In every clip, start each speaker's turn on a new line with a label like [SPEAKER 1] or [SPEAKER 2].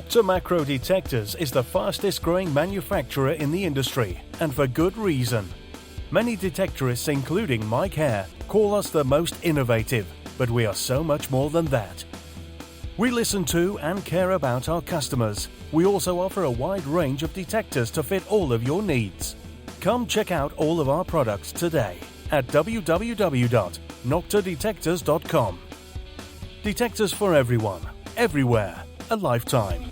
[SPEAKER 1] Dr. Macro Detectors is the fastest growing manufacturer in the industry, and for good reason. Many detectorists, including Mike Hare, call us the most innovative, but we are so much more than that. We listen to and care about our customers. We also offer a wide range of detectors to fit all of your needs. Come check out all of our products today at www.noctadetectors.com. Detectors for everyone, everywhere, a lifetime.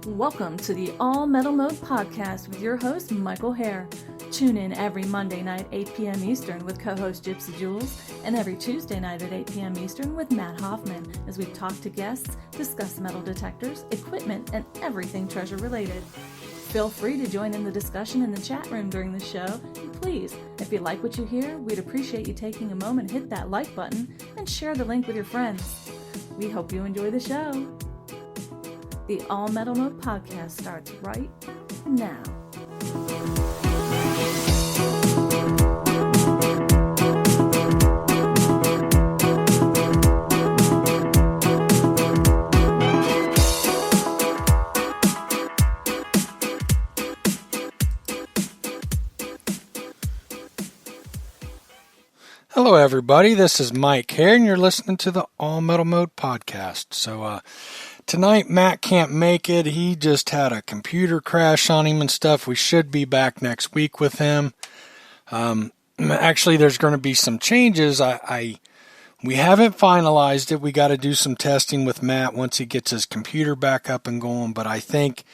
[SPEAKER 2] Welcome to the All Metal Mode podcast with your host, Michael Hare. Tune in every Monday night, 8 p.m. Eastern with co-host Gypsy Jules, and every Tuesday night at 8 p.m. Eastern with Matt Hoffman as we talk to guests, discuss metal detectors, equipment, and everything treasure related. Feel free to join in the discussion in the chat room during the show, and please, if you like what you hear, we'd appreciate you taking a moment to hit that like button and share the link with your friends. We hope you enjoy the show. The All Metal Mode podcast starts right now.
[SPEAKER 3] Hello, everybody. This is Mike Hare, and you're listening to the All Metal Mode podcast. So, tonight, Matt can't make it. He just had a computer crash on him and stuff. We should be back next week with him. Actually, there's going to be some changes. We haven't finalized it. We got to do some testing with Matt once he gets his computer back up and going. But I think,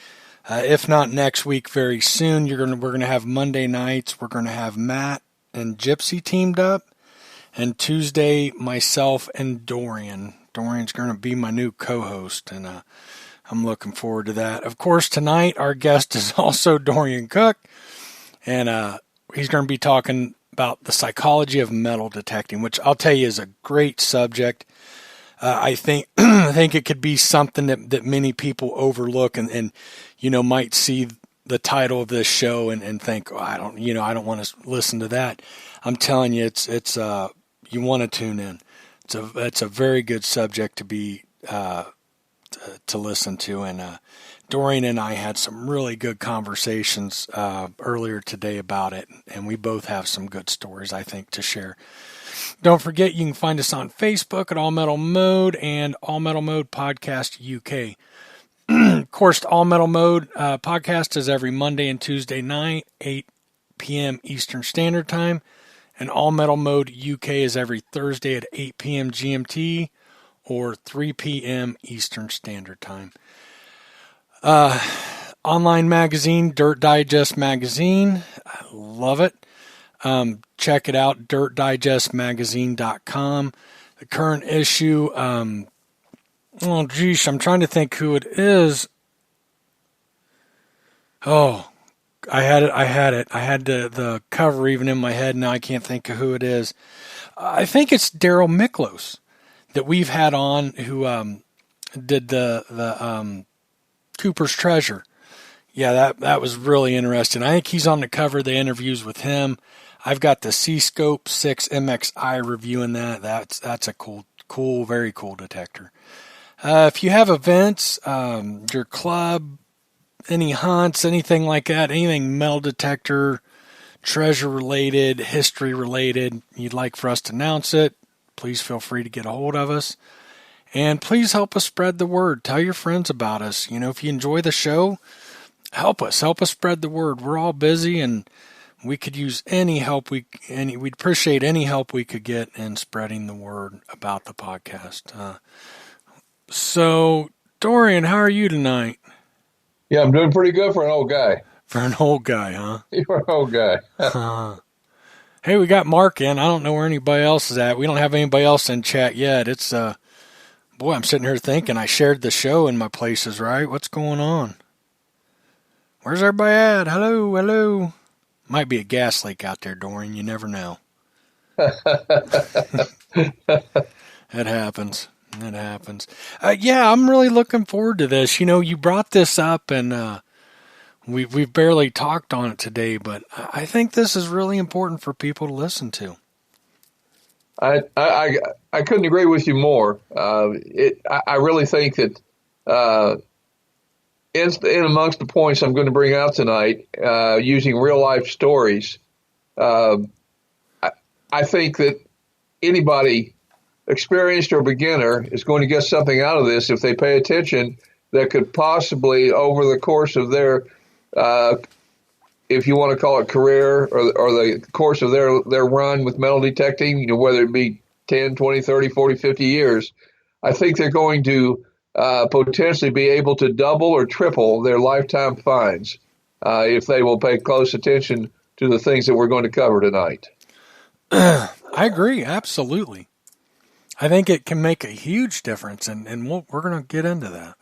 [SPEAKER 3] if not next week, very soon, we're going to have Monday nights. We're going to have Matt and Gypsy teamed up. And Tuesday, myself and Dorian. Dorian's going to be my new co-host, and I'm looking forward to that. Of course, tonight, our guest is also Dorian Cook, and he's going to be talking about the psychology of metal detecting, which I'll tell you is a great subject. I think it could be something that many people overlook and might see the title of this show and think, oh, I don't want to listen to that. I'm telling you, it's you want to tune in. It's a very good subject to be to listen to, and Dorian and I had some really good conversations earlier today about it, and we both have some good stories, I think, to share. Don't forget, you can find us on Facebook at All Metal Mode and All Metal Mode Podcast UK. Of course, All Metal Mode podcast is every Monday and Tuesday night, 8 p.m. Eastern Standard Time. And All Metal Mode UK is every Thursday at 8 p.m. GMT or 3 p.m. Eastern Standard Time. Online magazine, Dirt Digest Magazine. I love it. Check it out, dirtdigestmagazine.com. The current issue, I'm trying to think who it is. Oh, I had it. I had the cover even in my head. Now I can't think of who it is. I think it's Daryl Miklos that we've had on, who did the Cooper's Treasure. Yeah, that was really interesting. I think he's on the cover of the interviews with him. I've got the C-Scope 6 MXI reviewing that. That's a cool, very cool detector. If you have events, your club, any hunts, anything like that, anything metal detector, treasure related, history related, you'd like for us to announce it, please feel free to get a hold of us. And please help us spread the word. Tell your friends about us. If you enjoy the show, help us spread the word. We're all busy, and we could use any help. We'd appreciate any help we could get in spreading the word about the podcast. So, Dorian, how are you tonight?
[SPEAKER 4] Yeah, I'm doing pretty good for an old guy.
[SPEAKER 3] For an old guy, huh?
[SPEAKER 4] You're an old guy.
[SPEAKER 3] Hey, we got Mark in. I don't know where anybody else is at. We don't have anybody else in chat yet. It's, boy, I'm sitting here thinking I shared the show in my places, right? What's going on? Where's everybody at? Hello. Might be a gas leak out there, Dorian. You never know. It happens. It happens. Yeah, I'm really looking forward to this. You brought this up, and we've barely talked on it today, but I think this is really important for people to listen to.
[SPEAKER 4] I couldn't agree with you more. I really think that in amongst the points I'm going to bring out tonight, using real life stories, I think that anybody, experienced or beginner, is going to get something out of this if they pay attention that could possibly, over the course of their, if you want to call it career, or the course of their run with metal detecting, whether it be 10, 20, 30, 40, 50 years, I think they're going to potentially be able to double or triple their lifetime finds if they will pay close attention to the things that we're going to cover tonight.
[SPEAKER 3] I agree, absolutely. I think it can make a huge difference, and we're going to get into that.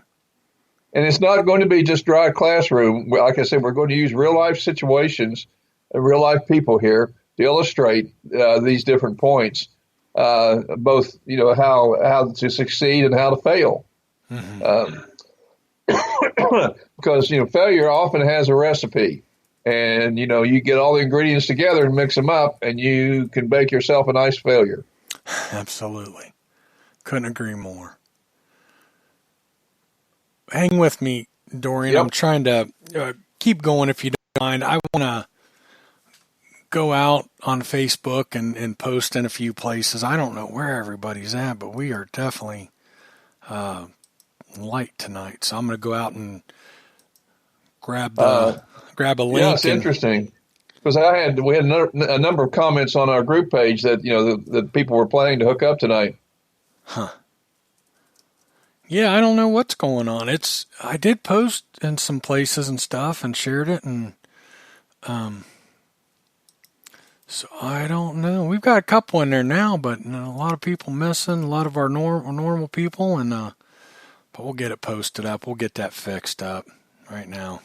[SPEAKER 4] And it's not going to be just dry classroom. Like I said, we're going to use real life situations and real life people here to illustrate these different points, both how to succeed and how to fail. Mm-hmm. Because failure often has a recipe, and you get all the ingredients together and mix them up, and you can bake yourself a nice failure.
[SPEAKER 3] Absolutely. Couldn't agree more. Hang with me, Dorian. Yep. I'm trying to keep going if you don't mind. I want to go out on Facebook and post in a few places. I don't know where everybody's at, but we are definitely light tonight. So I'm going to go out and grab a link.
[SPEAKER 4] Yeah, it's interesting. Because we had a number of comments on our group page that the people were planning to hook up tonight.
[SPEAKER 3] Huh. Yeah, I don't know what's going on. I did post in some places and stuff and shared it, and so I don't know. We've got a couple in there now, but a lot of people missing. A lot of our normal people, and but we'll get it posted up. We'll get that fixed up right now.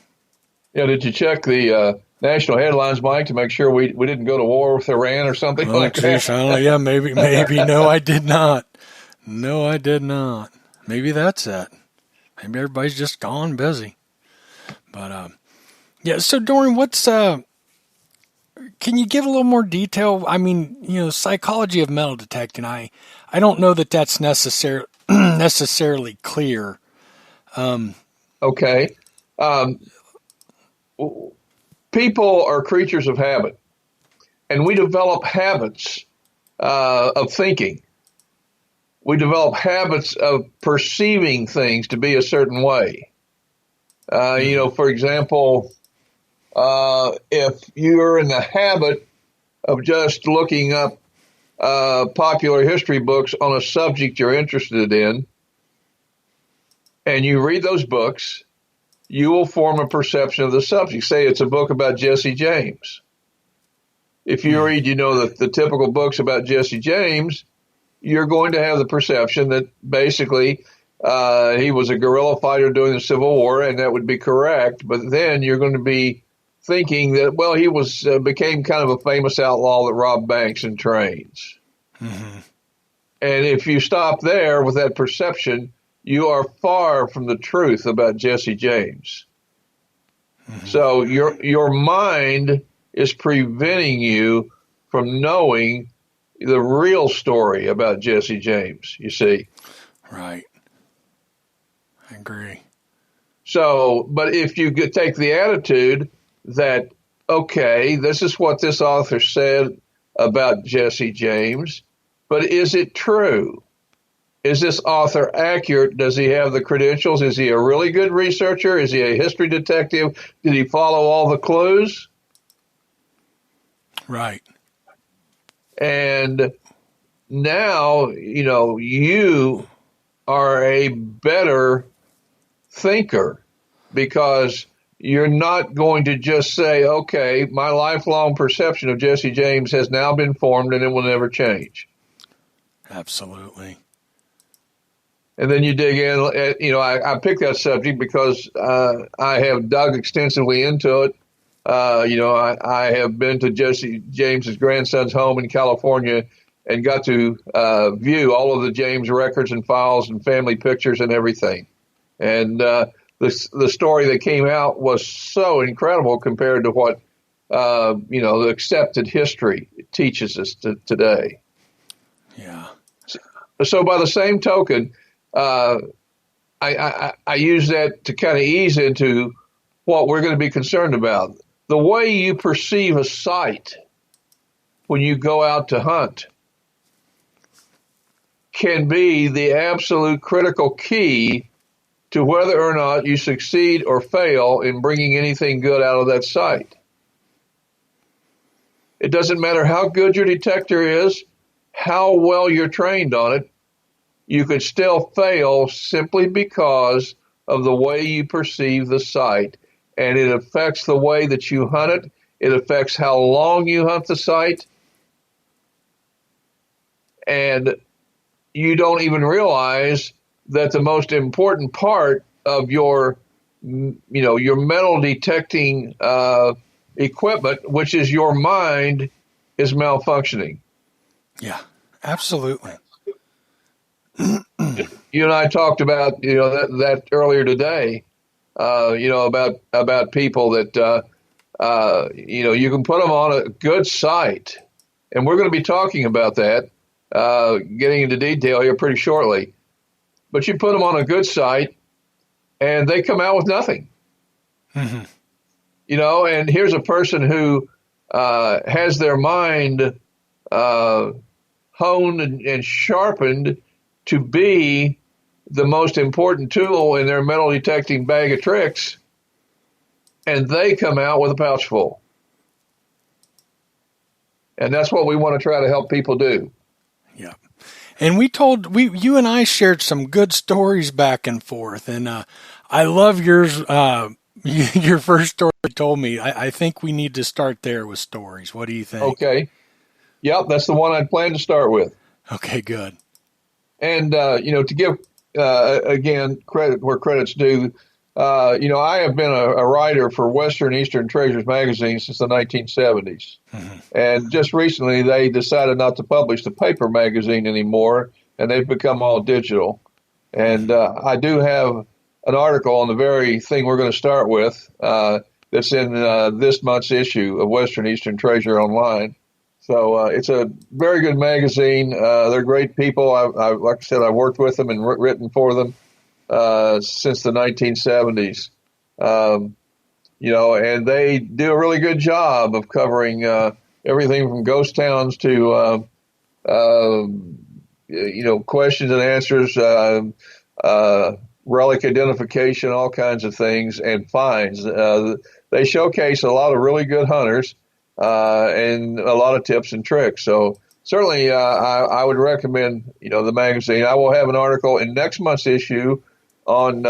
[SPEAKER 4] Yeah, did you check the national headlines, Mike, to make sure we didn't go to war with Iran or something like that?
[SPEAKER 3] Yeah, maybe. No, I did not. No, I did not. Maybe that's it. Maybe everybody's just gone busy. But yeah. So Dorian, can you give a little more detail? I mean, psychology of metal detecting. I don't know that that's necessarily clear.
[SPEAKER 4] Okay. People are creatures of habit, and we develop habits of thinking. We develop habits of perceiving things to be a certain way. For example, if you're in the habit of just looking up popular history books on a subject you're interested in, and you read those books, you will form a perception of the subject. Say it's a book about Jesse James. If you read, the typical books about Jesse James, you're going to have the perception that basically he was a guerrilla fighter during the Civil War, and that would be correct. But then you're going to be thinking that, well, he became kind of a famous outlaw that robbed banks and trains. Mm-hmm. And if you stop there with that perception, you are far from the truth about Jesse James. Mm-hmm. So your mind is preventing you from knowing the real story about Jesse James, you see.
[SPEAKER 3] Right. I agree.
[SPEAKER 4] So, but if you take the attitude that, okay, this is what this author said about Jesse James, but is it true? Is this author accurate? Does he have the credentials? Is he a really good researcher? Is he a history detective? Did he follow all the clues?
[SPEAKER 3] Right.
[SPEAKER 4] And now, you are a better thinker because you're not going to just say, okay, my lifelong perception of Jesse James has now been formed and it will never change.
[SPEAKER 3] Absolutely.
[SPEAKER 4] And then you dig in. I picked that subject because I have dug extensively into it. I have been to Jesse James's grandson's home in California and got to view all of the James records and files and family pictures and everything. And the story that came out was so incredible compared to what the accepted history teaches us today.
[SPEAKER 3] Yeah.
[SPEAKER 4] So by the same token, I use that to kind of ease into what we're going to be concerned about. The way you perceive a site when you go out to hunt can be the absolute critical key to whether or not you succeed or fail in bringing anything good out of that site. It doesn't matter how good your detector is, how well you're trained on it, you could still fail simply because of the way you perceive the site. And it affects the way that you hunt it. It affects how long you hunt the site. And you don't even realize that the most important part of your metal detecting equipment, which is your mind, is malfunctioning.
[SPEAKER 3] Yeah, absolutely.
[SPEAKER 4] You and I talked about that earlier today. About people that you can put them on a good site, and we're going to be talking about that, getting into detail here pretty shortly. But you put them on a good site, and they come out with nothing. Mm-hmm. And here's a person who has their mind honed and sharpened to be the most important tool in their metal detecting bag of tricks, and they come out with a pouch full. And that's what we want to try to help people do.
[SPEAKER 3] Yeah. And you and I shared some good stories back and forth, and I love yours. Your first story you told me. I think we need to start there with stories. What do you think?
[SPEAKER 4] Okay. Yep, that's the one I plan to start with.
[SPEAKER 3] Okay, good.
[SPEAKER 4] And, to give, again, credit where credit's due, I have been a writer for Western Eastern Treasures magazine since the 1970s. Mm-hmm. And just recently they decided not to publish the paper magazine anymore, and they've become all digital. And I do have an article on the very thing we're going to start with that's in this month's issue of Western Eastern Treasure Online. So it's a very good magazine. They're great people. Like I said, I've worked with them and written for them since the 1970s. And they do a really good job of covering everything from ghost towns to questions and answers, relic identification, all kinds of things, and finds. They showcase a lot of really good hunters. And a lot of tips and tricks. So certainly, I would recommend, the magazine. I will have an article in next month's issue on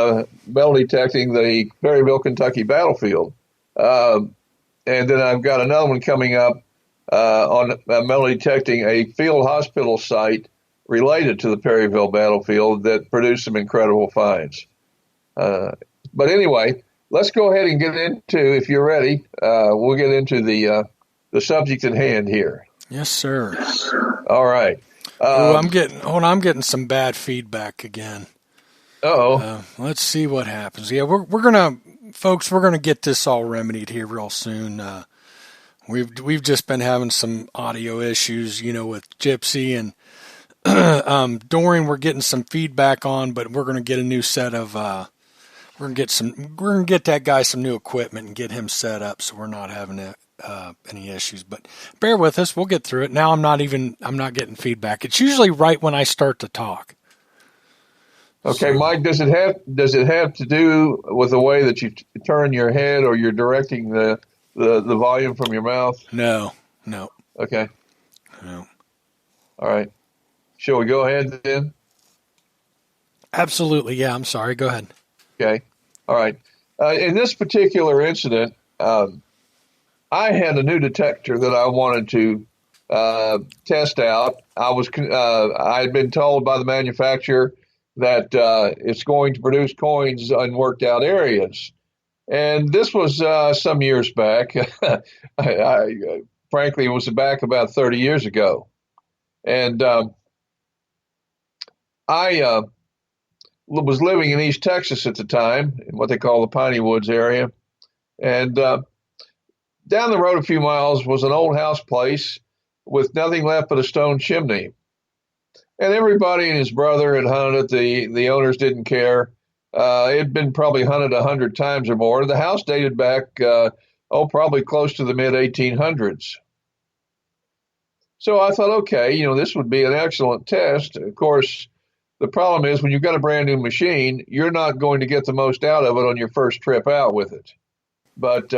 [SPEAKER 4] metal detecting the Perryville, Kentucky battlefield. And then I've got another one coming up on metal detecting a field hospital site related to the Perryville battlefield that produced some incredible finds. But anyway, let's go ahead and get into, if you're ready, we'll get into the subject at hand here.
[SPEAKER 3] Yes, sir.
[SPEAKER 4] All right.
[SPEAKER 3] I'm getting some bad feedback again.
[SPEAKER 4] Let's
[SPEAKER 3] see what happens. Yeah, we're gonna get this all remedied here real soon. We've just been having some audio issues, with Gypsy and Dorian. We're getting some feedback on, but we're gonna get a new set of. We're gonna get that guy some new equipment and get him set up, so we're not having any issues. But bear with us, we'll get through it. Now I'm not getting feedback. It's usually right when I start to talk.
[SPEAKER 4] Okay, so, Mike, does it have to do with the way that you turn your head, or you're directing the volume from your mouth?
[SPEAKER 3] No.
[SPEAKER 4] Okay.
[SPEAKER 3] No.
[SPEAKER 4] All right. Shall we go ahead then?
[SPEAKER 3] Absolutely. Yeah, I'm sorry. Go ahead.
[SPEAKER 4] Okay. All right. In this particular incident, I had a new detector that I wanted to test out. I had been told by the manufacturer that it's going to produce coins in worked out areas. And this was some years back. Frankly, it was back about 30 years ago. And I was living in East Texas at the time, in what they call the Piney Woods area. And down the road a few miles was an old house place with nothing left but a stone chimney. And everybody and his brother had hunted it. The owners didn't care. It had been probably hunted 100 times or more. The house dated back, probably close to the mid-1800s. So I thought, okay, this would be an excellent test. Of course, the problem is when you've got a brand new machine, you're not going to get the most out of it on your first trip out with it. But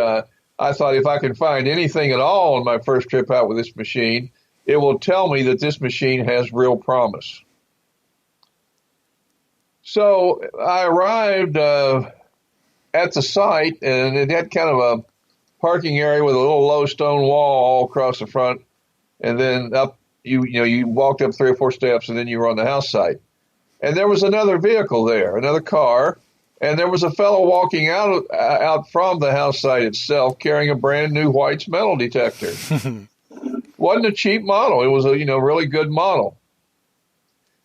[SPEAKER 4] I thought if I can find anything at all on my first trip out with this machine, it will tell me that this machine has real promise. So I arrived at the site, and it had kind of a parking area with a little low stone wall all across the front, and then up you walked up 3 or 4 steps, and then you were on the house site. And there was another vehicle there, another car, and there was a fellow walking out from the house site itself carrying a brand new White's metal detector. Wasn't a cheap model. It was a really good model.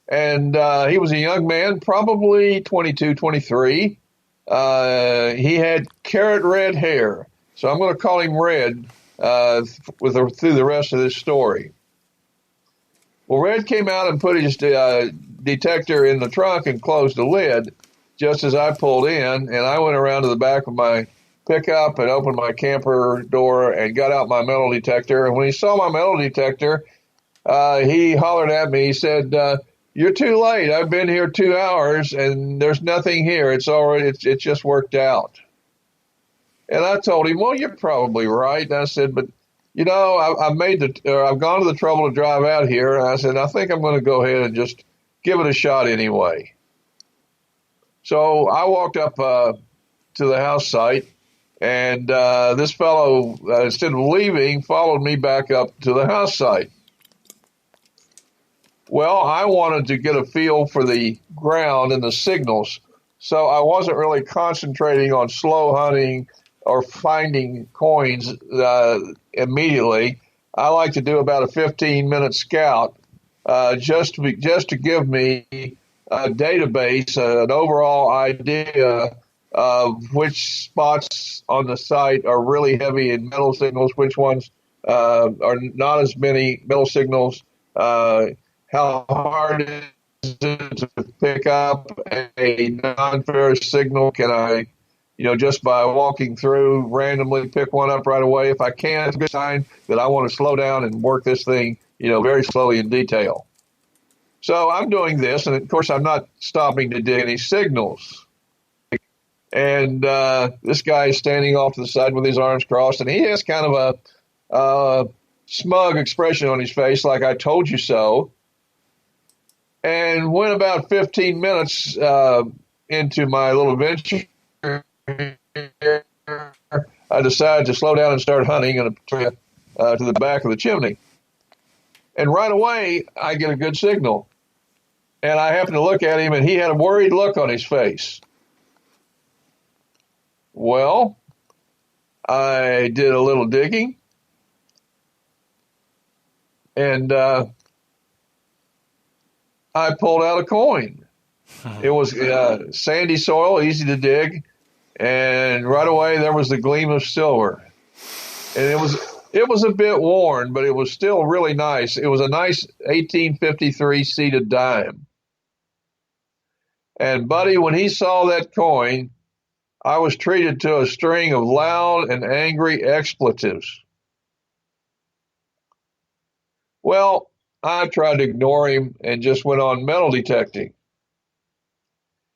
[SPEAKER 4] And he was a young man, probably 22, 23. He had carrot red hair. So I'm going to call him Red through the rest of this story. Well, Red came out and put his detector in the trunk and closed the lid just as I pulled in. And I went around to the back of my pickup and opened my camper door and got out my metal detector. And when he saw my metal detector, he hollered at me. He said, "You're too late. I've been here 2 hours and there's nothing here. It's just worked out." And I told him, "Well, you're probably right." And I said, "But I've gone to the trouble to drive out here." And I said, "I think I'm going to go ahead and just give it a shot anyway." So I walked up to the house site, and this fellow, instead of leaving, followed me back up to the house site. Well, I wanted to get a feel for the ground and the signals, so I wasn't really concentrating on slow hunting or finding coins immediately. I like to do about a 15-minute scout just to give me a database, an overall idea of which spots on the site are really heavy in metal signals, which ones are not as many metal signals, how hard is it to pick up a non-ferrous signal? Can I, just by walking through, randomly pick one up right away? If I can, it's a good sign that I want to slow down and work this thing, very slowly in detail. So I'm doing this, and of course I'm not stopping to dig any signals. And this guy is standing off to the side with his arms crossed, and he has kind of a smug expression on his face, like "I told you so." And when about 15 minutes into my little venture, I decided to slow down and start hunting to the back of the chimney. And right away, I get a good signal. And I happened to look at him, and he had a worried look on his face. Well, I did a little digging, and I pulled out a coin. It was sandy soil, easy to dig, and right away there was the gleam of silver. And it was a bit worn, but it was still really nice. It was a nice 1853 seated dime. And Buddy, when he saw that coin, I was treated to a string of loud and angry expletives. Well, I tried to ignore him and just went on metal detecting.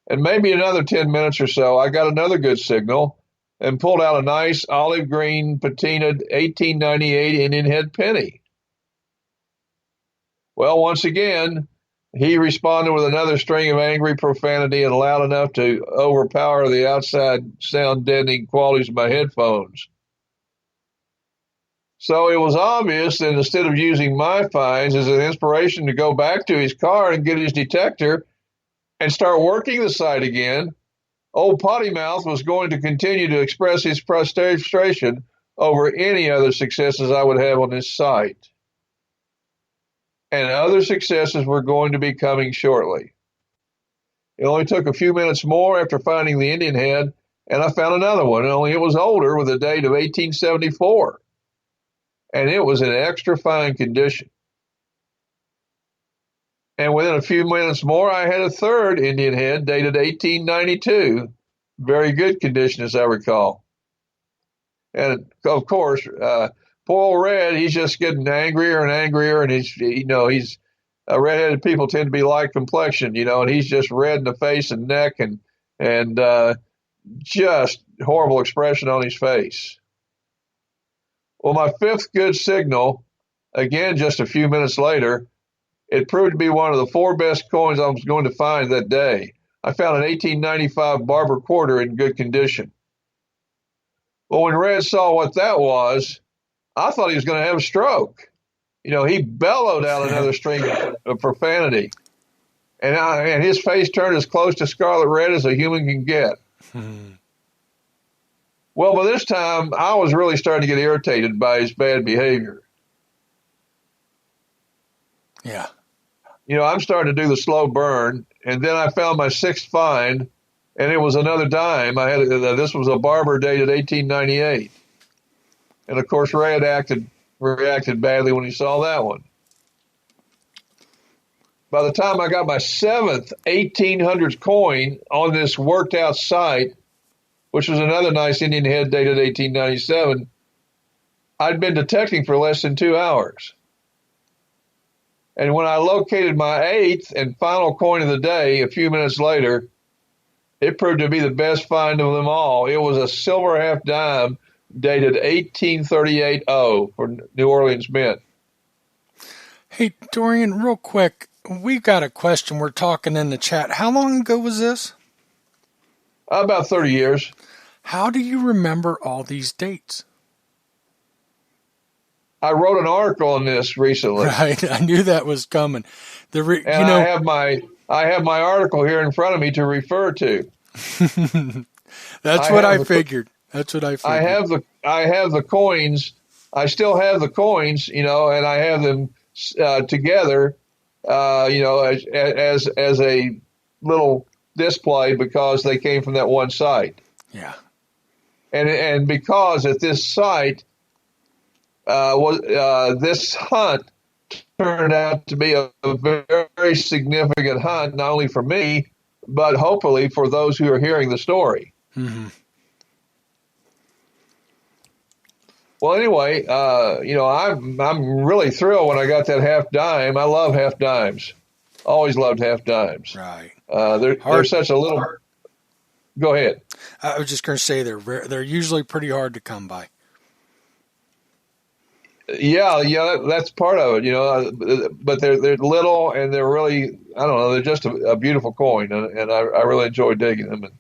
[SPEAKER 4] And maybe another 10 minutes or so, I got another good signal and pulled out a nice olive green patinaed 1898 Indian head penny. Well, once again, he responded with another string of angry profanity and loud enough to overpower the outside sound deadening qualities of my headphones. So it was obvious that instead of using my finds as an inspiration to go back to his car and get his detector and start working the site again, Old Potty Mouth was going to continue to express his frustration over any other successes I would have on this site. And other successes were going to be coming shortly. It only took a few minutes more after finding the Indian head, and I found another one, only it was older with a date of 1874. And it was in extra fine condition. And within a few minutes more, I had a third Indian head dated 1892. Very good condition, as I recall. And, of course, poor old Red, he's just getting angrier and angrier, and he's redheaded people tend to be light complexion, and he's just red in the face and neck and just horrible expression on his face. Well, my fifth good signal, again, just a few minutes later, it proved to be one of the 4 best coins I was going to find that day. I found an 1895 Barber quarter in good condition. Well, when Red saw what that was, I thought he was going to have a stroke. He bellowed out another string of profanity. And his face turned as close to scarlet red as a human can get. Well, by this time, I was really starting to get irritated by his bad behavior.
[SPEAKER 3] Yeah.
[SPEAKER 4] I'm starting to do the slow burn, and then I found my 6th find, and it was another dime. This was a Barber dated 1898. And, of course, Ray had reacted badly when he saw that one. By the time I got my 7th 1800s coin on this worked-out site, which was another nice Indian head dated 1897, I'd been detecting for less than 2 hours. And when I located my 8th and final coin of the day a few minutes later, it proved to be the best find of them all. It was a silver half dime dated 1838-0 for New Orleans Mint.
[SPEAKER 3] Hey, Dorian, real quick, we've got a question. We're talking in the chat. How long ago was this?
[SPEAKER 4] About 30 years.
[SPEAKER 3] How do you remember all these dates?
[SPEAKER 4] I wrote an article on this recently.
[SPEAKER 3] Right, I knew that was coming.
[SPEAKER 4] I have my article here in front of me to refer to.
[SPEAKER 3] That's what I figured.
[SPEAKER 4] I have the coins. I still have the coins, and I have them together, as a little display because they came from that one site.
[SPEAKER 3] Yeah.
[SPEAKER 4] And because at this site this hunt turned out to be a very significant hunt, not only for me, but hopefully for those who are hearing the story.
[SPEAKER 3] Mm-hmm.
[SPEAKER 4] Well, anyway, I'm really thrilled when I got that half dime. I love half dimes. Always loved half dimes.
[SPEAKER 3] Right.
[SPEAKER 4] They're such a little. Go ahead.
[SPEAKER 3] I was just going to say they're usually pretty hard to come by.
[SPEAKER 4] Yeah, that's part of it, but they're little and they're really, I don't know, they're just a beautiful coin, and I really enjoy digging them. And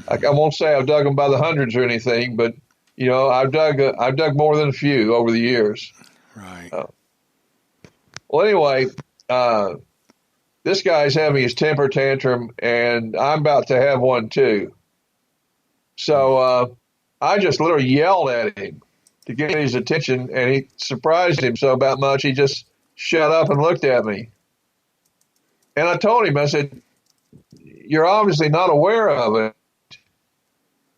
[SPEAKER 4] I won't say I've dug them by the hundreds or anything, but I've dug more than a few over the years.
[SPEAKER 3] Right.
[SPEAKER 4] Well, anyway, this guy's having his temper tantrum, and I'm about to have one too. So I just literally yelled at him to get his attention, and he surprised him so about much he just shut up and looked at me. And I told him, I said, "You're obviously not aware of it,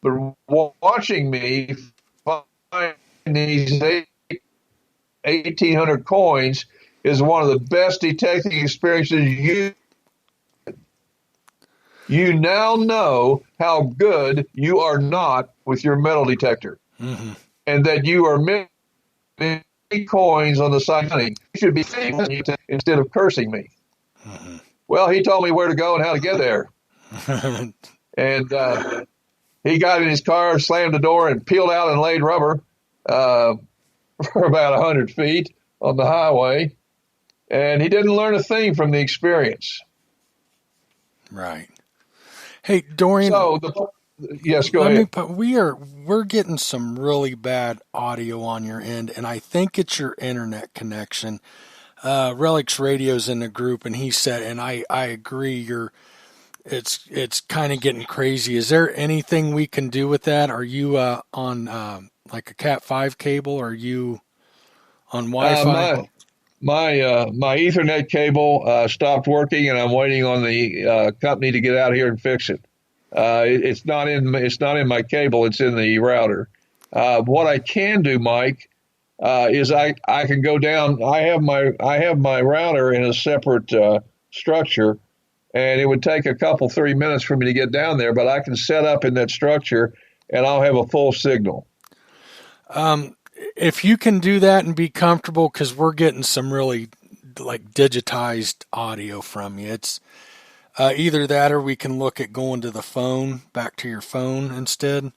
[SPEAKER 4] but watching me find these 1,800 coins is one of the best detecting experiences you now know how good you are not with your metal detector."
[SPEAKER 3] Mm-hmm.
[SPEAKER 4] And that you are missing coins on the site. You should be thanking instead of cursing me.
[SPEAKER 3] Mm-hmm.
[SPEAKER 4] Well, he told me where to go and how to get there. And he got in his car, slammed the door, and peeled out and laid rubber for about 100 feet on the highway. And he didn't learn a thing from the experience.
[SPEAKER 3] Right. Hey, Dorian.
[SPEAKER 4] Yes, go ahead.
[SPEAKER 3] We're getting some really bad audio on your end, and I think it's your internet connection. Relics Radio's in the group, and he said, and I agree, it's kind of getting crazy. Is there anything we can do with that? Are you on like a Cat 5 cable? Or are you on Wi-Fi?
[SPEAKER 4] My Ethernet cable stopped working, and I'm waiting on the company to get out here and fix it. It's not in my cable; it's in the router. What I can do, Mike, is I can go down. I have my router in a separate structure, and it would take a couple 3 minutes for me to get down there. But I can set up in that structure, and I'll have a full signal.
[SPEAKER 3] If you can do that and be comfortable, because we're getting some really like digitized audio from you, it's either that or we can look at going to the phone, back to your phone instead.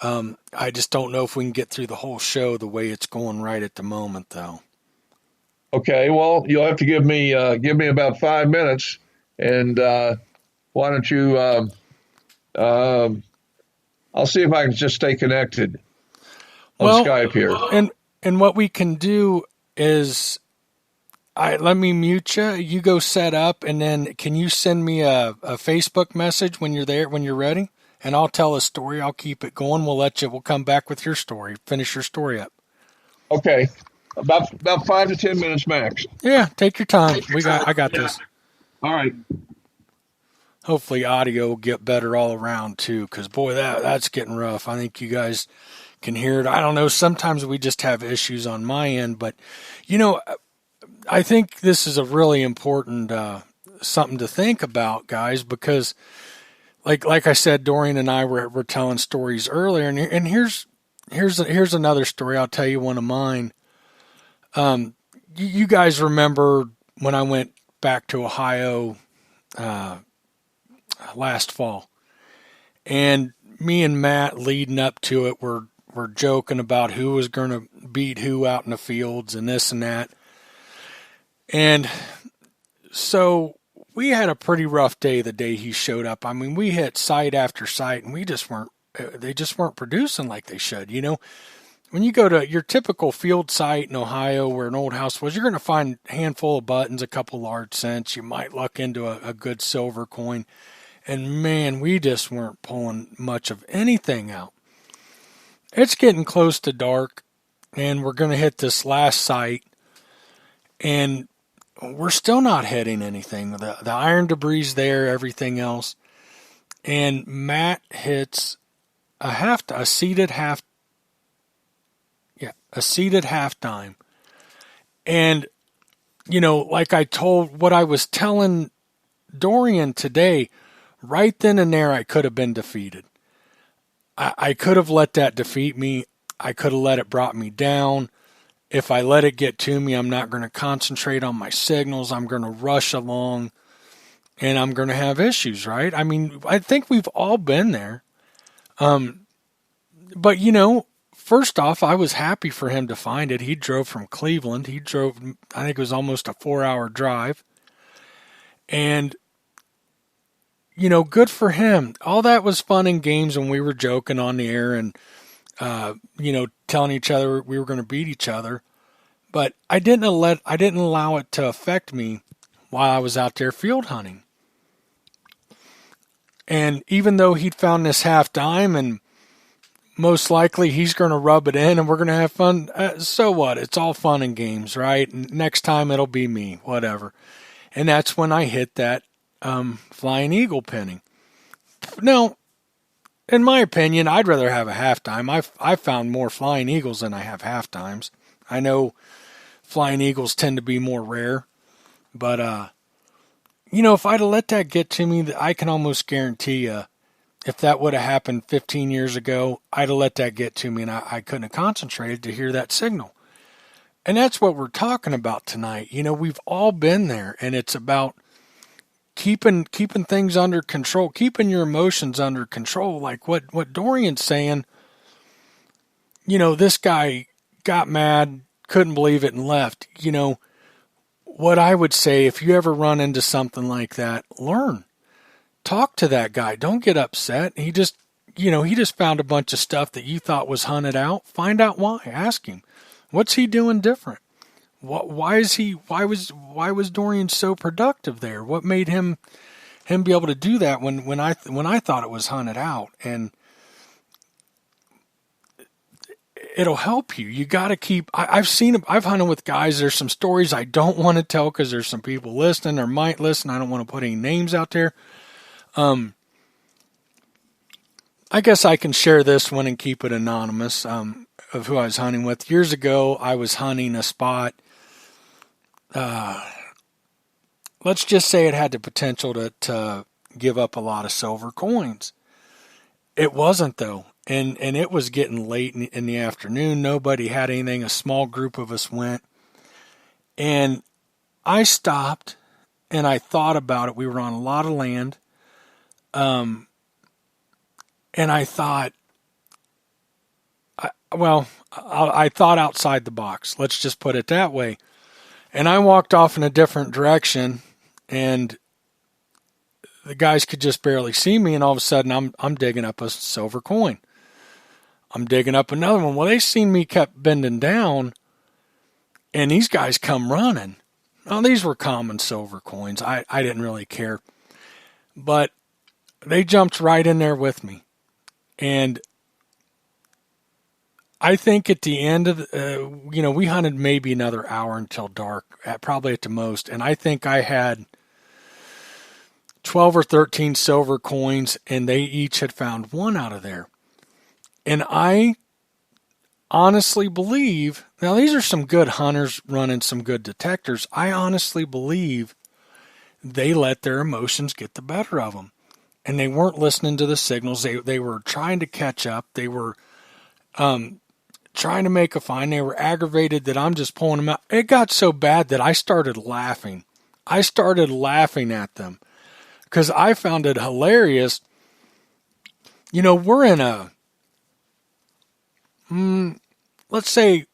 [SPEAKER 3] I just don't know if we can get through the whole show the way it's going right at the moment, though.
[SPEAKER 4] Okay, well, you'll have to give me about 5 minutes, and why don't you? I'll see if I can just stay connected on Skype here.
[SPEAKER 3] And what we can do is, let me mute you. You go set up, and then can you send me a Facebook message when you're there, when you're ready? And I'll tell a story. I'll keep it going. We'll come back with your story. Finish your story up.
[SPEAKER 4] Okay. About 5 to 10 minutes max.
[SPEAKER 3] Yeah, take your time. I got this.
[SPEAKER 4] All right.
[SPEAKER 3] Hopefully audio will get better all around too, because boy, that's getting rough. I think you guys can hear it. I don't know. Sometimes we just have issues on my end, but I think this is a really important something to think about, guys, because like I said, Dorian and I were telling stories earlier, and here's another story. I'll tell you one of mine. You guys remember when I went back to Ohio last fall, and me and Matt leading up to it were joking about who was going to beat who out in the fields and this and that. And so we had a pretty rough day the day he showed up. I mean, we hit site after site, and they just weren't producing like they should. When you go to your typical field site in Ohio where an old house was, you're going to find a handful of buttons, a couple large cents. You might luck into a good silver coin. And man, we just weren't pulling much of anything out. It's getting close to dark, and we're going to hit this last site, and we're still not hitting anything. The iron debris there, everything else. And Matt hits a seated half dime. And, like what I was telling Dorian today, right then and there, I could have been defeated. I could have let that defeat me. I could have let it brought me down. If I let it get to me, I'm not going to concentrate on my signals. I'm going to rush along, and I'm going to have issues, right? I mean, I think we've all been there. But, first off, I was happy for him to find it. He drove from Cleveland. I think it was almost a 4-hour drive. And, good for him. All that was fun and games when we were joking on the air and, telling each other we were going to beat each other. But I didn't allow it to affect me while I was out there field hunting. And even though he'd found this half dime, and most likely he's going to rub it in and we're going to have fun, so what? It's all fun and games, right? Next time it'll be me, whatever. And that's when I hit that flying eagle pinning. Now, in my opinion, I'd rather have a half dime. I've found more flying eagles than I have half dimes. I know flying eagles tend to be more rare, but if I'd have let that get to me, I can almost guarantee you, if that would have happened 15 years ago, I'd have let that get to me, and I couldn't have concentrated to hear that signal. And that's what we're talking about tonight. We've all been there, and it's about keeping things under control, keeping your emotions under control. Like what Dorian's saying, this guy got mad, couldn't believe it, and left. What I would say, if you ever run into something like that, learn. Talk to that guy. Don't get upset. He just found a bunch of stuff that you thought was hunted out. Find out why. Ask him. What's he doing different? Why was Dorian so productive there? What made him him be able to do that when I thought it was hunted out. And it'll help you. You got to keep, I've hunted with guys. There's some stories I don't want to tell because there's some people listening or might listen. I don't want to put any names out there. I guess I can share this one and keep it anonymous, of who I was hunting with. Years ago, I was hunting a spot. Let's just say it had the potential to give up a lot of silver coins. It wasn't, though. And it was getting late in the afternoon. Nobody had anything. A small group of us went. And I stopped and I thought about it. We were on a lot of land. And I thought, I thought outside the box. Let's just put it that way. And I walked off in a different direction, and the guys could just barely see me. And all of a sudden, I'm digging up a silver coin. I'm digging up another one. Well, they seen me kept bending down, and these guys come running. Well, these were common silver coins. I didn't really care, but they jumped right in there with me. And I think at the end of we hunted maybe another hour until dark, probably at the most. And I think I had 12 or 13 silver coins, and they each had found one out of there. And I honestly believe, now these are some good hunters running some good detectors. I honestly believe they let their emotions get the better of them. And they weren't listening to the signals. They were trying to catch up. They were trying to make a find. They were aggravated that I'm just pulling them out. It got so bad that I started laughing. I started laughing at them because I found it hilarious. We're in a, let's say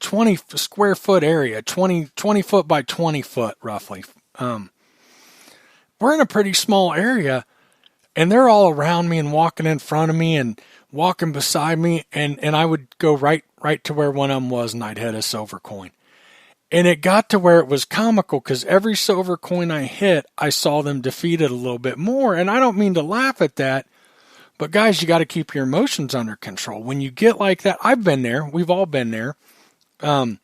[SPEAKER 3] 20 square foot area, 20 foot by 20 foot roughly. We're in a pretty small area, and they're all around me and walking in front of me and walking beside me, and I would go right to where one of them was, and I'd hit a silver coin. And it got to where it was comical because every silver coin I hit, I saw them defeated a little bit more. And I don't mean to laugh at that, but guys, you got to keep your emotions under control. When you get like that, I've been there. We've all been there. But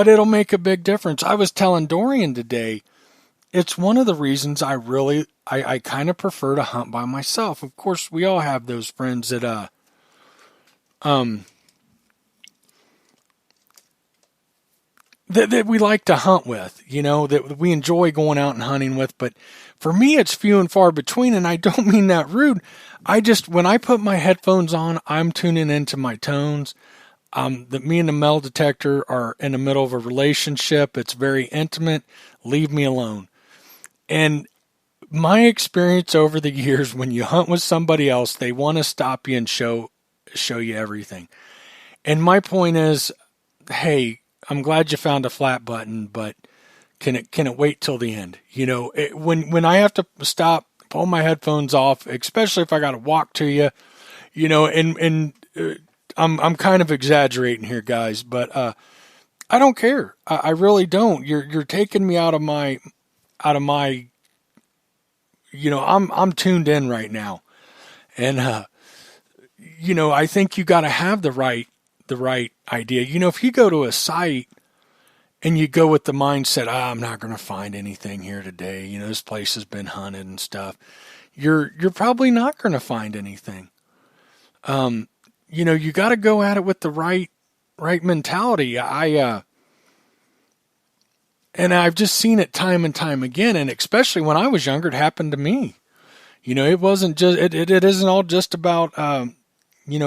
[SPEAKER 3] it'll make a big difference. I was telling Dorian today, it's one of the reasons I kind of prefer to hunt by myself. Of course, we all have those friends that that we like to hunt with, that we enjoy going out and hunting with. But for me, it's few and far between, and I don't mean that rude. When I put my headphones on, I'm tuning into my tones. Me and the metal detector are in the middle of a relationship. It's very intimate. Leave me alone. And my experience over the years, when you hunt with somebody else, they want to stop you and show you everything. And my point is, hey, I'm glad you found a flat button, but can it wait till the end? When I have to stop, pull my headphones off, especially if I got to walk to you, and I'm kind of exaggerating here, guys, but I don't care. I really don't. You're taking me out of my, I'm tuned in right now. And, I think you got to have the right idea. If you go to a site and you go with the mindset, I'm not going to find anything here today. This place has been hunted and stuff. You're probably not going to find anything. You got to go at it with the right mentality. And I've just seen it time and time again. And especially when I was younger, it happened to me. It wasn't just, it isn't all just about,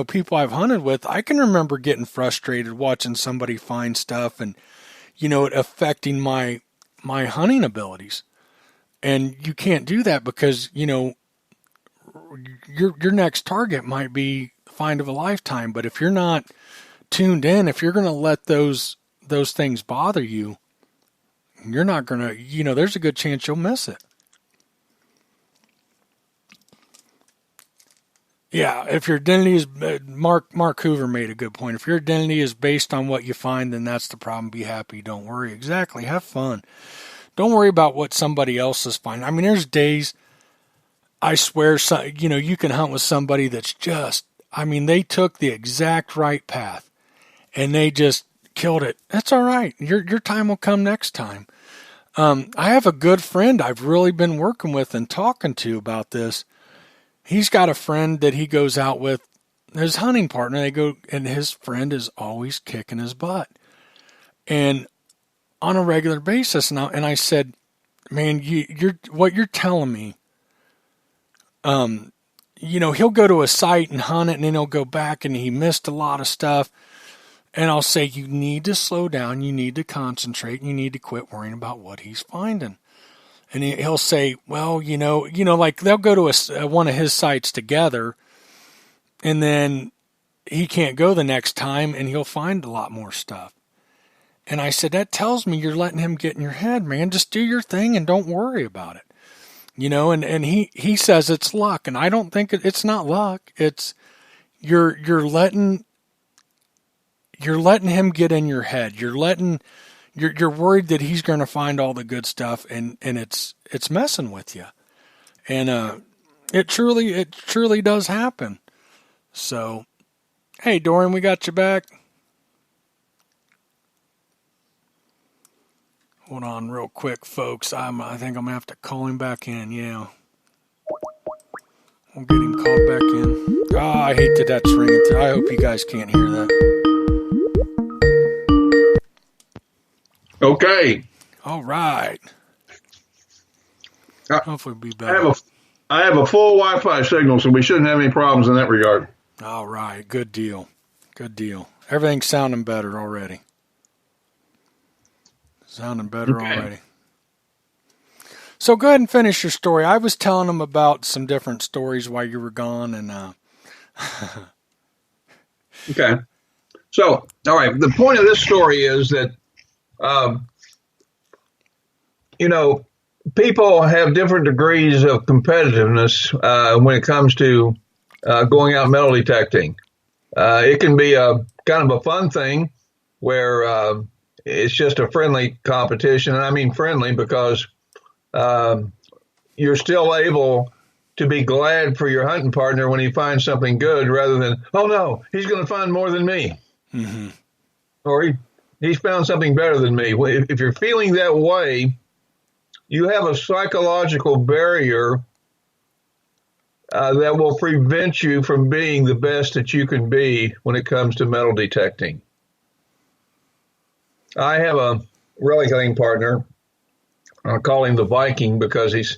[SPEAKER 3] people I've hunted with. I can remember getting frustrated watching somebody find stuff and, it affecting my hunting abilities. And you can't do that because, your next target might be find of a lifetime. But if you're not tuned in, if you're going to let those things bother you, you're not going to, there's a good chance you'll miss it. Yeah, if your identity is, Mark Hoover made a good point. If your identity is based on what you find, then that's the problem. Be happy, don't worry. Exactly, have fun. Don't worry about what somebody else is finding. I mean, there's days, I swear, you can hunt with somebody that's just, I mean, they took the exact right path and they just killed it. That's all right. Your time will come next time. I have a good friend I've really been working with and talking to about this. He's got a friend that he goes out with, his hunting partner. They go, and his friend is always kicking his butt, and on a regular basis. And I said, man, what you're telling me. He'll go to a site and hunt it, and then he'll go back and he missed a lot of stuff. And I'll say, you need to slow down, you need to concentrate, and you need to quit worrying about what he's finding. And he'll say, well, like they'll go to one of his sites together, and then he can't go the next time, and he'll find a lot more stuff. And I said, that tells me you're letting him get in your head, man. Just do your thing and don't worry about it. And he says it's luck, and I don't think it's not luck. It's you're letting him get in your head. You're worried that he's going to find all the good stuff, and it's messing with you. And it truly does happen. So, hey, Dorian, we got you back. Hold on real quick, folks. I think I'm going to have to call him back in, yeah. We'll get him called back in. Oh, I hate that that's ringing. I hope you guys can't hear that.
[SPEAKER 4] Okay.
[SPEAKER 3] All right. Hopefully it'll be better.
[SPEAKER 4] I have a full Wi-Fi signal, so we shouldn't have any problems in that regard.
[SPEAKER 3] All right. Good deal. Everything's sounding better already. Already. So go ahead and finish your story. I was telling them about some different stories while you were gone, and
[SPEAKER 4] Okay. So, all right. The point of this story is that, people have different degrees of competitiveness when it comes to going out metal detecting. It can be a kind of a fun thing where it's just a friendly competition. And I mean friendly because you're still able to be glad for your hunting partner when he finds something good rather than, oh, no, he's going to find more than me.
[SPEAKER 3] Mm-hmm.
[SPEAKER 4] Or he's found something better than me. If you're feeling that way, you have a psychological barrier that will prevent you from being the best that you can be when it comes to metal detecting. I have a relic hunting partner. I'll call him the Viking because he's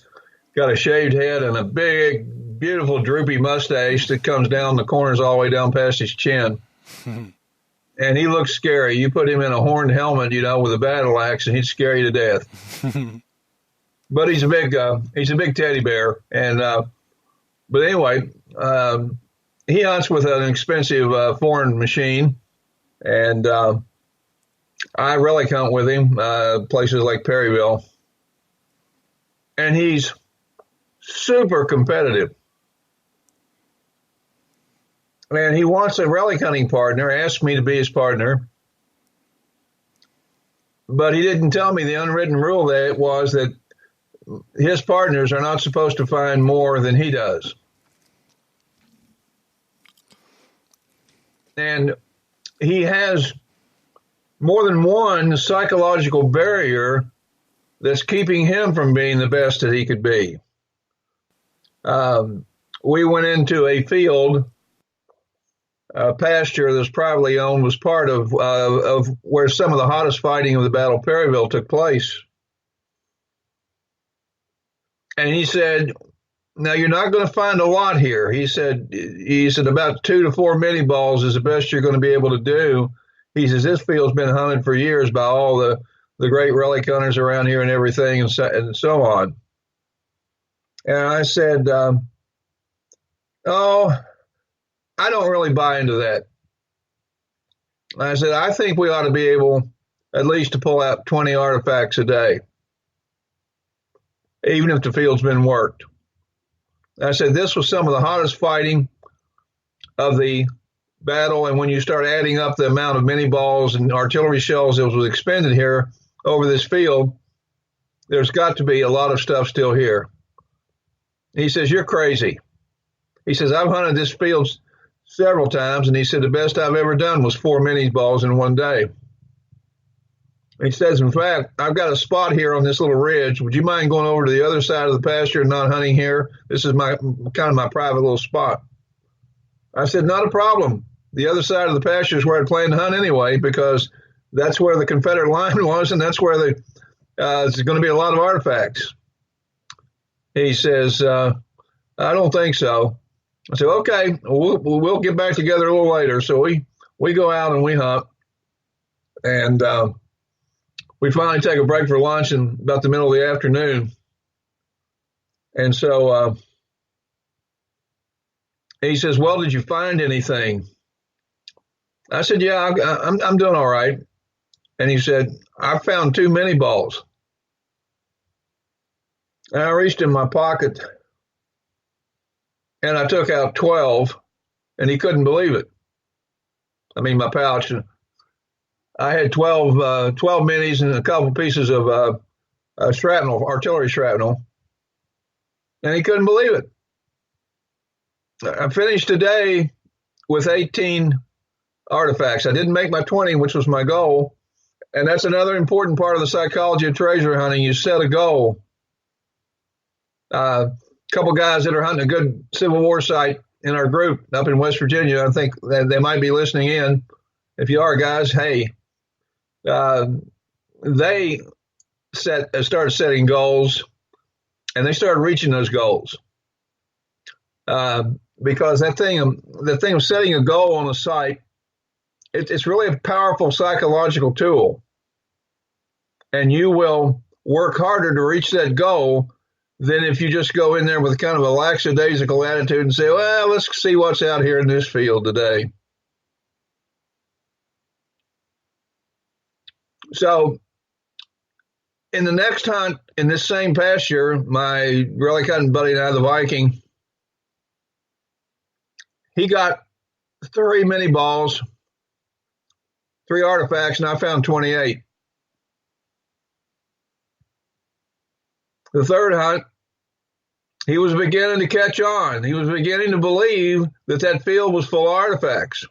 [SPEAKER 4] got a shaved head and a big, beautiful, droopy mustache that comes down the corners all the way down past his chin. And he looks scary. You put him in a horned helmet, with a battle axe, and he'd scare you to death. But he's a big teddy bear. And but anyway, he hunts with an expensive foreign machine, and I relic hunt with him places like Perryville, and he's super competitive. And he wants a relic hunting partner, asked me to be his partner. But he didn't tell me the unwritten rule that his partners are not supposed to find more than he does. And he has more than one psychological barrier that's keeping him from being the best that he could be. We went into a field, a pasture that's privately owned, was part of where some of the hottest fighting of the Battle of Perryville took place. And he said, now you're not going to find a lot here. He said about 2 to 4 mini balls is the best you're going to be able to do. He says, this field's been hunted for years by all the great relic hunters around here and everything and so on. And I said, I don't really buy into that. I said, I think we ought to be able at least to pull out 20 artifacts a day, even if the field's been worked. I said, this was some of the hottest fighting of the battle, and when you start adding up the amount of mini balls and artillery shells that was expended here over this field, there's got to be a lot of stuff still here. He says, you're crazy. He says, I've hunted this field several times, and he said, the best I've ever done was 4 mini balls in one day. He says, in fact, I've got a spot here on this little ridge. Would you mind going over to the other side of the pasture and not hunting here? This is my private little spot. I said, not a problem. The other side of the pasture is where I plan to hunt anyway, because that's where the Confederate line was, and that's where there's going to be a lot of artifacts. He says, I don't think so. I said, okay, we'll get back together a little later. So we go out and we hunt, and we finally take a break for lunch in about the middle of the afternoon. And so he says, well, did you find anything? I said, yeah, I'm doing all right. And he said, I found 2 mini balls. And I reached in my pocket and I took out 12, and he couldn't believe it. I mean, my pouch. I had 12 minis and a couple pieces of shrapnel, artillery shrapnel, and he couldn't believe it. I finished today with 18 artifacts. I didn't make my 20, which was my goal, and that's another important part of the psychology of treasure hunting. You set a goal. A couple guys that are hunting a good Civil War site in our group up in West Virginia, I think they might be listening in. If you are, guys, hey. They started setting goals, and they started reaching those goals. Because the thing of setting a goal on a site, it's really a powerful psychological tool. And you will work harder to reach that goal than if you just go in there with kind of a lackadaisical attitude and say, well, let's see what's out here in this field today. So in the next hunt in this same pasture, my relic hunting buddy and I, the Viking, he got 3 mini balls, 3 artifacts, and I found 28. The third hunt, he was beginning to catch on. He was beginning to believe that field was full of artifacts.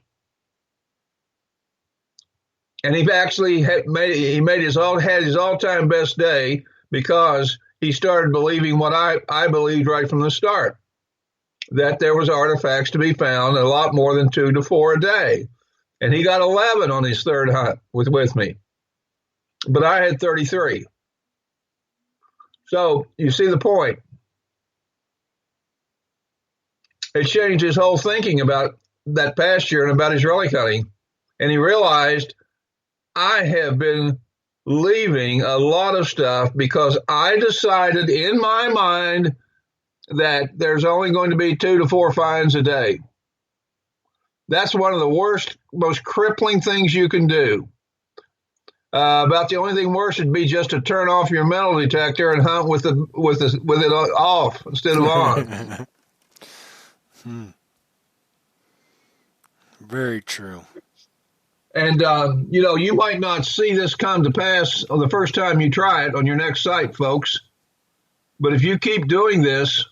[SPEAKER 4] And he actually had his all-time best day because he started believing what I believed right from the start, that there was artifacts to be found, a lot more than 2 to 4 a day. And he got 11 on his third hunt with me. But I had 33. So you see the point. It changed his whole thinking about that pasture and about his relic hunting. And he realized, I have been leaving a lot of stuff because I decided in my mind that there's only going to be 2 to 4 finds a day. That's one of the worst, most crippling things you can do. About the only thing worse would be just to turn off your metal detector and hunt with it off instead of on.
[SPEAKER 3] Very true.
[SPEAKER 4] And, you might not see this come to pass on the first time you try it on your next site, folks. But if you keep doing this,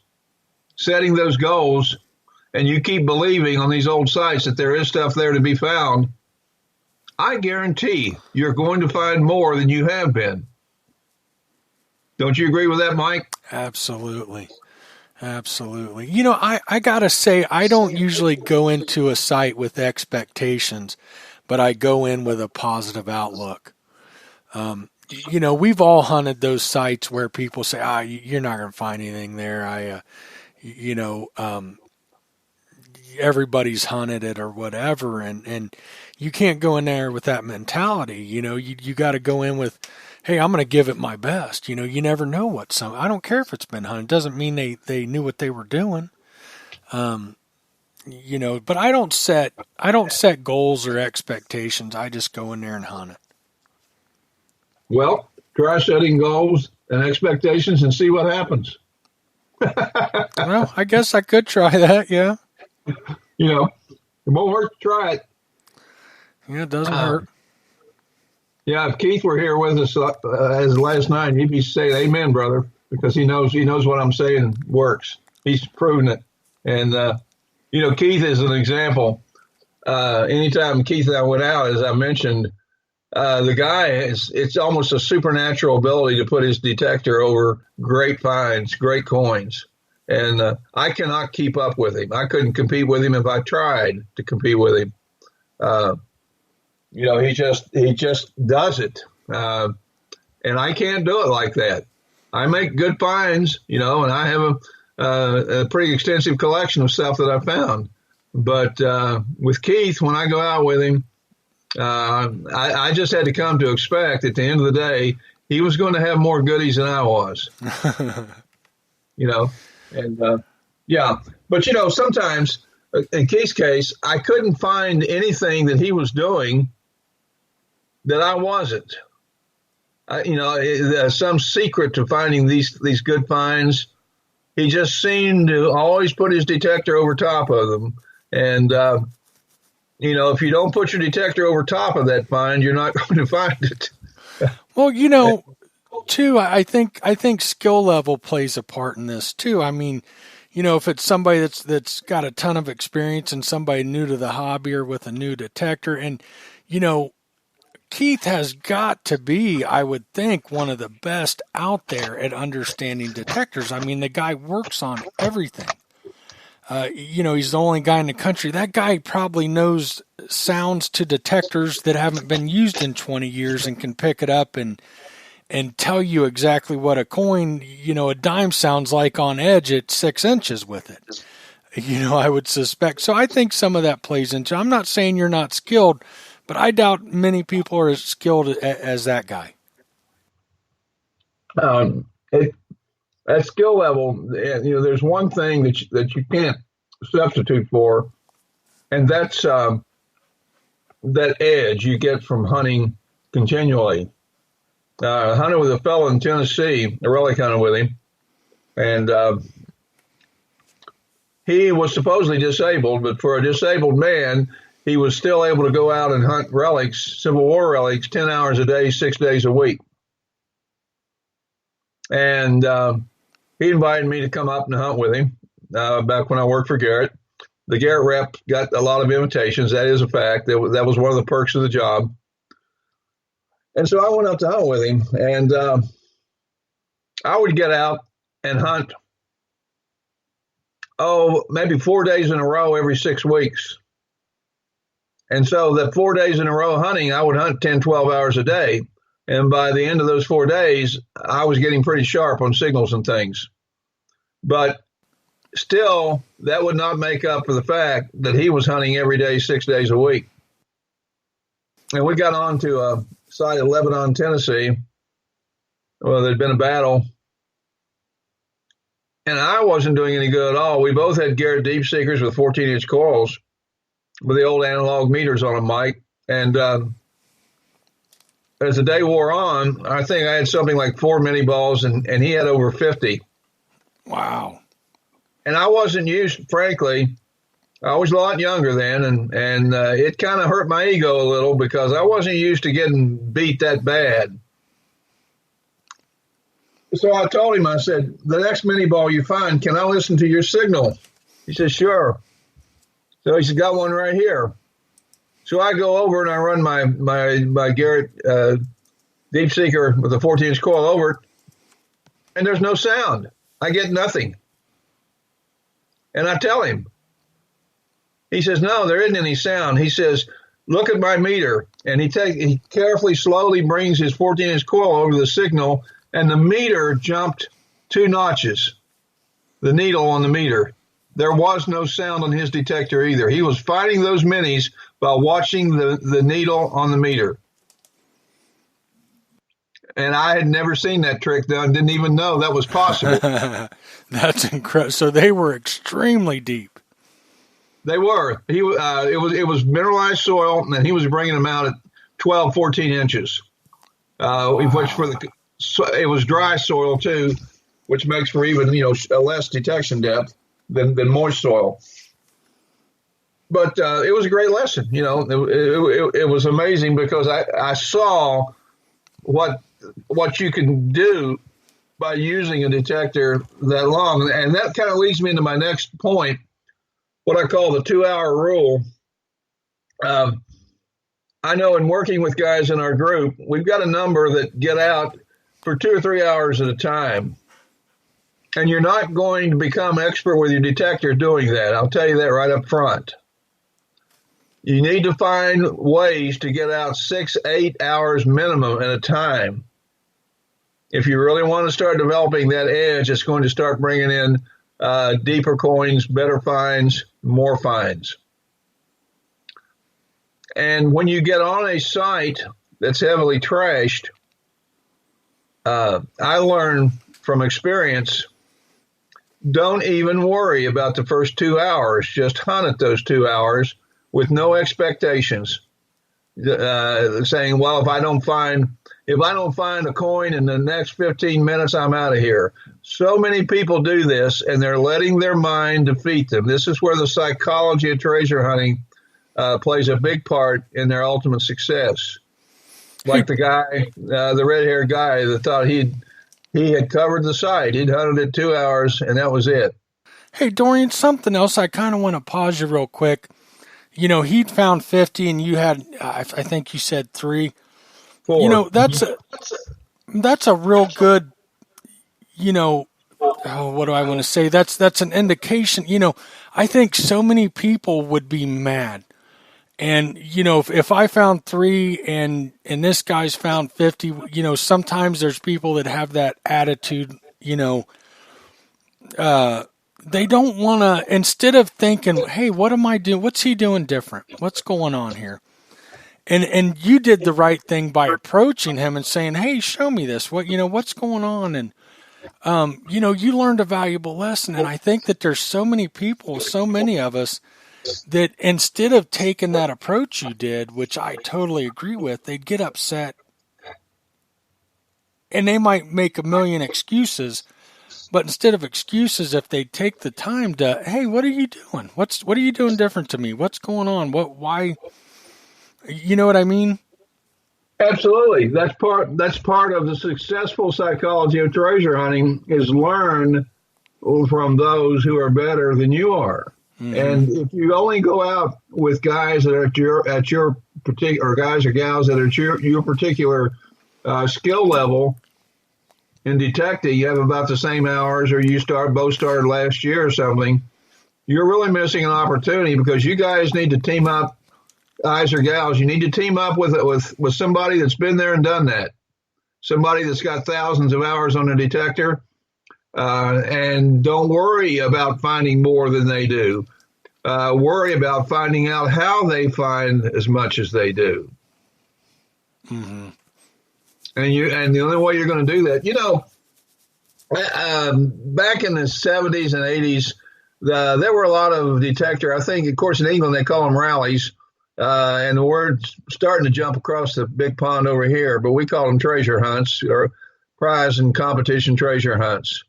[SPEAKER 4] setting those goals, and you keep believing on these old sites that there is stuff there to be found, I guarantee you're going to find more than you have been. Don't you agree with that, Mike?
[SPEAKER 3] Absolutely. Absolutely. I got to say, I don't usually go into a site with expectations, but I go in with a positive outlook. We've all hunted those sites where people say, you're not going to find anything there. Everybody's hunted it or whatever. And you can't go in there with that mentality. You got to go in with, hey, I'm going to give it my best. You never know I don't care if it's been hunted. It doesn't mean they knew what they were doing. But I don't set goals or expectations. I just go in there and hunt it.
[SPEAKER 4] Well, try setting goals and expectations and see what happens.
[SPEAKER 3] Well, I guess I could try that. Yeah.
[SPEAKER 4] It won't hurt to try it.
[SPEAKER 3] Yeah, it doesn't hurt.
[SPEAKER 4] Yeah, if Keith were here with us as last night, he'd be saying, "Amen, brother," because he knows what I'm saying works. He's proven it, and Keith is an example. Anytime Keith and I went out, as I mentioned, the guy it's almost a supernatural ability to put his detector over great finds, great coins, and I cannot keep up with him. I couldn't compete with him if I tried to compete with him. He just does it. And I can't do it like that. I make good finds, and I have a pretty extensive collection of stuff that I found. But with Keith, when I go out with him, I just had to come to expect at the end of the day, he was going to have more goodies than I was. But sometimes in Keith's case, I couldn't find anything that he was doing that I wasn't. Some secret to finding these good finds. He just seemed to always put his detector over top of them. And, if you don't put your detector over top of that find, you're not going to find it.
[SPEAKER 3] Well, too, I think skill level plays a part in this too. I mean, if it's somebody that's got a ton of experience and somebody new to the hobby or with a new detector, and, Keith has got to be, I would think, one of the best out there at understanding detectors. I mean, the guy works on everything. He's the only guy in the country. That guy probably knows sounds to detectors that haven't been used in 20 years and can pick it up and tell you exactly what a coin, a dime sounds like on edge at 6 inches with it. I would suspect. So I think some of that plays into, I'm not saying you're not skilled, but I doubt many people are as skilled as that guy.
[SPEAKER 4] At skill level, there's one thing that you can't substitute for, and that's that edge you get from hunting continually. I hunted with a fellow in Tennessee. I really hunted with him, and he was supposedly disabled, but for a disabled man, he was still able to go out and hunt relics, Civil War relics, 10 hours a day, 6 days a week. And he invited me to come up and hunt with him back when I worked for Garrett. The Garrett rep got a lot of invitations. That is a fact. That was one of the perks of the job. And so I went up to hunt with him, and I would get out and hunt, maybe 4 days in a row every 6 weeks. And so that 4 days in a row hunting, I would hunt 10, 12 hours a day. And by the end of those 4 days, I was getting pretty sharp on signals and things. But still, that would not make up for the fact that he was hunting every day, 6 days a week. And we got on to a site in Lebanon, Tennessee. Well, there'd been a battle. And I wasn't doing any good at all. We both had Garrett Deep Seekers with 14-inch coils with the old analog meters on them, Mike. And as the day wore on, I think I had something like 4 mini balls, and he had over 50.
[SPEAKER 3] Wow.
[SPEAKER 4] And I wasn't used, frankly. I was a lot younger then, and it kind of hurt my ego a little because I wasn't used to getting beat that bad. So I told him, I said, the next mini ball you find, can I listen to your signal? He said, sure. So he said, got one right here. So I go over and I run my Garrett Deep Seeker with a 14-inch coil over it, and there's no sound. I get nothing. And I tell him. He says, no, there isn't any sound. He says, look at my meter. And he carefully, slowly brings his 14-inch coil over the signal, and the meter jumped 2 notches, the needle on the meter. There was no sound on his detector either. He was finding those minis by watching the needle on the meter. And I had never seen that trick done, didn't even know that was possible.
[SPEAKER 3] That's incredible. So they were extremely deep.
[SPEAKER 4] They were. It was mineralized soil, and he was bringing them out at 12, 14 inches. Wow. Which it was dry soil too, which makes for even a less detection depth than moist soil. But it was a great lesson. It was amazing because I saw what you can do by using a detector that long. And that kind of leads me into my next point, what I call the 2-hour rule. I know in working with guys in our group, we've got a number that get out for 2 or 3 hours at a time. And you're not going to become expert with your detector doing that. I'll tell you that right up front. You need to find ways to get out 6-8 hours minimum at a time. If you really want to start developing that edge, it's going to start bringing in deeper coins, better finds, more finds. And when you get on a site that's heavily trashed, I learned from experience, don't even worry about the first 2 hours. Just hunt at those 2 hours with no expectations, saying, well, if I don't find a coin in the next 15 minutes, I'm out of here. So many people do this, and they're letting their mind defeat them. This is where the psychology of treasure hunting plays a big part in their ultimate success. Like the guy, the red-haired guy that thought he had covered the site. He'd hunted it 2 hours, and that was it.
[SPEAKER 3] Hey, Dorian, something else. I kind of want to pause you real quick. He'd found 50, and you had, I think you said 3.
[SPEAKER 4] 4.
[SPEAKER 3] That's a real good, what do I want to say? That's an indication. I think so many people would be mad. And, if I found 3 and this guy's found 50, sometimes there's people that have that attitude, they don't want to, instead of thinking, hey, what am I doing? What's he doing different? What's going on here? And you did the right thing by approaching him and saying, hey, show me this. What's going on? And, you learned a valuable lesson. And I think that there's so many people, so many of us, that instead of taking that approach you did, which I totally agree with, they'd get upset. And they might make a million excuses. But instead of excuses, if they take the time to, hey, what are you doing? What are you doing different to me? What's going on? Why? You know what I mean?
[SPEAKER 4] Absolutely. That's part of the successful psychology of treasure hunting is learn from those who are better than you are. Mm-hmm. And if you only go out with guys that are at your particular, or guys or gals that are at your particular skill level in detecting, you have about the same hours, or both started last year or something, you're really missing an opportunity because you guys need to team up, guys or gals. You need to team up with somebody that's been there and done that, somebody that's got thousands of hours on a detector. And don't worry about finding more than they do. Worry about finding out how they find as much as they do. Mm-hmm. And the only way you're going to do that, back in the 70s and 80s, there were a lot of detector. I think, of course, in England they call them rallies, and the word's starting to jump across the big pond over here. But we call them treasure hunts, or prize and competition treasure hunts.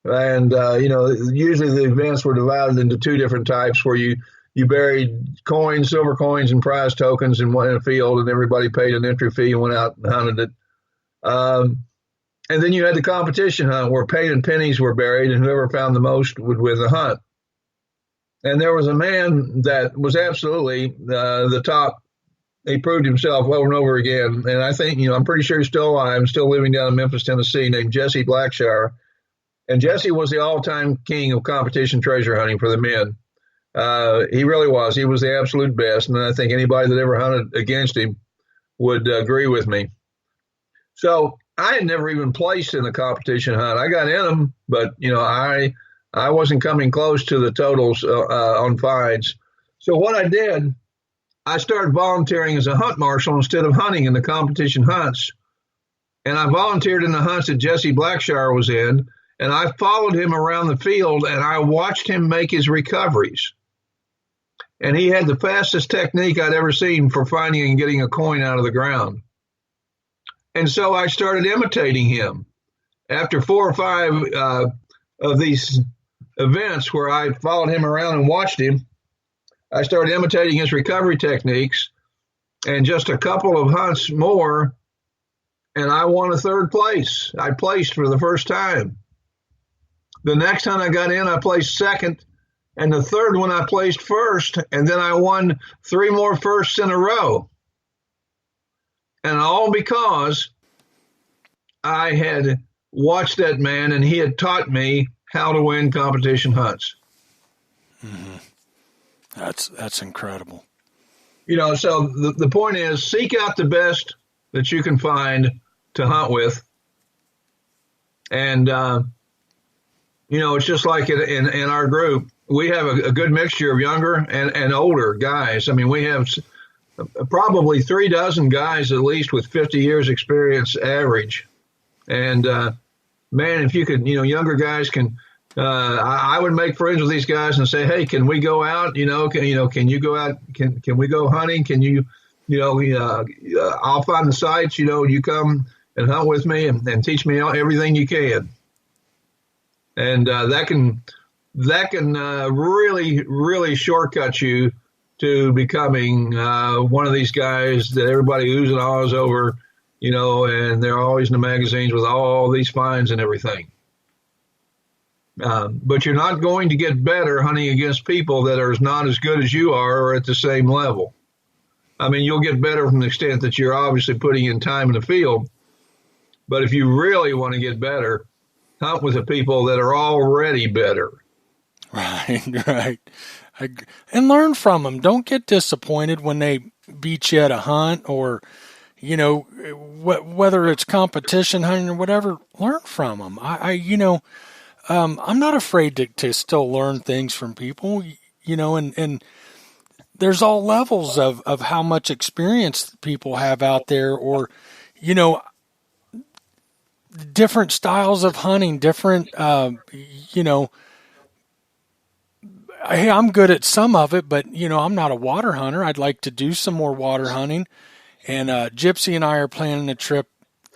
[SPEAKER 4] And, usually the events were divided into 2 different types where you buried coins, silver coins, and prize tokens in a field, and everybody paid an entry fee and went out and hunted it. And then you had the competition hunt where paid pennies were buried, and whoever found the most would win the hunt. And there was a man that was absolutely the top. He proved himself over and over again. And I think, I'm pretty sure he's still alive, still living down in Memphis, Tennessee, named Jesse Blackshire. And Jesse was the all-time king of competition treasure hunting for the men. He really was. He was the absolute best. And I think anybody that ever hunted against him would agree with me. So I had never even placed in a competition hunt. I got in them, but, I wasn't coming close to the totals on finds. So what I did, I started volunteering as a hunt marshal instead of hunting in the competition hunts. And I volunteered in the hunts that Jesse Blackshire was in. And I followed him around the field, and I watched him make his recoveries. And he had the fastest technique I'd ever seen for finding and getting a coin out of the ground. And so I started imitating him. After 4 or 5 of these events where I followed him around and watched him, I started imitating his recovery techniques, and just a couple of hunts more, and I won a third place. I placed for the first time. The next hunt I got in, I placed second, and the third one I placed first, and then I won 3 more firsts in a row. And all because I had watched that man, and he had taught me how to win competition hunts.
[SPEAKER 3] Mm-hmm. That's incredible.
[SPEAKER 4] So the point is, seek out the best that you can find to hunt with. And, it's just like in our group, we have a good mixture of younger and older guys. I mean, we have probably 3 dozen guys at least with 50 years experience average. And, man, if you could, younger guys can, I would make friends with these guys and say, hey, can we go out? Can you go out? Can we go hunting? Can you, I'll find the sites, you come and hunt with me and teach me everything you can. And that can really, really shortcut you to becoming one of these guys that everybody oohs and ahs over, and they're always in the magazines with all these finds and everything. But you're not going to get better hunting against people that are not as good as you are or at the same level. I mean, you'll get better from the extent that you're obviously putting in time in the field. But if you really want to get better, hunt with the people that are already better.
[SPEAKER 3] Right. And learn from them. Don't get disappointed when they beat you at a hunt or, whether it's competition hunting or whatever, learn from them. I'm not afraid to still learn things from people, and there's all levels of how much experience people have out there or, different styles of hunting, different, hey, I'm good at some of it, but, I'm not a water hunter. I'd like to do some more water hunting. And Gypsy and I are planning a trip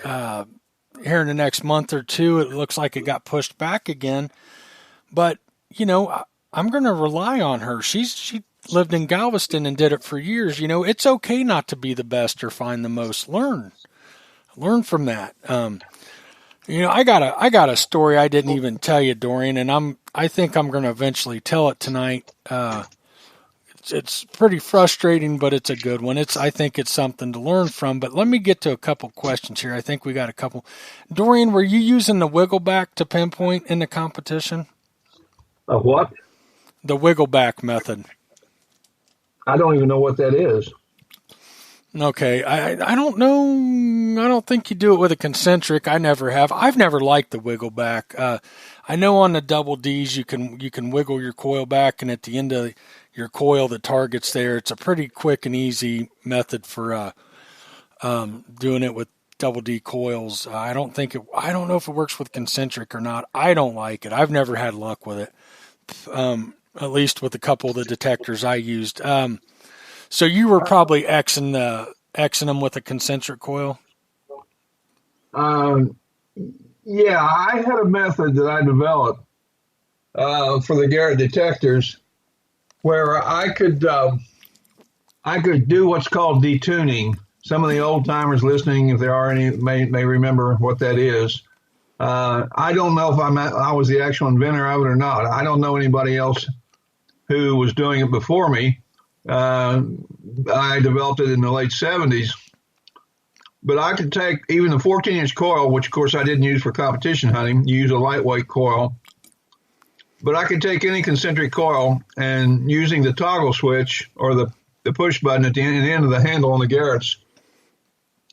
[SPEAKER 3] here in the next month or two. It looks like it got pushed back again. But, I'm going to rely on her. She lived in Galveston and did it for years. It's okay not to be the best or find the most. Learn from that. I got a story I didn't even tell you, Dorian, and I think I'm going to eventually tell it tonight. It's pretty frustrating, but it's a good one. I think it's something to learn from. But let me get to a couple questions here. I think we got a couple. Dorian, were you using the wiggleback to pinpoint in the competition?
[SPEAKER 4] What?
[SPEAKER 3] The wiggleback method.
[SPEAKER 4] I don't even know what that is.
[SPEAKER 3] Okay, I don't know. I don't think you do it with a concentric. I never have. I've never liked the wiggle back. I know on the double Ds you can wiggle your coil back, and at the end of your coil, the target's there. It's a pretty quick and easy method for doing it with double D coils. I don't know if it works with concentric or not. I don't like it. I've never had luck with it. At least with a couple of the detectors I used. So you were probably Xing them with a concentric coil?
[SPEAKER 4] Yeah, I had a method that I developed for the Garrett detectors where I could do what's called detuning. Some of the old timers listening, if there are any, may remember what that is. I don't know if I was the actual inventor of it or not. I don't know anybody else who was doing it before me. I developed it in the late 70s, but I could take even the 14-inch coil, which of course I didn't use for competition hunting. You use a lightweight coil, but I could take any concentric coil and using the toggle switch or the push button at the end of the handle on the Garretts,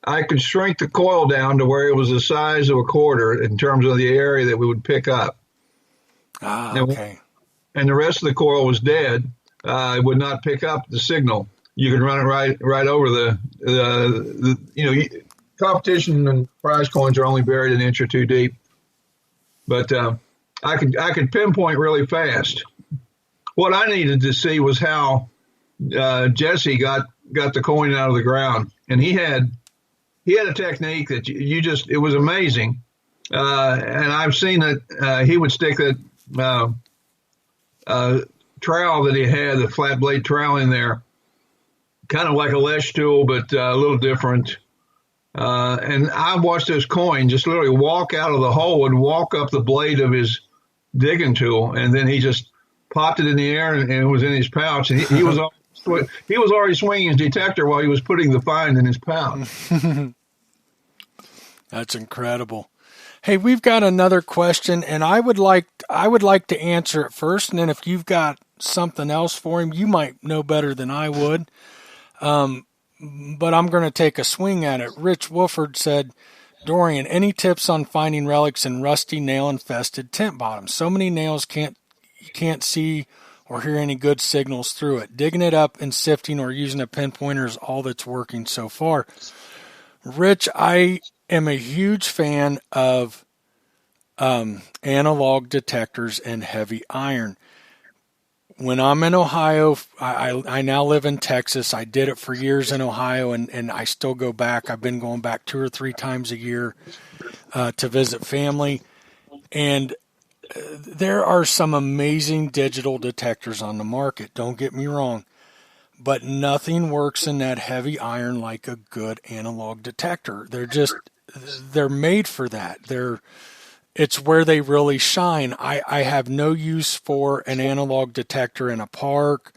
[SPEAKER 4] I could shrink the coil down to where it was the size of a quarter in terms of the area that we would pick up.
[SPEAKER 3] Okay.
[SPEAKER 4] And the rest of the coil was dead. It would not pick up the signal. You can run it right over the competition and prize coins are only buried an inch or two deep. But I could pinpoint really fast. What I needed to see was how Jesse got the coin out of the ground, and he had a technique that it was amazing. And I've seen that he would stick that trowel that he had, the flat blade trowel in there, kind of like a lesh tool, but a little different. And I watched this coin just literally walk out of the hole and walk up the blade of his digging tool, and then he just popped it in the air, and it was in his pouch. And he was already swinging his detector while he was putting the find in his pouch.
[SPEAKER 3] That's incredible. Hey, we've got another question, and I would like to answer it first, and then if you've got something else for him, you might know better than I would. But I'm going to take a swing at it. Rich Wolford said, Dorian, any tips on finding relics in rusty, nail-infested tent bottoms? So many nails you can't see or hear any good signals through it. Digging it up and sifting or using a pinpointer is all that's working so far. Rich, I am a huge fan of analog detectors and heavy iron. When I'm in Ohio, I now live in Texas. I did it for years in Ohio, and I still go back. I've been going back 2 or 3 times a year to visit family. And there are some amazing digital detectors on the market, don't get me wrong. But nothing works in that heavy iron like a good analog detector. They're made for that. It's where they really shine. I have no use for an analog detector in a park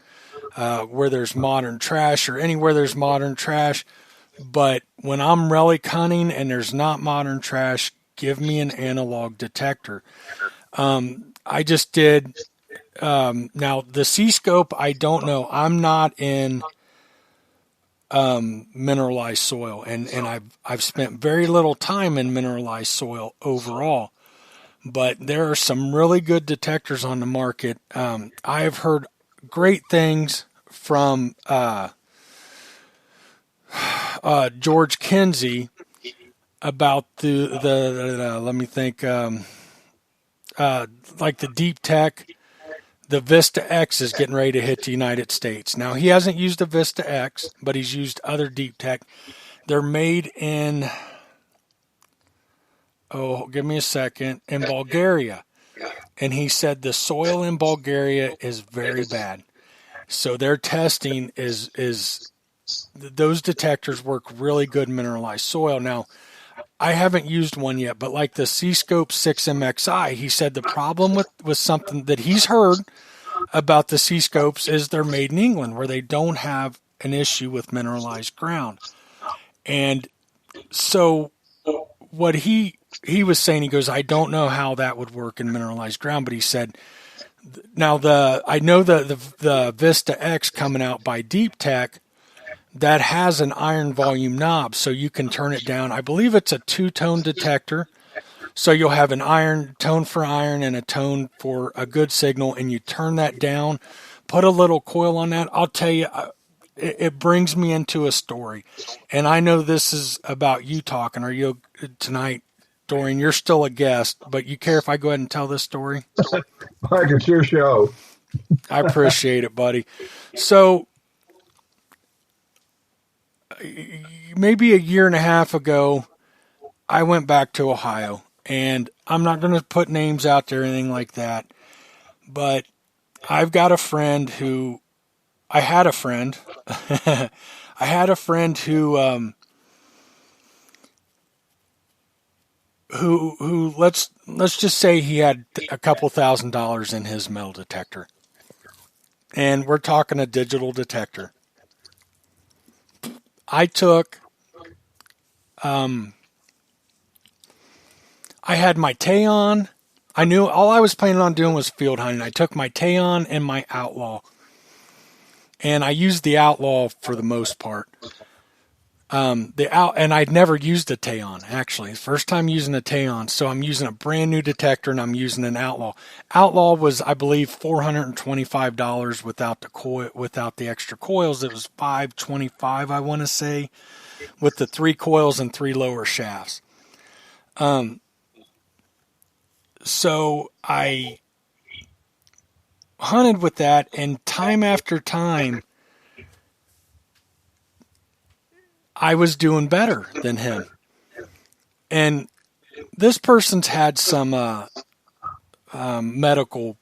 [SPEAKER 3] where there's modern trash or anywhere there's modern trash. But when I'm relic hunting and there's not modern trash, give me an analog detector. I just did. Now, the C-scope, I don't know. I'm not in mineralized soil, and I've spent very little time in mineralized soil overall. But there are some really good detectors on the market. I have heard great things from George Kinsey about the let me think, like the Deep Tech. The Vista X is getting ready to hit the United States. Now, he hasn't used the Vista X, but he's used other Deep Tech. They're made in... give me a second, in Bulgaria. And he said the soil in Bulgaria is very bad. So their testing is those detectors work really good in mineralized soil. Now, I haven't used one yet, but like the C-Scope 6MXI, he said the problem with something that he's heard about the C-Scopes is they're made in England, where they don't have an issue with mineralized ground. And so what he was saying, he goes, I don't know how that would work in mineralized ground, but he said, now I know the Vista X coming out by Deep Tech, that has an iron volume knob, so you can turn it down. I believe it's a 2-tone detector, so you'll have an iron tone for iron and a tone for a good signal, and you turn that down, put a little coil on that. I'll tell you, it brings me into a story, and I know this is about you talking. Are you tonight, Dorian? You're still a guest, but you care if I go ahead and tell this story?
[SPEAKER 4] Mike, it's your show.
[SPEAKER 3] I appreciate it, buddy. So maybe a year and a half ago, I went back to Ohio, and I'm not going to put names out there or anything like that, but I've got a friend who, I had a friend who let's just say he had a couple $1,000s in his metal detector, and we're talking a digital detector. I took, I had my Taon. I knew all I was planning on doing was field hunting. I took my Taon and my Outlaw, and I used the Outlaw for the most part. And I'd never used a Taon, actually. First time using a Taon, so I'm using a brand new detector, and I'm using an Outlaw. Outlaw was, I believe, $425 without the extra coils. It was $525, I want to say, with the 3 coils and 3 lower shafts. So I hunted with that, and time after time, I was doing better than him. And this person's had some medical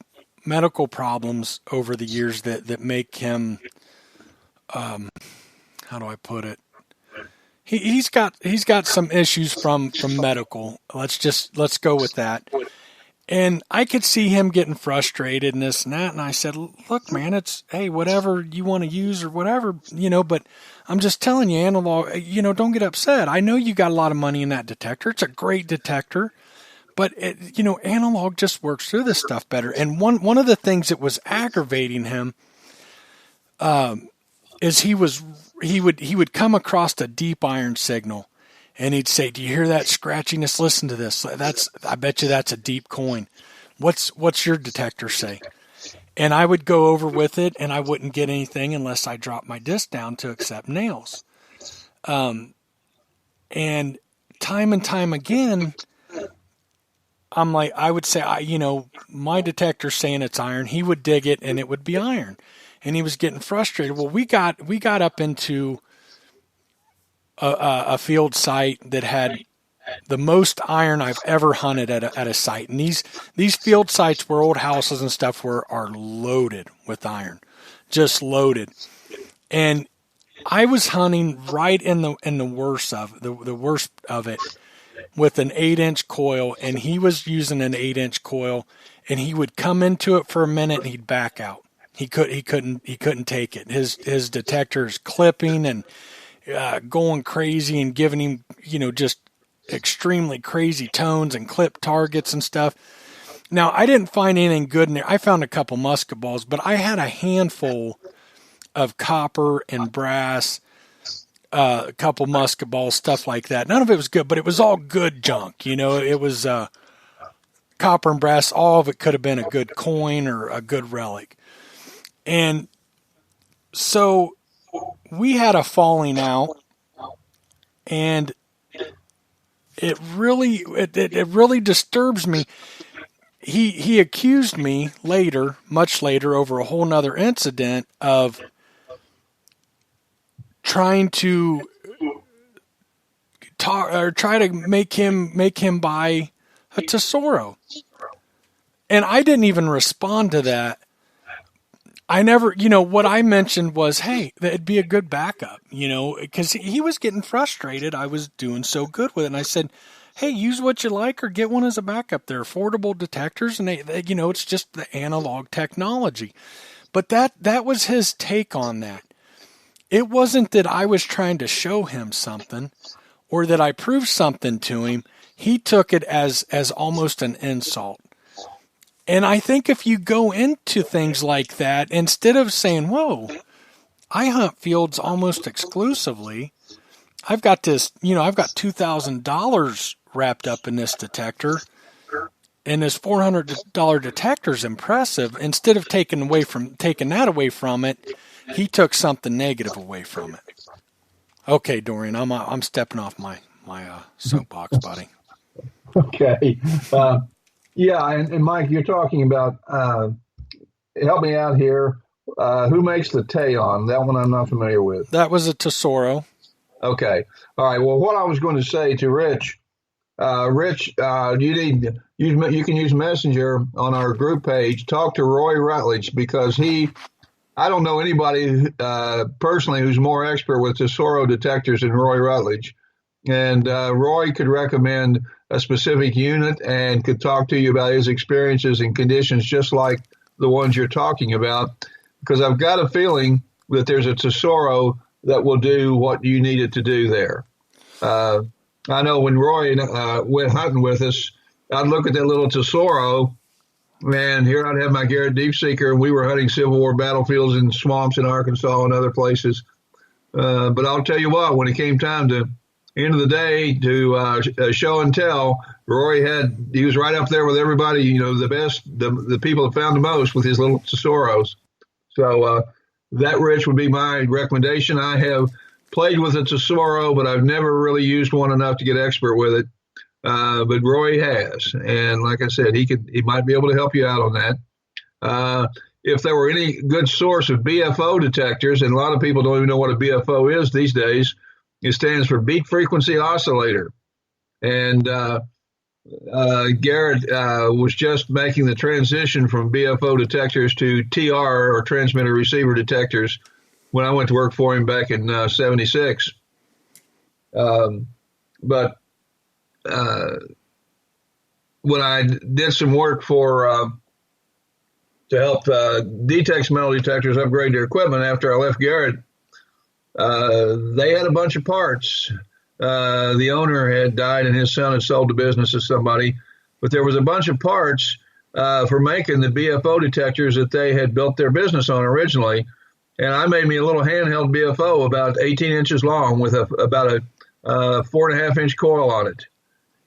[SPEAKER 3] medical problems over the years that make him, how do I put it? He's got some issues from medical. Let's go with that. And I could see him getting frustrated and this and that. And I said, look, man, it's, hey, whatever you want to use or whatever, but I'm just telling you, analog, don't get upset. I know you got a lot of money in that detector. It's a great detector, but analog just works through this stuff better. And one of the things that was aggravating him, is he would come across a deep iron signal. And he'd say, do you hear that scratchiness? Listen to this. I bet you that's a deep coin. What's your detector say? And I would go over with it, and I wouldn't get anything unless I dropped my disc down to accept nails. And time again, I'm like, I would say, my detector's saying it's iron. He would dig it, and it would be iron. And he was getting frustrated. Well, we got up into a field site that had the most iron I've ever hunted at a site. And these field sites where old houses and stuff are loaded with iron, just loaded. And I was hunting right in the worst of the worst of it with an 8-inch coil, and he was using an 8-inch coil, and he would come into it for a minute and he'd back out. He couldn't take it. His detector's clipping and going crazy and giving him, just extremely crazy tones and clip targets and stuff. Now, I didn't find anything good in there. I found a couple musket balls, but I had a handful of copper and brass, a couple musket balls, stuff like that. None of it was good, but it was all good junk. It was copper and brass. All of it could have been a good coin or a good relic. And so we had a falling out, and it really disturbs me. He accused me much later, over a whole nother incident of trying to try to make him buy a Tesoro, and I didn't even respond to that. I never, what I mentioned was, hey, it'd be a good backup, because he was getting frustrated. I was doing so good with it. And I said, hey, use what you like or get one as a backup. They're affordable detectors, and they it's just the analog technology. But that was his take on that. It wasn't that I was trying to show him something or that I proved something to him. He took it as almost an insult. And I think if you go into things like that, instead of saying, whoa, I hunt fields almost exclusively, I've got this, I've got $2,000 wrapped up in this detector, and this $400 detector is impressive. Instead of taking that away from it, he took something negative away from it. Okay, Dorian, I'm stepping off my soapbox, buddy.
[SPEAKER 4] Okay. Yeah, and Mike, you're talking about, help me out here, who makes the Taon? That one I'm not familiar with.
[SPEAKER 3] That was a Tesoro.
[SPEAKER 4] Okay. All right. Well, what I was going to say to Rich, you can use Messenger on our group page. Talk to Roy Rutledge, because I don't know anybody personally who's more expert with Tesoro detectors than Roy Rutledge. And Roy could recommend a specific unit and could talk to you about his experiences and conditions just like the ones you're talking about, because I've got a feeling that there's a Tesoro that will do what you need it to do there. I know when Roy went hunting with us, I'd look at that little Tesoro, and here I'd have my Garrett Deep Seeker, and we were hunting Civil War battlefields in swamps in Arkansas and other places. But I'll tell you what, when it came time to end of the day to show and tell, he was right up there with everybody, the best, the people that found the most with his little Tesoros. So that, Rich, would be my recommendation. I have played with a Tesoro, but I've never really used one enough to get expert with it. But Roy has, and like I said, he might be able to help you out on that. If there were any good source of BFO detectors, and a lot of people don't even know what a BFO is these days, it stands for beat frequency oscillator. And Garrett was just making the transition from BFO detectors to TR, or transmitter receiver detectors, when I went to work for him back in '76. But when I did some work to help Detex metal detectors upgrade their equipment after I left Garrett, they had a bunch of parts. The owner had died and his son had sold the business to somebody, but there was a bunch of parts for making the BFO detectors that they had built their business on originally. And I made me a little handheld BFO about 18 inches long with about a 4.5-inch coil on it.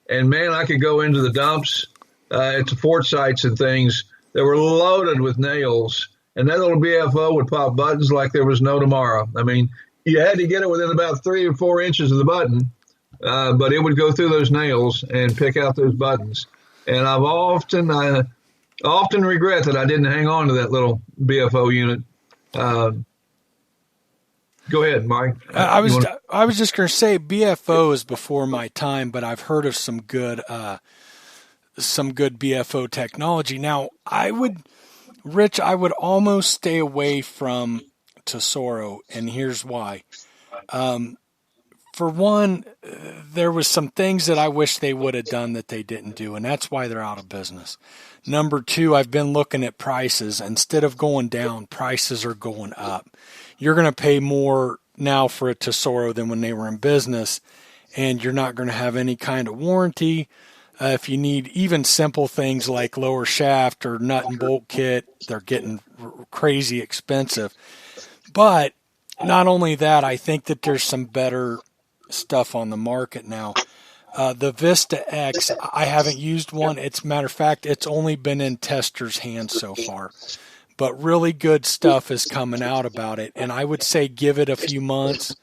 [SPEAKER 4] And man, I could go into the dumps at the fort sites and things that were loaded with nails. And that little BFO would pop buttons like there was no tomorrow. I mean, you had to get it within about 3 or 4 inches of the button, but it would go through those nails and pick out those buttons. And I've often regret that I didn't hang on to that little BFO unit. Go ahead, Mike.
[SPEAKER 3] I was just going to say BFO is before my time, but I've heard of some good BFO technology. Now, Rich, I would almost stay away from Tesoro, and here's why. For one, there was some things that I wish they would have done that they didn't do, and that's why they're out of business. Number two, I've been looking at prices. Instead of going down, prices are going up. You're going to pay more now for a Tesoro than when they were in business, and you're not going to have any kind of warranty. If you need even simple things like lower shaft or nut and bolt kit, they're getting crazy expensive. But not only that, I think that there's some better stuff on the market now. The Vista X, I haven't used one. It's matter of fact, it's only been in testers' hands so far. But really good stuff is coming out about it. And I would say give it a few months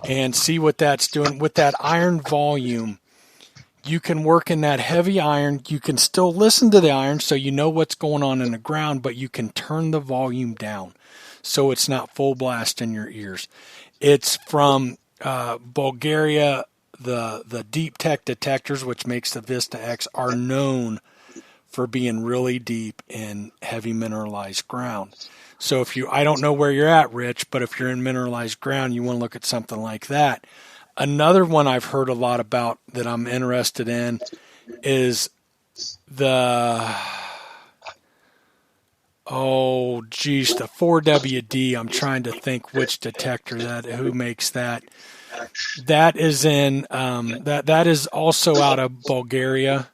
[SPEAKER 3] and see what that's doing. With that iron volume, you can work in that heavy iron. You can still listen to the iron so you know what's going on in the ground, but you can turn the volume down so it's not full blast in your ears. It's from Bulgaria. The Deep Tech detectors, which makes the Vista X, are known for being really deep in heavy mineralized ground. So I don't know where you're at, Rich, but if you're in mineralized ground, you want to look at something like that. Another one I've heard a lot about that I'm interested in is the 4WD. I'm trying to think which detector who makes that. That is in that is also out of Bulgaria.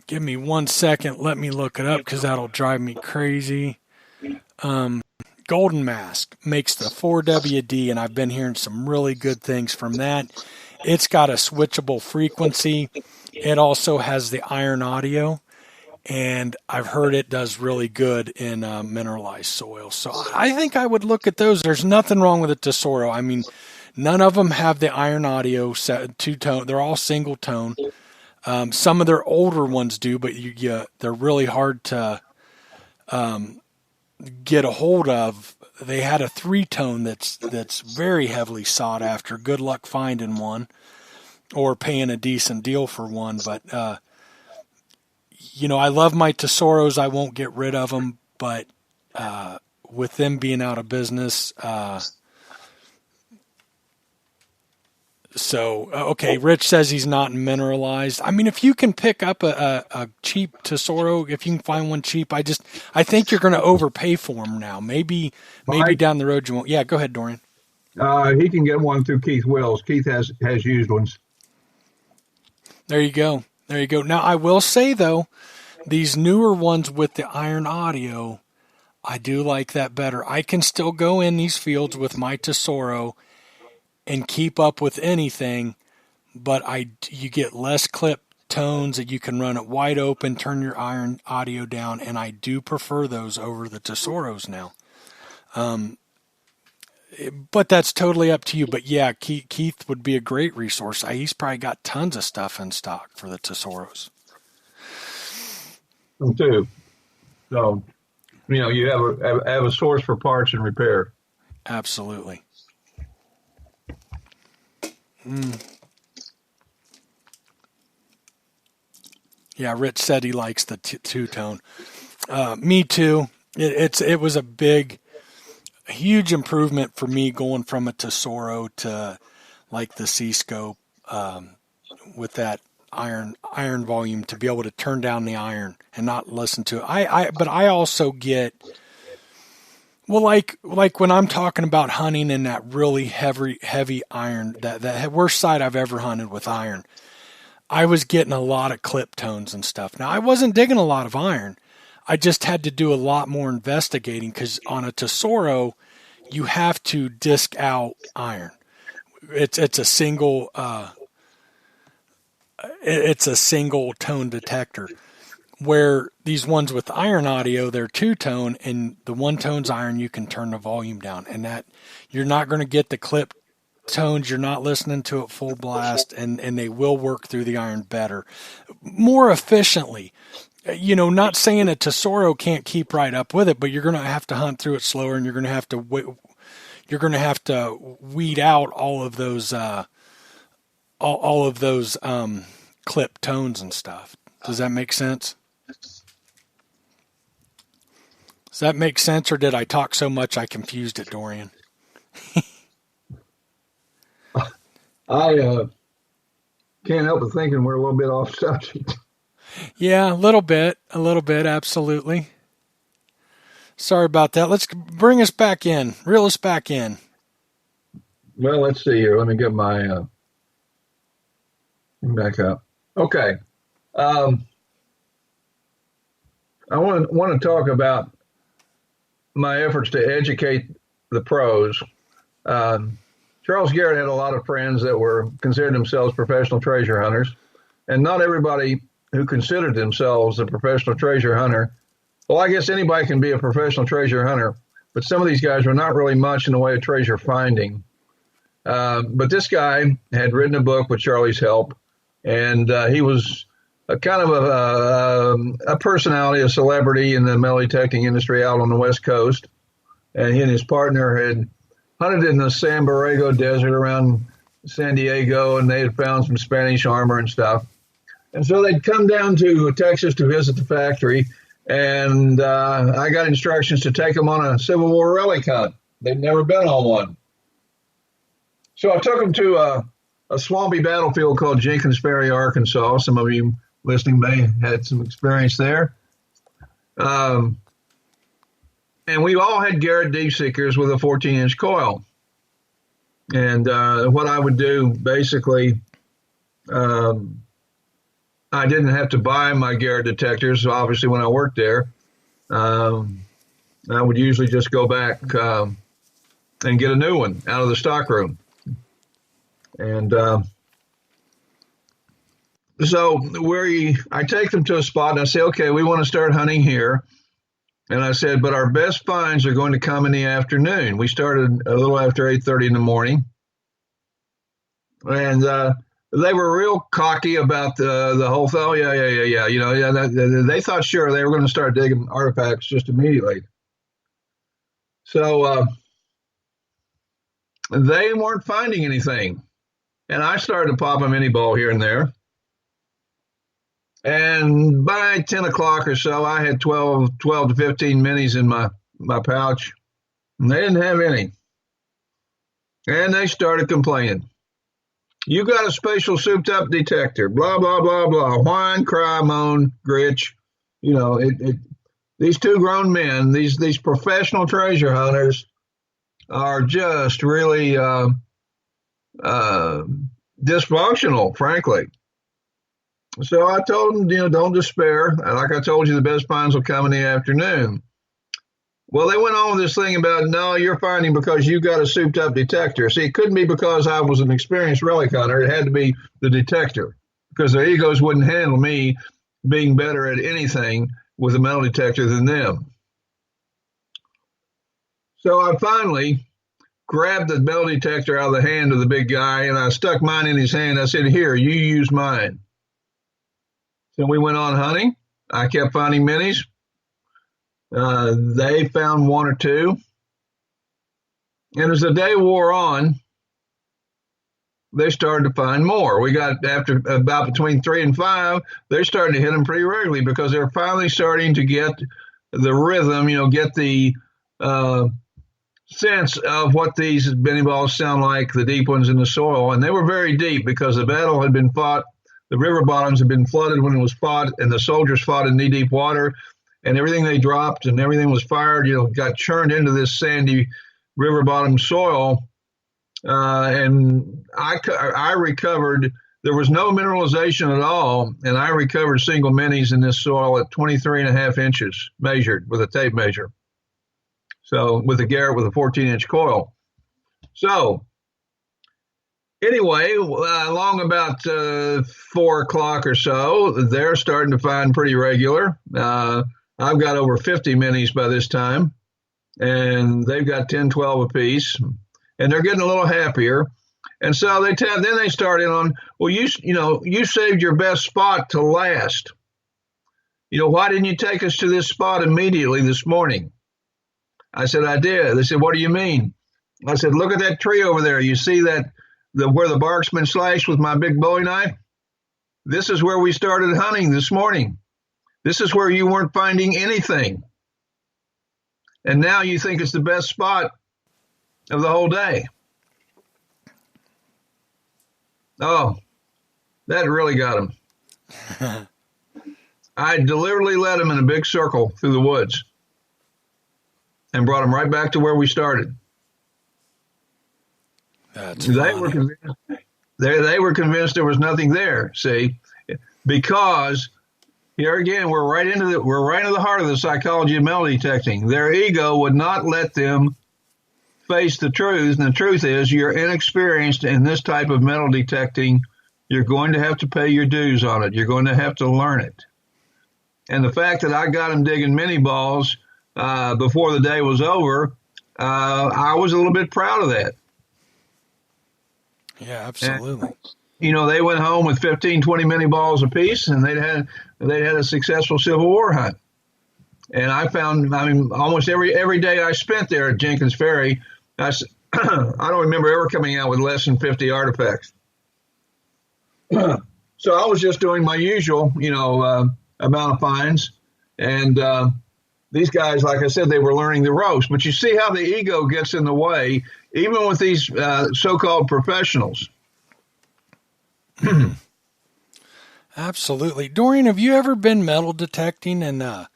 [SPEAKER 3] Give me 1 second. Let me look it up because that'll drive me crazy. Golden Mask makes the 4WD, and I've been hearing some really good things from that. It's got a switchable frequency. It also has the iron audio, and I've heard it does really good in mineralized soil. So I think I would look at those. There's nothing wrong with a Tesoro. I mean, none of them have the iron audio set two-tone. They're all single tone. Some of their older ones do, but they're really hard to get a hold of. They had a 3-tone that's very heavily sought after. Good luck finding one or paying a decent deal for one. But, I love my Tesoros. I won't get rid of them, but with them being out of business, okay, Rich says he's not mineralized. I mean, if you can pick up a cheap Tesoro, if you can find one cheap, I think you're going to overpay for them now. Maybe down the road you won't. Yeah, go ahead, Dorian.
[SPEAKER 4] He can get one through Keith Wills. Keith has used ones.
[SPEAKER 3] There you go. Now, I will say, though, these newer ones with the iron audio, I do like that better. I can still go in these fields with my Tesoro and keep up with anything, but you get less clip tones that you can run it wide open, turn your iron audio down, and I do prefer those over the Tesoros now. But that's totally up to you. But yeah, Keith would be a great resource. He's probably got tons of stuff in stock for the Tesoros.
[SPEAKER 4] Me too. So, you have a source for parts and repair.
[SPEAKER 3] Absolutely. Yeah, Rich said he likes the two-tone. Me too. It was a huge improvement for me going from a Tesoro to like the C-scope with that iron volume, to be able to turn down the iron and not listen to it. But I also get, well, like when I'm talking about hunting in that really heavy iron, that worst side I've ever hunted with iron, I was getting a lot of clip tones and stuff. Now, I wasn't digging a lot of iron. I just had to do a lot more investigating, because on a Tesoro, you have to disc out iron. It's a single tone detector, where these ones with iron audio, they're two-tone, and the one tone's iron, you can turn the volume down, and that you're not going to get the clip tones. You're not listening to it full blast, and they will work through the iron better, more efficiently. Not saying a Tesoro can't keep right up with it, but you're going to have to hunt through it slower, and you're going to have to weed out all of those clip tones and stuff. Does that make sense? Does that make sense, or did I talk so much I confused it, Dorian?
[SPEAKER 5] I can't help but thinking we're a little bit off subject.
[SPEAKER 3] Yeah, a little bit, absolutely. Sorry about that. Let's bring us back in. Reel us back in.
[SPEAKER 5] Well, let's see here. Let me get my back up. Okay. I want to talk about my efforts to educate the pros. Charles Garrett had a lot of friends that were considered themselves professional treasure hunters, and not everybody who considered themselves a professional treasure hunter. Well, I guess anybody can be a professional treasure hunter, but some of these guys were not really much in the way of treasure finding. But this guy had written a book with Charlie's help, and he was a kind of a personality, a celebrity in the metal detecting industry out on the West Coast. And he and his partner had hunted in the San Borrego Desert around San Diego, and they had found some Spanish armor and stuff. And so they'd come down to Texas to visit the factory, and I got instructions to take them on a Civil War relic hunt. They'd never been on one. So I took them to a swampy battlefield called Jenkins Ferry, Arkansas. Some of you listening may have had some experience there. And we all had Garrett deep seekers with a 14-inch coil. And what I would do, basically, I didn't have to buy my Garrett detectors, obviously, when I worked there. I would usually just go back and get a new one out of the stockroom. And so I take them to a spot, and I say, okay, we want to start hunting here. And I said, but our best finds are going to come in the afternoon. We started a little after 8:30 in the morning. And they were real cocky about the whole thing. Oh, yeah. They thought, sure, they were going to start digging artifacts just immediately. So they weren't finding anything. And I started to pop a mini ball here and there. And by 10 o'clock or so, I had 12 to 15 minis in my pouch. And they didn't have any. And they started complaining. You got a special souped-up detector, blah, blah, blah, blah, whine, cry, moan, gritch. These two grown men, these professional treasure hunters, are just really dysfunctional, frankly. So I told them, don't despair. Like I told you, the best finds will come in the afternoon. Well, they went on with this thing about, no, you're finding because you got a souped-up detector. See, it couldn't be because I was an experienced relic hunter. It had to be the detector, because their egos wouldn't handle me being better at anything with a metal detector than them. So I finally grabbed the metal detector out of the hand of the big guy, and I stuck mine in his hand. I said, here, you use mine. So we went on hunting. I kept finding minis. They found one or two. And as the day wore on, they started to find more. We got after about between 3 and 5, they're starting to hit them pretty regularly because they're finally starting to get the rhythm, get the sense of what these Benny balls sound like, the deep ones in the soil. And they were very deep because the battle had been fought. The river bottoms had been flooded when it was fought, and the soldiers fought in knee-deep water. And everything they dropped and everything was fired, got churned into this sandy river bottom soil. And I recovered. There was no mineralization at all, and I recovered single minis in this soil at 23 and a half inches measured with a tape measure. So with a Garrett with a 14-inch coil. So anyway, along about 4 o'clock or so, they're starting to find pretty regular. I've got over 50 minis by this time, and they've got 10, 12 apiece, and they're getting a little happier. And so then they start in on, well, you saved your best spot to last. Why didn't you take us to this spot immediately this morning? I said, I did. They said, what do you mean? I said, look at that tree over there. You see that where the bark's been slashed with my big Bowie knife? This is where we started hunting this morning. This is where you weren't finding anything. And now you think it's the best spot of the whole day. Oh, that really got him. I deliberately led him in a big circle through the woods and brought him right back to where we started. They were convinced. They were convinced there was nothing there. See, because here again, we're right into the heart of the psychology of metal detecting. Their ego would not let them face the truth, and the truth is, you're inexperienced in this type of metal detecting. You're going to have to pay your dues on it. You're going to have to learn it. And the fact that I got them digging mini balls before the day was over, I was a little bit proud of that.
[SPEAKER 3] Yeah, absolutely.
[SPEAKER 5] And, they went home with 15, 20 mini balls apiece, and they'd had a successful Civil War hunt. And I found, almost every day I spent there at Jenkins Ferry, I don't remember ever coming out with less than 50 artifacts. So I was just doing my usual, amount of finds. And these guys, like I said, they were learning the ropes. But you see how the ego gets in the way, even with these so-called professionals.
[SPEAKER 3] Absolutely. Dorian, have you ever been metal detecting and,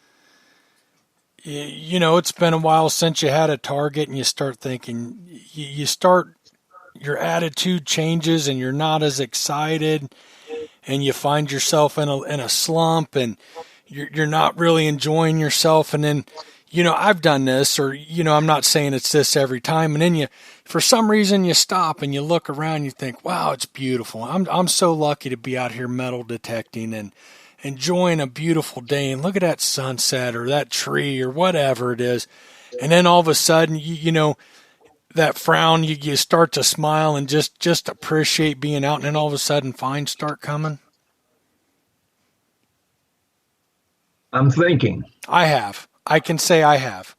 [SPEAKER 3] it's been a while since you had a target and you start thinking, your attitude changes and you're not as excited and you find yourself in a slump and you're not really enjoying yourself. And then, I've done this, or, I'm not saying it's this every time. And then for some reason you stop and you look around and you think, wow, it's beautiful. I'm so lucky to be out here metal detecting and enjoying a beautiful day, and look at that sunset or that tree or whatever it is. And then all of a sudden, that frown, you start to smile and just appreciate being out. And then all of a sudden finds start coming.
[SPEAKER 5] I'm thinking.
[SPEAKER 3] I can say I have.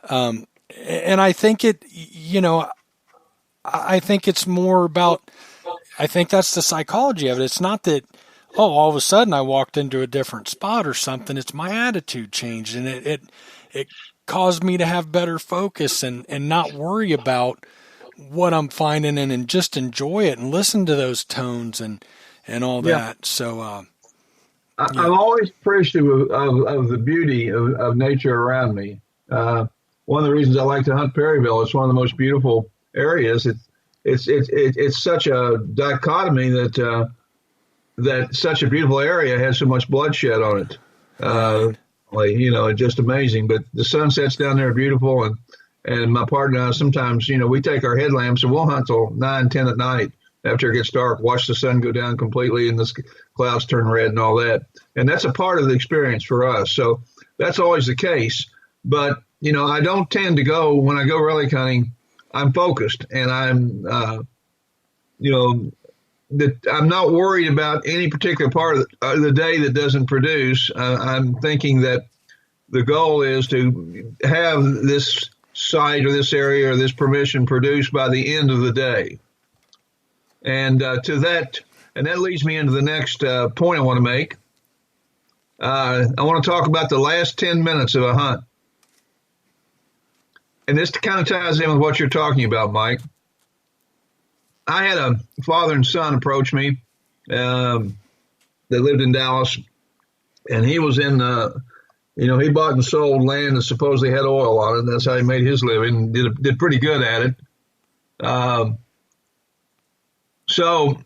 [SPEAKER 3] And I think I think it's more about, I think that's the psychology of it. It's not that, all of a sudden I walked into a different spot or something. It's my attitude changed, and it caused me to have better focus and not worry about what I'm finding and just enjoy it and listen to those tones and all that. So,
[SPEAKER 5] I'm always appreciative of the beauty of nature around me. One of the reasons I like to hunt Perryville, it's one of the most beautiful areas. It's such a dichotomy that such a beautiful area has so much bloodshed on it. It's just amazing. But the sunsets down there are beautiful, and my partner and I sometimes, we take our headlamps and we'll hunt till 9, 10 at night after it gets dark, watch the sun go down completely and the clouds turn red and all that. And that's a part of the experience for us. So that's always the case. But, I don't tend to go, when I go relic hunting, I'm focused, and I'm I'm not worried about any particular part of the day that doesn't produce. I'm thinking that the goal is to have this site or this area or this permission produced by the end of the day. And that leads me into the next point I want to make. I want to talk about the last 10 minutes of a hunt. And this kind of ties in with what you're talking about, Mike. I had a father and son approach me. They lived in Dallas, and he was in, he bought and sold land that supposedly had oil on it. And that's how he made his living. Did pretty good at it. So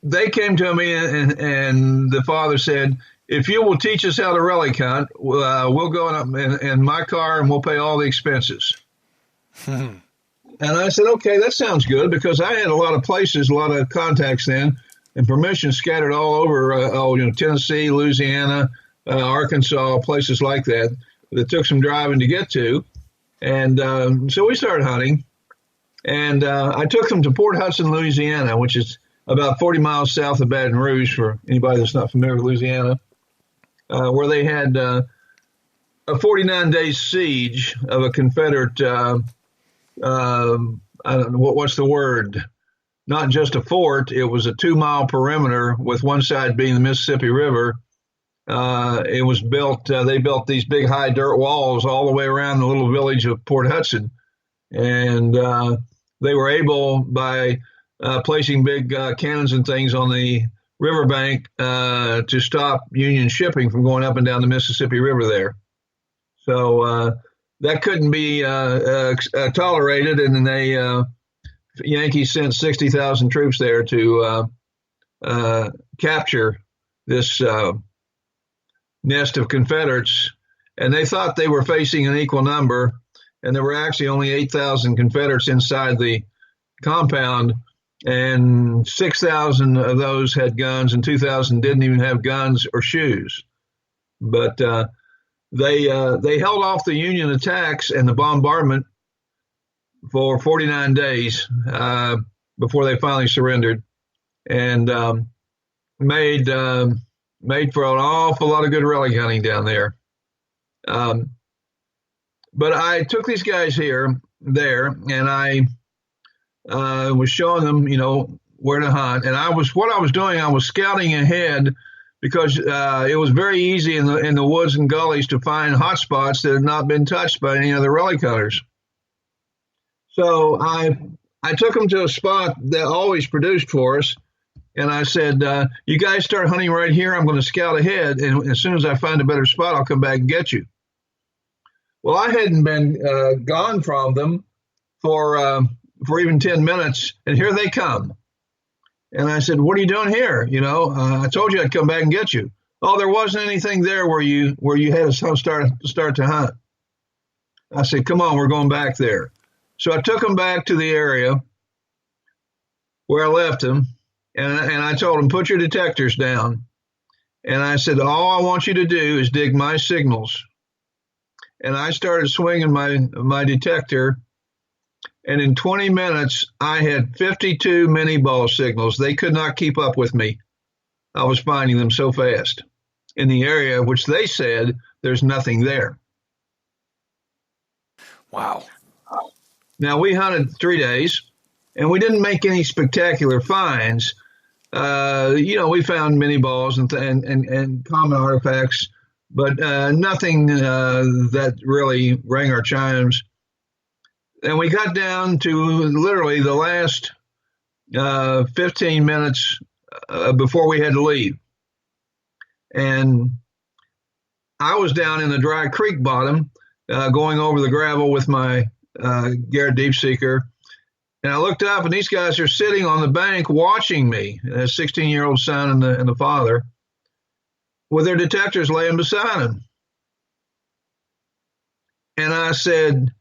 [SPEAKER 5] they came to me, and the father said, if you will teach us how to relic hunt, we'll go in my car and we'll pay all the expenses. And I said, okay, that sounds good, because I had a lot of places, a lot of contacts then, and permissions scattered all over Tennessee, Louisiana, Arkansas, places like that took some driving to get to. And so we started hunting. And I took them to Port Hudson, Louisiana, which is about 40 miles south of Baton Rouge, for anybody that's not familiar with Louisiana, where they had a 49-day siege of a Confederate, I don't know, what's the word? Not just a fort, it was a 2-mile perimeter with one side being the Mississippi River. It was built, they built these big high dirt walls all the way around the little village of Port Hudson. And they were able, by placing big cannons and things on the riverbank, to stop Union shipping from going up and down the Mississippi River there. So that couldn't be tolerated, and then Yankees sent 60,000 troops there to capture this nest of Confederates, and they thought they were facing an equal number, and there were actually only 8,000 Confederates inside the compound, and 6,000 of those had guns, and 2,000 didn't even have guns or shoes. But they held off the Union attacks and the bombardment for 49 days before they finally surrendered, and made for an awful lot of good relic hunting down there. But I took these guys there, and I was showing them, where to hunt. And I was scouting ahead, because it was very easy in the woods and gullies to find hot spots that had not been touched by any other relic hunters. So I took them to a spot that always produced for us, and I said, you guys start hunting right here. I'm going to scout ahead, and as soon as I find a better spot, I'll come back and get you. Well, I hadn't been gone from them for even 10 minutes, and here they come. And I said, what are you doing here? I told you I'd come back and get you. Oh, there wasn't anything there where you had to start to hunt. I said, come on, we're going back there. So I took them back to the area where I left them, and I told them, put your detectors down. And I said, all I want you to do is dig my signals. And I started swinging my detector, and in 20 minutes, I had 52 mini ball signals. They could not keep up with me. I was finding them so fast in the area, which they said there's nothing there.
[SPEAKER 3] Wow.
[SPEAKER 5] Now, we hunted 3 days, and we didn't make any spectacular finds. We found mini balls and common artifacts, but nothing that really rang our chimes. And we got down to literally the last 15 minutes before we had to leave. And I was down in the dry creek bottom, going over the gravel with my Garrett Deep Seeker. And I looked up, and these guys are sitting on the bank watching me, a 16-year-old son and the father, with their detectors laying beside them. And I said,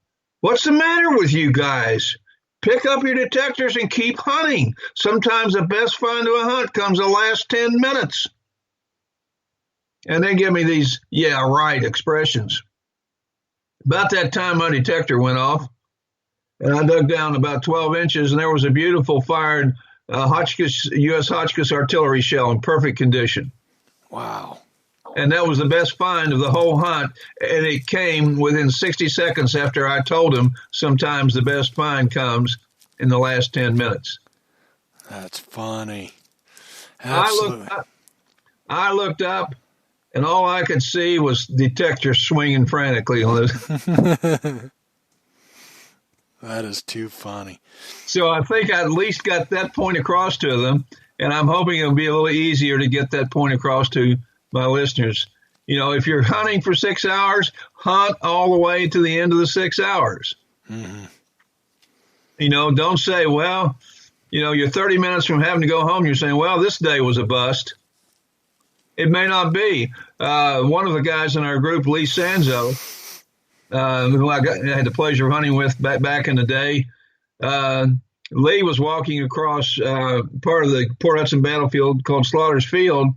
[SPEAKER 5] what's the matter with you guys? Pick up your detectors and keep hunting. Sometimes the best find of a hunt comes the last 10 minutes. And they give me these, yeah, right expressions. About that time, my detector went off, and I dug down about 12 inches, and there was a beautiful fired U.S. Hotchkiss artillery shell in perfect condition.
[SPEAKER 3] Wow.
[SPEAKER 5] And that was the best find of the whole hunt, and it came within 60 seconds after I told him sometimes the best find comes in the last 10 minutes.
[SPEAKER 3] That's funny. Absolutely.
[SPEAKER 5] I looked up, and all I could see was detectors swinging frantically on this.
[SPEAKER 3] That is too funny.
[SPEAKER 5] So I think I at least got that point across to them, and I'm hoping it'll be a little easier to get that point across to my listeners. You know, if you're hunting for 6 hours, hunt all the way to the end of the 6 hours.
[SPEAKER 3] Mm-hmm.
[SPEAKER 5] You know, don't say, well, you know, you're 30 minutes from having to go home. You're saying, well, this day was a bust. It may not be. One of the guys in our group, Lee Sanzo, who I had the pleasure of hunting with back in the day, Lee was walking across part of the Port Hudson battlefield called Slaughter's Field,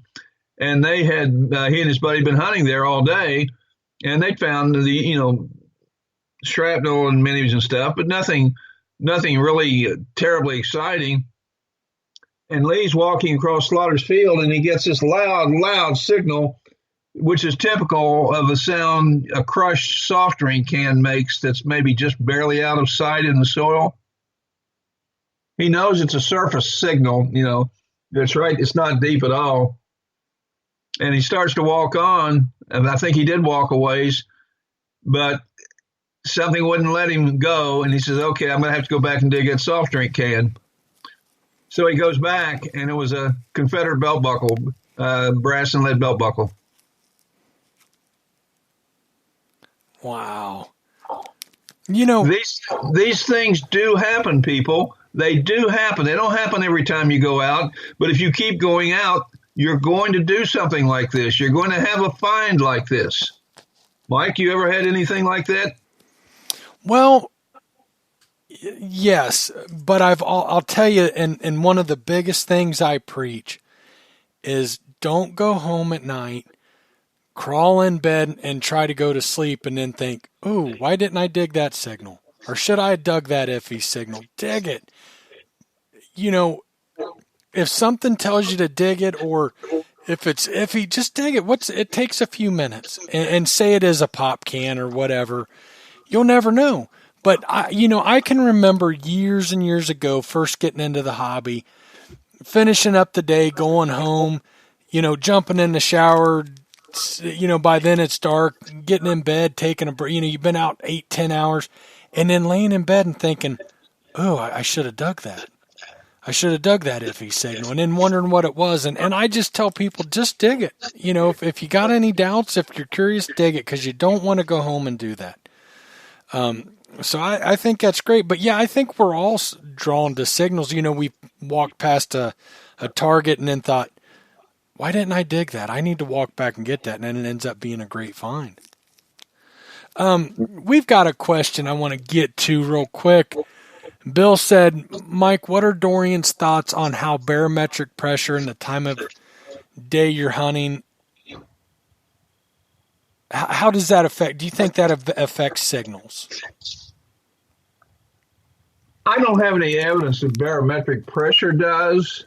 [SPEAKER 5] and they had he and his buddy been hunting there all day, and they found the shrapnel and minis and stuff, but nothing really terribly exciting. And Lee's walking across Slaughter's Field, and he gets this loud signal, which is typical of the sound a crushed soft drink can makes that's maybe just barely out of sight in the soil. He knows it's a surface signal, that's right. It's not deep at all. And he starts to walk on, and I think he did walk a ways, but something wouldn't let him go. And he says, okay, I'm going to have to go back and dig that soft drink can. So he goes back, and it was a Confederate belt buckle, brass and lead belt buckle.
[SPEAKER 3] Wow.
[SPEAKER 5] These things do happen, people. They do happen. They don't happen every time you go out, but if you keep going out, you're going to do something like this. You're going to have a find like this. Mike, you ever had anything like that?
[SPEAKER 3] Well, yes, but I'll tell you, and one of the biggest things I preach is don't go home at night, crawl in bed and try to go to sleep and then think, ooh, why didn't I dig that signal? Or should I have dug that iffy signal? Dig it. If something tells you to dig it, or if it's iffy, just dig it. It takes a few minutes, and say it is a pop can or whatever. You'll never know. But I can remember years and years ago, first getting into the hobby, finishing up the day, going home, jumping in the shower. By then it's dark, getting in bed, taking a break. You've been out 8-10 hours, and then laying in bed and thinking, oh, I should have dug that. I should have dug that iffy signal, and then wondering what it was. And I just tell people, just dig it. If you got any doubts, if you're curious, dig it, because you don't want to go home and do that. So I think that's great. But yeah, I think we're all drawn to signals. We walked past a target and then thought, why didn't I dig that? I need to walk back and get that. And then it ends up being a great find. We've got a question I want to get to real quick. Bill said, Mike, what are Dorian's thoughts on how barometric pressure and the time of day you're hunting, how does that affect? Do you think that affects signals?
[SPEAKER 5] I don't have any evidence that barometric pressure does.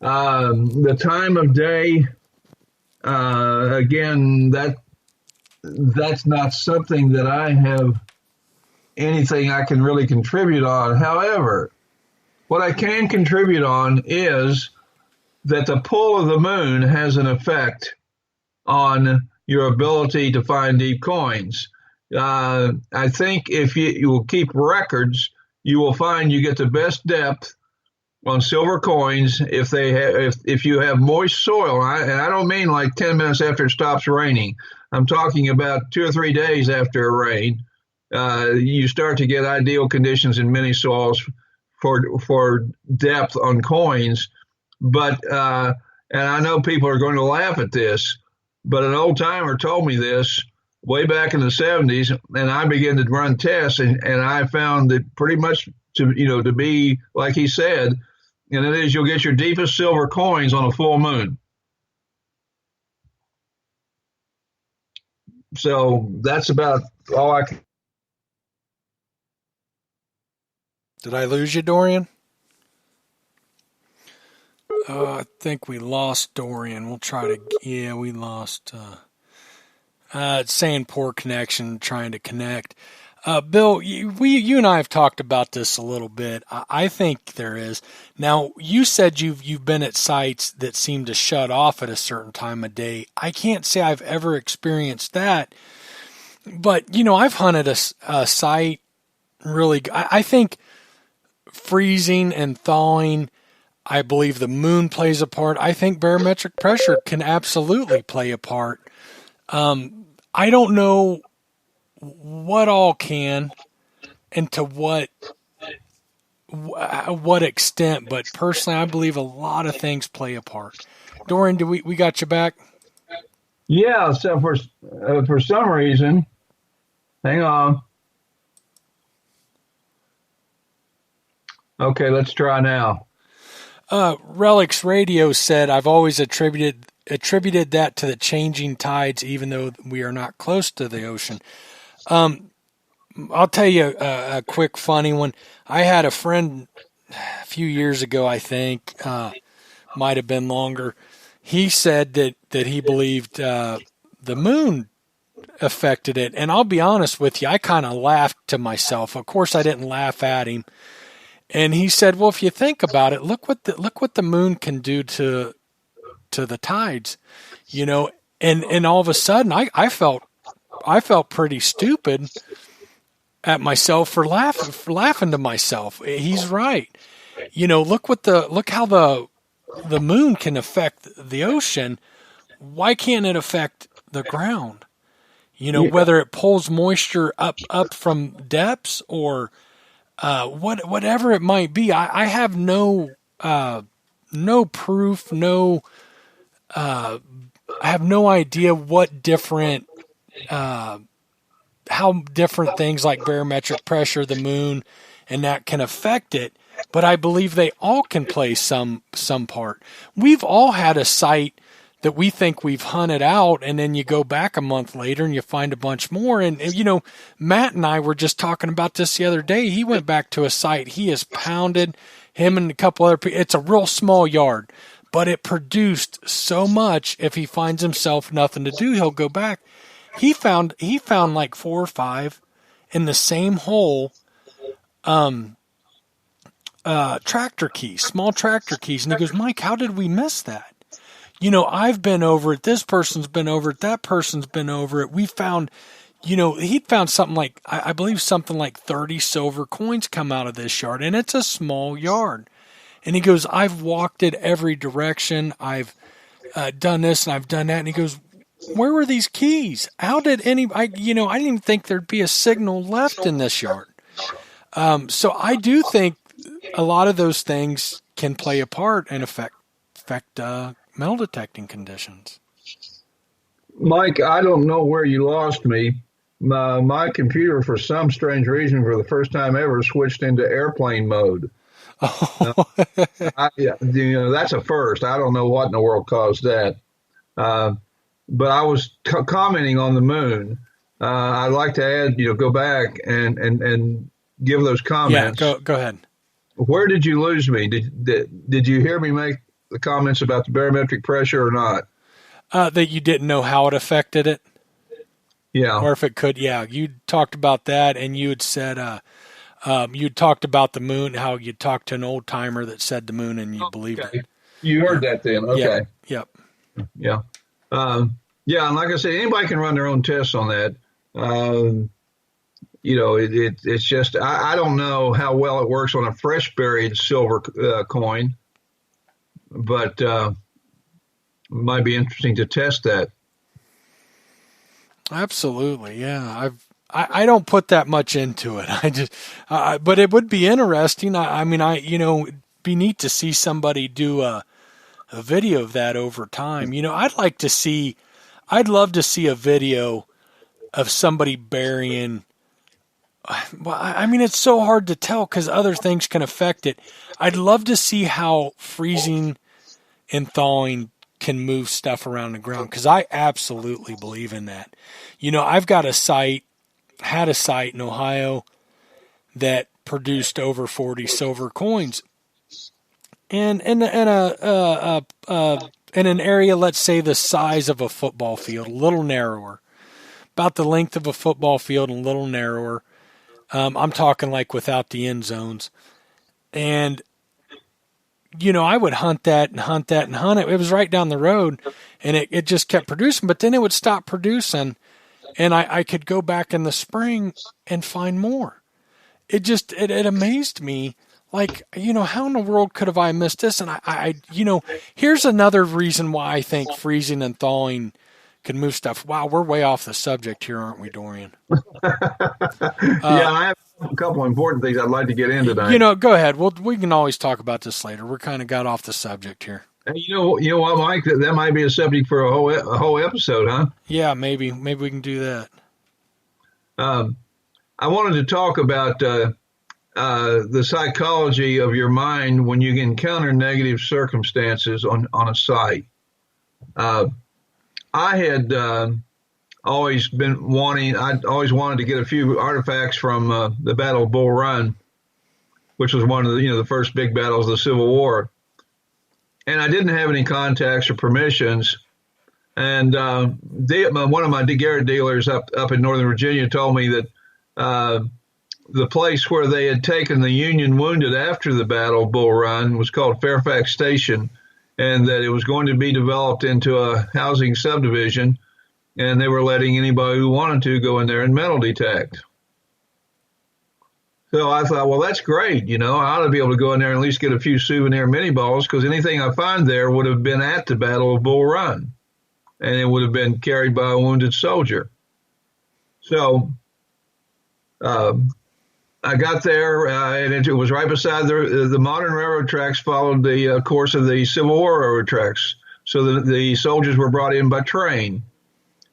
[SPEAKER 5] The time of day, again, that's not something that I have anything I can really contribute on. However, what I can contribute on is that the pull of the moon has an effect on your ability to find deep coins. I think if you will keep records, you will find you get the best depth on silver coins if you have moist soil. And I don't mean like 10 minutes after it stops raining. I'm talking about 2 or 3 days after a rain. You start to get ideal conditions in many soils for depth on coins. But and I know people are going to laugh at this, but an old timer told me this way back in the 70s, and I began to run tests, and I found that pretty much to be like he said, and it is you'll get your deepest silver coins on a full moon. So that's about all I can.
[SPEAKER 3] Did I lose you, Dorian? I think we lost Dorian. We'll try to. Yeah, we lost. It's saying poor connection, trying to connect. Bill, you and I have talked about this a little bit. I think there is. Now, you said you've been at sites that seem to shut off at a certain time of day. I can't say I've ever experienced that, but I've hunted a site really. I think freezing and thawing. I believe the moon plays a part. I think barometric pressure can absolutely play a part. I don't know what all can and to what extent, but personally I believe a lot of things play a part. Dorian, do we got you back?
[SPEAKER 5] Yeah, so for some reason, hang on. Okay, let's try now.
[SPEAKER 3] Relics Radio said, I've always attributed that to the changing tides, even though we are not close to the ocean. I'll tell you a quick funny one. I had a friend a few years ago, I think, might have been longer. He said that he believed the moon affected it. And I'll be honest with you, I kind of laughed to myself. Of course, I didn't laugh at him. And he said, well, if you think about it, look what the moon can do to the tides, and all of a sudden I felt pretty stupid at myself for laughing to myself. He's right. Look how the moon can affect the ocean. Why can't it affect the ground? Whether it pulls moisture up from depths or whatever it might be. I have no proof, I have no idea what different, how different things like barometric pressure, the moon, and that can affect it. But I believe they all can play some part. We've all had a site that we think we've hunted out, and then you go back a month later and you find a bunch more. And Matt and I were just talking about this the other day. He went back to a site he has pounded, him and a couple other people. It's a real small yard, but it produced so much. If he finds himself nothing to do, he'll go back. He found like 4 or 5 in the same hole, tractor keys, small tractor keys. And he goes, Mike, how did we miss that? I've been over it. This person's been over it. That person's been over it. We found, he'd found something like, I believe something like 30 silver coins come out of this yard, and it's a small yard. And he goes, I've walked it every direction. I've done this and I've done that. And he goes, where were these keys? How did I didn't even think there'd be a signal left in this yard. So I do think a lot of those things can play a part and affect metal detecting conditions.
[SPEAKER 5] Mike, I don't know where you lost me. My computer, for some strange reason, for the first time ever, switched into airplane mode.
[SPEAKER 3] Oh.
[SPEAKER 5] That's a first. I don't know what in the world caused that. But I was commenting on the moon. I'd like to add, go back and give those comments.
[SPEAKER 3] Yeah, go ahead.
[SPEAKER 5] Where did you lose me? Did you hear me make the comments about the barometric pressure or not?
[SPEAKER 3] That you didn't know how it affected it?
[SPEAKER 5] Yeah.
[SPEAKER 3] Or if it could, yeah. You talked about that, and you had said, you talked about the moon, how you talked to an old timer that said the moon, and you believed it.
[SPEAKER 5] You heard that then, okay.
[SPEAKER 3] Yep.
[SPEAKER 5] Yeah. Yeah, and like I said, anybody can run their own tests on that. It's just, I don't know how well it works on a fresh buried silver coin, but it might be interesting to test that.
[SPEAKER 3] Absolutely, yeah. I don't put that much into it. I just, but it would be interesting. It'd be neat to see somebody do a video of that over time. I'd love to see a video of somebody burying. Well, it's so hard to tell because other things can affect it. I'd love to see how freezing and thawing can move stuff around the ground because I absolutely believe in that. I've got had a site in Ohio that produced over 40 silver coins, and in an area, let's say the size of a football field, a little narrower, about the length of a football field and a little narrower. I'm talking like without the end zones. And, I would hunt that and hunt that and hunt it. It was right down the road, and it just kept producing. But then it would stop producing, and I could go back in the spring and find more. It amazed me. Like, how in the world could have I missed this? And here's another reason why I think freezing and thawing can move stuff. Wow, we're way off the subject here, aren't we, Dorian?
[SPEAKER 5] I have a couple of important things I'd like to get in tonight.
[SPEAKER 3] Go ahead. We can always talk about this later. We're kind of got off the subject here.
[SPEAKER 5] And you know what, Mike? That might be a subject for a whole episode, huh?
[SPEAKER 3] Yeah, maybe we can do that.
[SPEAKER 5] I wanted to talk about the psychology of your mind when you encounter negative circumstances on a site. I had always wanted to get a few artifacts from the Battle of Bull Run, which was one of the first big battles of the Civil War. And I didn't have any contacts or permissions. And one of my Garrett dealers up in Northern Virginia told me that the place where they had taken the Union wounded after the Battle of Bull Run was called Fairfax Station, and that it was going to be developed into a housing subdivision, and they were letting anybody who wanted to go in there and metal detect. So I thought, well, that's great. I ought to be able to go in there and at least get a few souvenir mini balls, because anything I find there would have been at the Battle of Bull Run, and it would have been carried by a wounded soldier. So I got there, and it was right beside the modern railroad tracks followed the course of the Civil War railroad tracks. So the soldiers were brought in by train,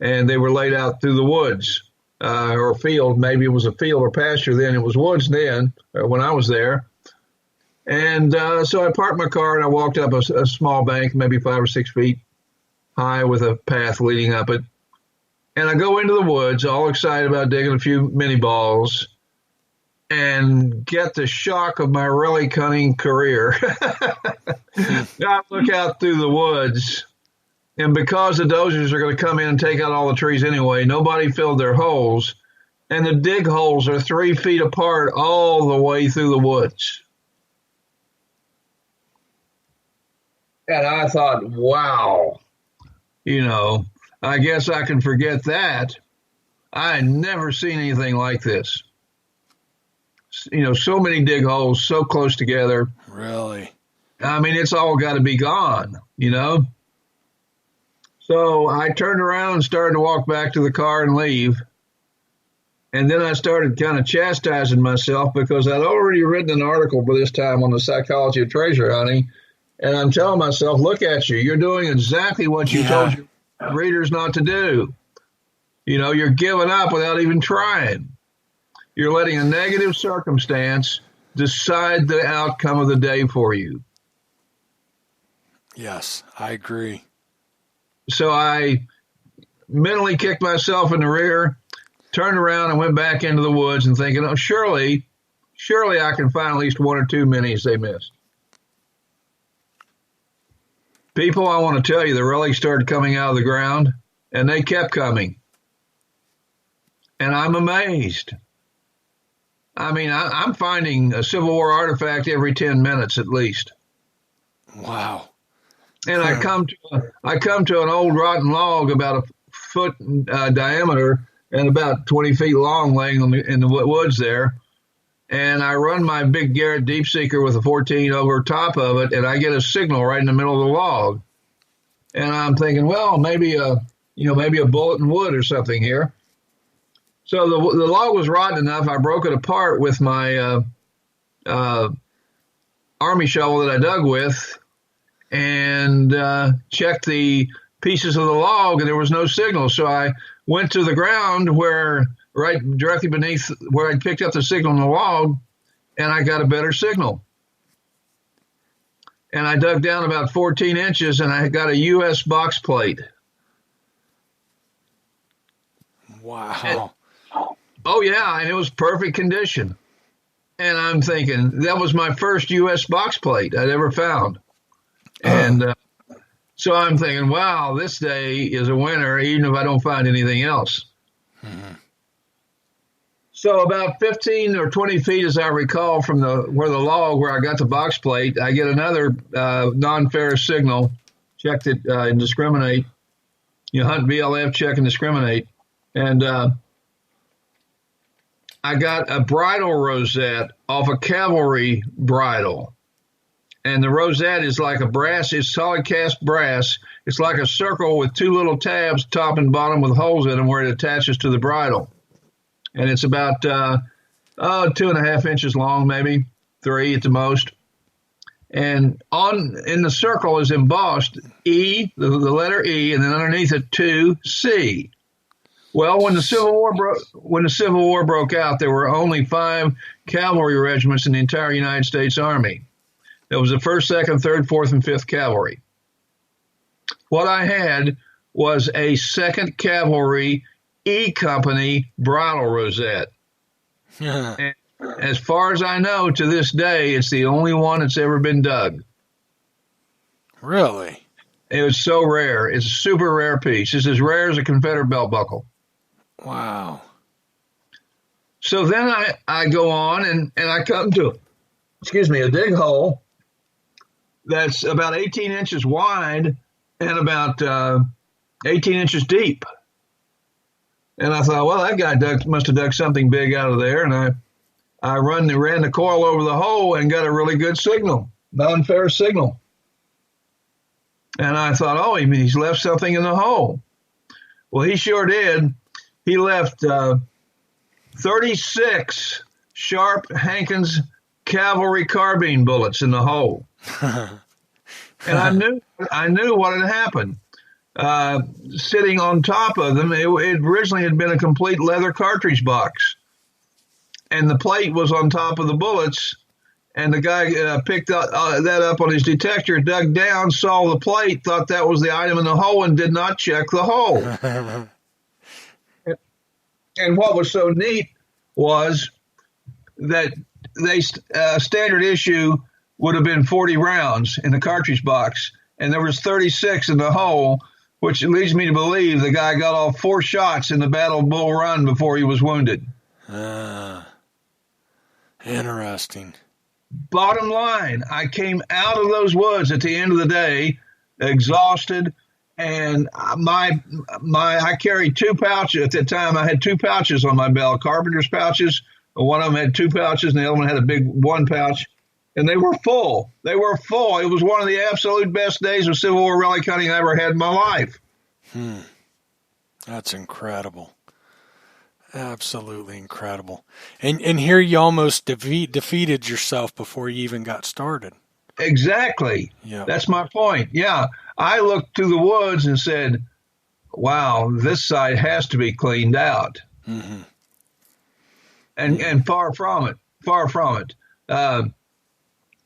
[SPEAKER 5] and they were laid out through the woods or field. Maybe it was a field or pasture then. It was woods then when I was there. And so I parked my car, and I walked up a small bank, maybe 5 or 6 feet high, with a path leading up it. And I go into the woods, all excited about digging a few mini balls, and get the shock of my really cunning career. I look out through the woods, and because the dozers are going to come in and take out all the trees anyway, nobody filled their holes, and the dig holes are 3 feet apart all the way through the woods. And I thought, wow, I guess I can forget that. I had never seen anything like this. So many dig holes so close together.
[SPEAKER 3] Really?
[SPEAKER 5] I mean, it's all got to be gone, So I turned around and started to walk back to the car and leave. And then I started kind of chastising myself because I'd already written an article by this time on the psychology of treasure hunting. And I'm telling myself, look at you. You're doing exactly what you told your readers not to do. You're giving up without even trying. You're letting a negative circumstance decide the outcome of the day for you.
[SPEAKER 3] Yes, I agree.
[SPEAKER 5] So I mentally kicked myself in the rear, turned around and went back into the woods and thinking, oh, surely I can find at least 1 or 2 minis they missed. People, I want to tell you, the relics started coming out of the ground, and they kept coming. And I'm amazed. I mean, I'm finding a Civil War artifact every 10 minutes at least.
[SPEAKER 3] Wow.
[SPEAKER 5] And I come to an old rotten log about a foot diameter and about 20 feet long, laying in the woods there. And I run my big Garrett Deep Seeker with a 14 over top of it, and I get a signal right in the middle of the log. And I'm thinking, well, maybe a bullet in wood or something here. So the log was rotten enough. I broke it apart with my army shovel that I dug with, and checked the pieces of the log, and there was no signal. So I went to the ground right directly beneath where I picked up the signal in the log, and I got a better signal. And I dug down about 14 inches, and I got a U.S. box plate.
[SPEAKER 3] Wow.
[SPEAKER 5] And it was perfect condition. And I'm thinking, that was my first U.S. box plate I'd ever found. And so I'm thinking, wow, this day is a winner, even if I don't find anything else. Mm-hmm. So about 15 or 20 feet, as I recall, from where the log where I got the box plate, I get another non-ferrous signal. Check it and discriminate. You hunt VLF, check and discriminate. And I got a bridle rosette off a cavalry bridle. And the rosette is like a brass, it's solid cast brass. It's like a circle with two little tabs, top and bottom, with holes in them where it attaches to the bridle. And it's about 2.5 inches long, maybe 3 at the most. And in the circle is embossed E, the letter E, and then underneath it 2C. Well, when the Civil War broke out, there were only 5 cavalry regiments in the entire United States Army. There was the 1st, 2nd, 3rd, 4th, and 5th Cavalry. What I had was a 2nd Cavalry E Company bridle rosette. And as far as I know, to this day, it's the only one that's ever been dug.
[SPEAKER 3] Really?
[SPEAKER 5] It was so rare. It's a super rare piece. It's as rare as a Confederate belt buckle.
[SPEAKER 3] Wow.
[SPEAKER 5] So then I go on and I come to, a dig hole that's about 18 inches wide and about 18 inches deep. And I thought, well, that guy must have dug something big out of there. And I ran the coil over the hole and got a really good signal, non-ferrous signal. And I thought, oh, he's left something in the hole. Well, he sure did. He left 36 sharp Hankins cavalry carbine bullets in the hole. And I knew what had happened. Sitting on top of them, it originally had been a complete leather cartridge box. And the plate was on top of the bullets. And the guy picked that up on his detector, dug down, saw the plate, thought that was the item in the hole, and did not check the hole. And what was so neat was that standard issue would have been 40 rounds in the cartridge box, and there was 36 in the hole, which leads me to believe the guy got off 4 shots in the Battle of Bull Run before he was wounded.
[SPEAKER 3] Interesting.
[SPEAKER 5] Bottom line, I came out of those woods at the end of the day, exhausted, and I carried 2 pouches. At that time, I had 2 pouches on my belt, carpenter's pouches. One of them had 2 pouches, and the other one had a big 1 pouch. And they were full. It was one of the absolute best days of Civil War relic hunting I ever had in my life.
[SPEAKER 3] That's incredible. Absolutely incredible. And here you almost defeated yourself before you even got started.
[SPEAKER 5] Exactly.
[SPEAKER 3] Yeah.
[SPEAKER 5] That's my point. Yeah. I looked through the woods and said, wow, this site has to be cleaned out.
[SPEAKER 3] Mm-hmm.
[SPEAKER 5] And far from it.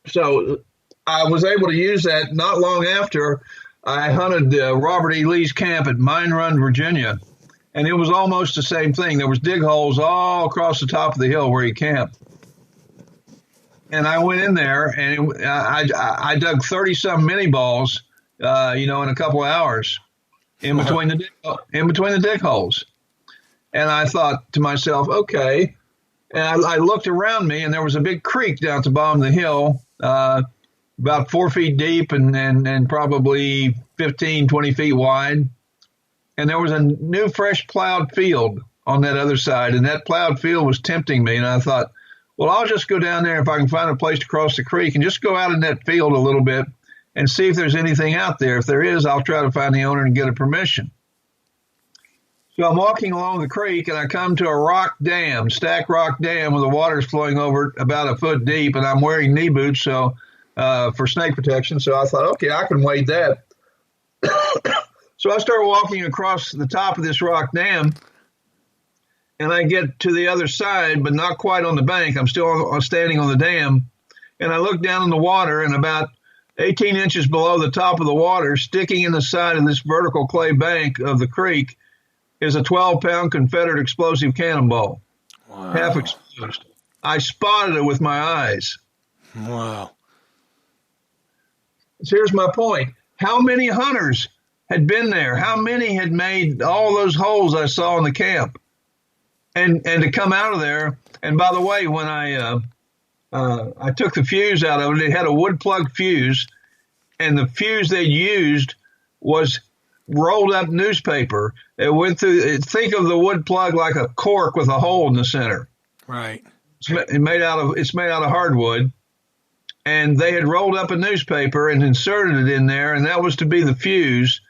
[SPEAKER 5] So I was able to use that not long after I hunted Robert E. Lee's camp at Mine Run, Virginia. And it was almost the same thing. There was dig holes all across the top of the hill where he camped. And I went in there and I dug 30-some mini balls, in a couple of hours in between the dig holes. And I thought to myself, okay. And I looked around me, and there was a big creek down at the bottom of the hill, about 4 feet deep and probably 15, 20 feet wide. And there was a new, fresh plowed field on that other side, and that plowed field was tempting me. And I thought, well, I'll just go down there if I can find a place to cross the creek and just go out in that field a little bit and see if there's anything out there. If there is, I'll try to find the owner and get a permission. So I'm walking along the creek, and I come to a stacked rock dam where the water is flowing over about a foot deep, and I'm wearing knee boots for snake protection. So I thought, okay, I can wade that. So I start walking across the top of this rock dam, and I get to the other side, but not quite on the bank. I'm still standing on the dam, and I look down in the water, and about 18 inches below the top of the water, sticking in the side of this vertical clay bank of the creek, is a 12-pound Confederate explosive cannonball, half exposed. I spotted it with my eyes.
[SPEAKER 3] Wow.
[SPEAKER 5] So here's my point. How many hunters had been there? How many had made all those holes I saw in the camp? and to come out of there. And by the way, when I took the fuse out of it, it had a wood plug fuse, and the fuse they used was rolled up newspaper. It went through. Think of the wood plug like a cork with a hole in the center.
[SPEAKER 3] Right.
[SPEAKER 5] It's made out of hardwood, and they had rolled up a newspaper and inserted it in there, and that was to be the fuse.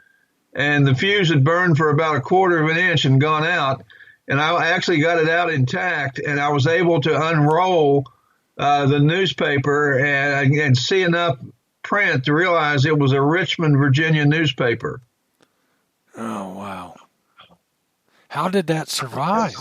[SPEAKER 5] And the fuse had burned for about 1/4 of an inch and gone out. And I actually got it out intact, and I was able to unroll the newspaper and see enough print to realize it was a Richmond, Virginia newspaper.
[SPEAKER 3] Oh, wow. How did that survive?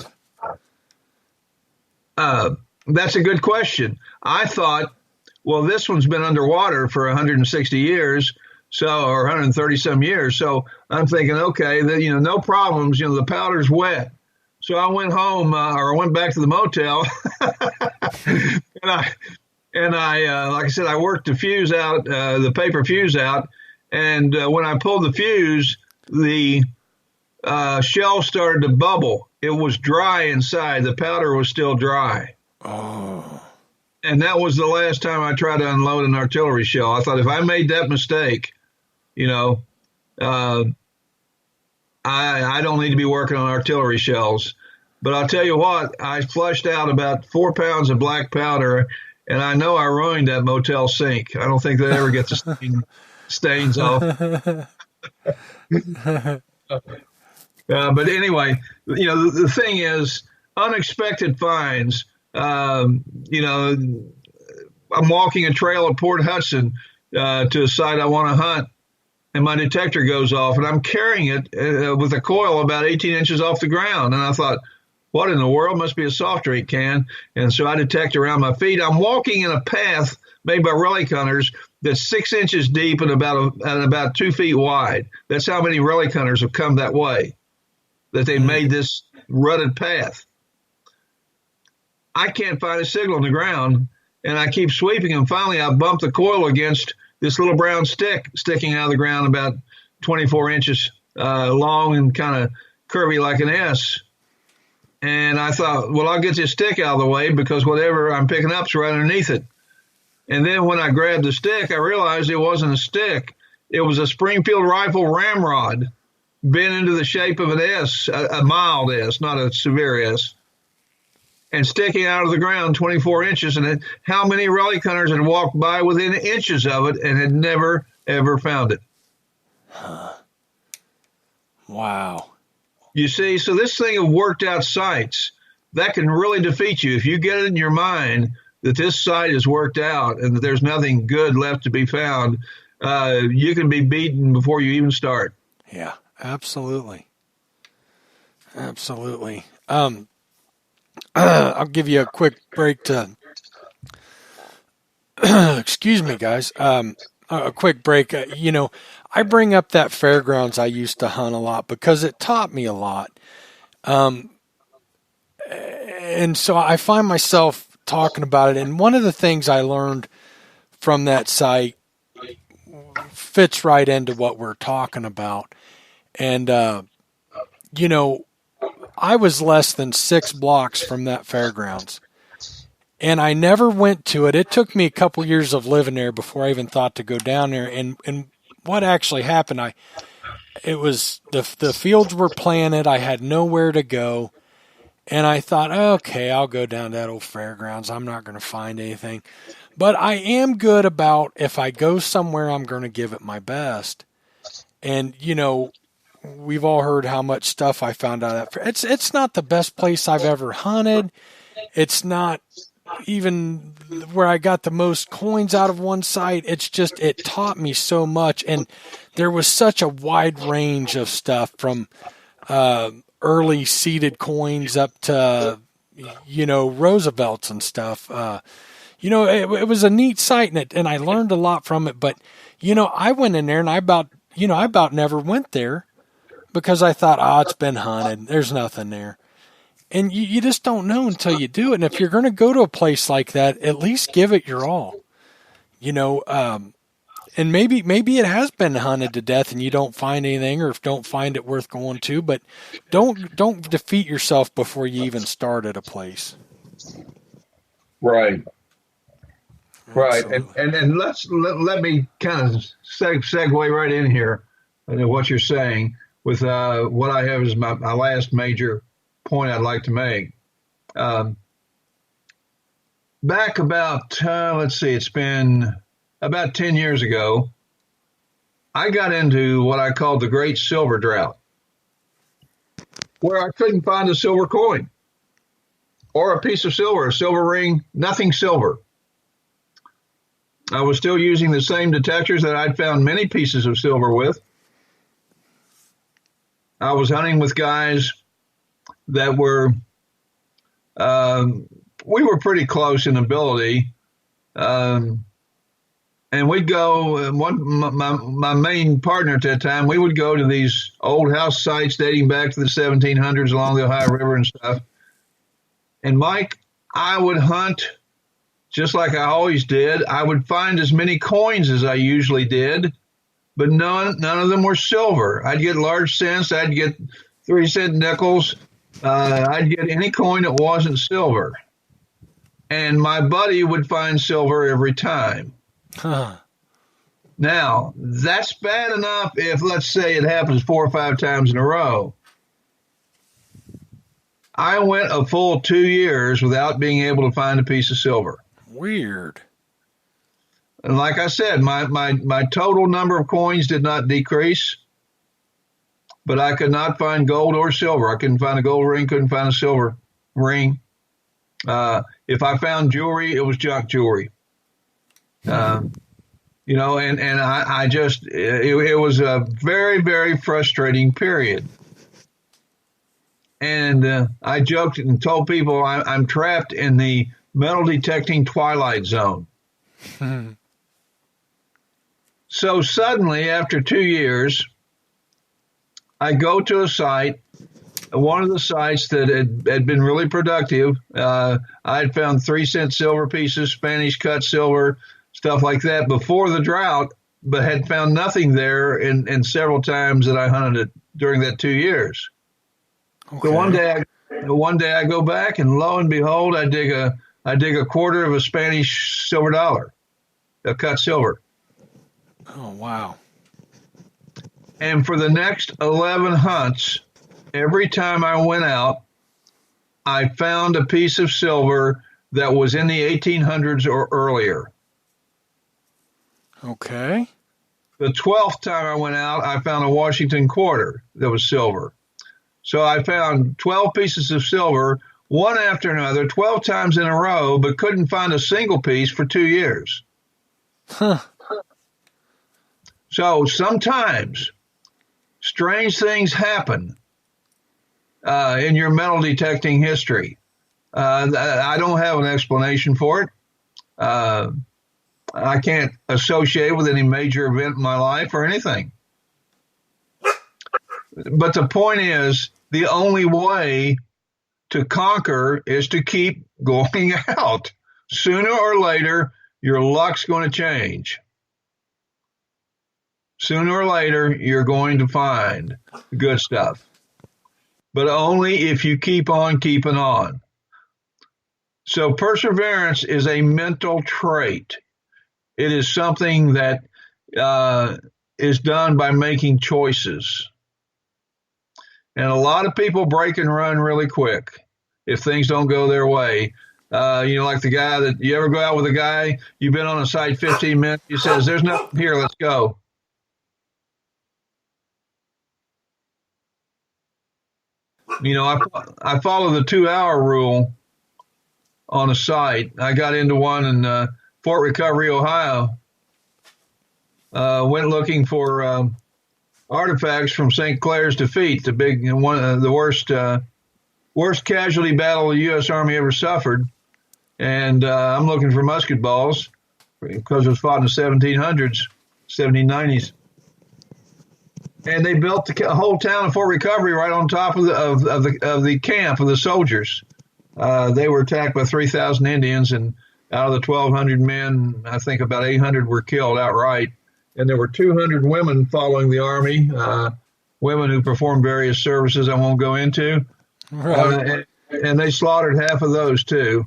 [SPEAKER 5] That's a good question. I thought, well, this one's been underwater for 160 years, or 130 some years. So I'm thinking, okay, no problems. The powder's wet. So I went home, or I went back to the motel, and I like I said, I worked the fuse out, the paper fuse out, and when I pulled the fuse, the shell started to bubble. It was dry inside. The powder was still dry.
[SPEAKER 3] Oh.
[SPEAKER 5] And that was the last time I tried to unload an artillery shell. I thought if I made that mistake, I don't need to be working on artillery shells. But I'll tell you what, I flushed out about 4 pounds of black powder, and I know I ruined that motel sink. I don't think they ever get the stains off. But anyway, the thing is, unexpected finds. I'm walking a trail at Port Hudson to a site I want to hunt, and my detector goes off, and I'm carrying it with a coil about 18 inches off the ground. And I thought, what in the world? Must be a soft drink can. And so I detect around my feet. I'm walking in a path made by relic hunters that's 6 inches deep and about 2 feet wide. That's how many relic hunters have come that way, that they made this rutted path. I can't find a signal on the ground, and I keep sweeping, and finally I bump the coil against this little brown stick sticking out of the ground about 24 inches long and kind of curvy like an S. And I thought, well, I'll get this stick out of the way because whatever I'm picking up is right underneath it. And then when I grabbed the stick, I realized it wasn't a stick. It was a Springfield rifle ramrod bent into the shape of an S, a mild S, not a severe S, and sticking out of the ground 24 inches. And how many relic hunters had walked by within inches of it and had never, ever found it?
[SPEAKER 3] Wow.
[SPEAKER 5] You see, so this thing of worked out sites, that can really defeat you. If you get it in your mind that this site is worked out and that there's nothing good left to be found, you can be beaten before you even start.
[SPEAKER 3] Yeah, absolutely. Absolutely. I'll give you a quick break to, excuse me, guys. A quick break. I bring up that fairgrounds I used to hunt a lot because it taught me a lot. And so I find myself talking about it. And one of the things I learned from that site fits right into what we're talking about. And, I was less than 6 blocks from that fairgrounds, and I never went to it. It took me a couple years of living there before I even thought to go down there. And what actually happened, it was the fields were planted. I had nowhere to go, and I thought, okay, I'll go down to that old fairgrounds. I'm not going to find anything, but I am good about if I go somewhere, I'm going to give it my best. And we've all heard how much stuff I found out of that. It's not the best place I've ever hunted. It's not even where I got the most coins out of one site. It's just, it taught me so much. And there was such a wide range of stuff from early seeded coins up to, Roosevelts and stuff. It was a neat site, and I learned a lot from it. But, I went in there and I about never went there, because I thought, it's been hunted. There's nothing there. And you just don't know until you do it. And if you're going to go to a place like that, at least give it your all. And maybe it has been hunted to death and you don't find anything or don't find it worth going to, but don't defeat yourself before you even start at a place.
[SPEAKER 5] Right. Right.
[SPEAKER 3] Absolutely.
[SPEAKER 5] And let me kind of segue right in here into what you're saying with what I have as my last major point I'd like to make. Back about, it's been about 10 years ago, I got into what I called the Great Silver Drought, where I couldn't find a silver coin or a piece of silver, a silver ring, nothing silver. I was still using the same detectors that I'd found many pieces of silver with. I was hunting with guys that were, we were pretty close in ability. And we'd go, my main partner at that time, we would go to these old house sites dating back to the 1700s along the Ohio River and stuff. And Mike, I would hunt just like I always did. I would find as many coins as I usually did, but none of them were silver. I'd get large cents. I'd get 3-cent nickels. I'd get any coin that wasn't silver. And my buddy would find silver every time.
[SPEAKER 3] Huh.
[SPEAKER 5] Now, that's bad enough if, let's say, it happens 4 or 5 times in a row. I went a full 2 years without being able to find a piece of silver.
[SPEAKER 3] Weird.
[SPEAKER 5] And like I said, my total number of coins did not decrease, but I could not find gold or silver. I couldn't find a gold ring, couldn't find a silver ring. If I found jewelry, it was junk jewelry. You know, and I just, it was a very, very frustrating period. And I joked and told people I'm trapped in the metal detecting twilight zone. So suddenly, after 2 years, I go to a site, one of the sites that had been really productive. I had found 3-cent silver pieces, Spanish cut silver, stuff like that before the drought, but had found nothing there in several times that I hunted it during that 2 years. Okay. So one day I go back, and lo and behold, I dig a quarter of a Spanish silver dollar, a cut silver.
[SPEAKER 3] Oh, wow.
[SPEAKER 5] And for the next 11 hunts, every time I went out, I found a piece of silver that was in the 1800s or earlier.
[SPEAKER 3] Okay.
[SPEAKER 5] The 12th time I went out, I found a Washington quarter that was silver. So I found 12 pieces of silver, one after another, 12 times in a row, but couldn't find a single piece for 2 years.
[SPEAKER 3] Huh.
[SPEAKER 5] So sometimes strange things happen in your metal detecting history. I don't have an explanation for it. I can't associate with any major event in my life or anything. But the point is, the only way to conquer is to keep going out. Sooner or later, your luck's going to change. Sooner or later, you're going to find good stuff. But only if you keep on keeping on. So perseverance is a mental trait. It is something that is done by making choices. And a lot of people break and run really quick if things don't go their way. Like the guy that you ever go out with a guy, you've been on a site 15 minutes, he says, "There's nothing here, let's go." I follow the 2-hour rule on a site. I got into one in Fort Recovery, Ohio. Went looking for artifacts from St. Clair's defeat, the big one, the worst casualty battle the U.S. Army ever suffered. And I'm looking for musket balls because it was fought in the 1700s, 1790s. And they built the whole town of Fort Recovery right on top of the camp of the soldiers. They were attacked by 3,000 Indians, and out of the 1,200 men, I think about 800 were killed outright. and there were 200 women following the Army, women who performed various services I won't go into.
[SPEAKER 3] Right.
[SPEAKER 5] And they slaughtered half of those, too.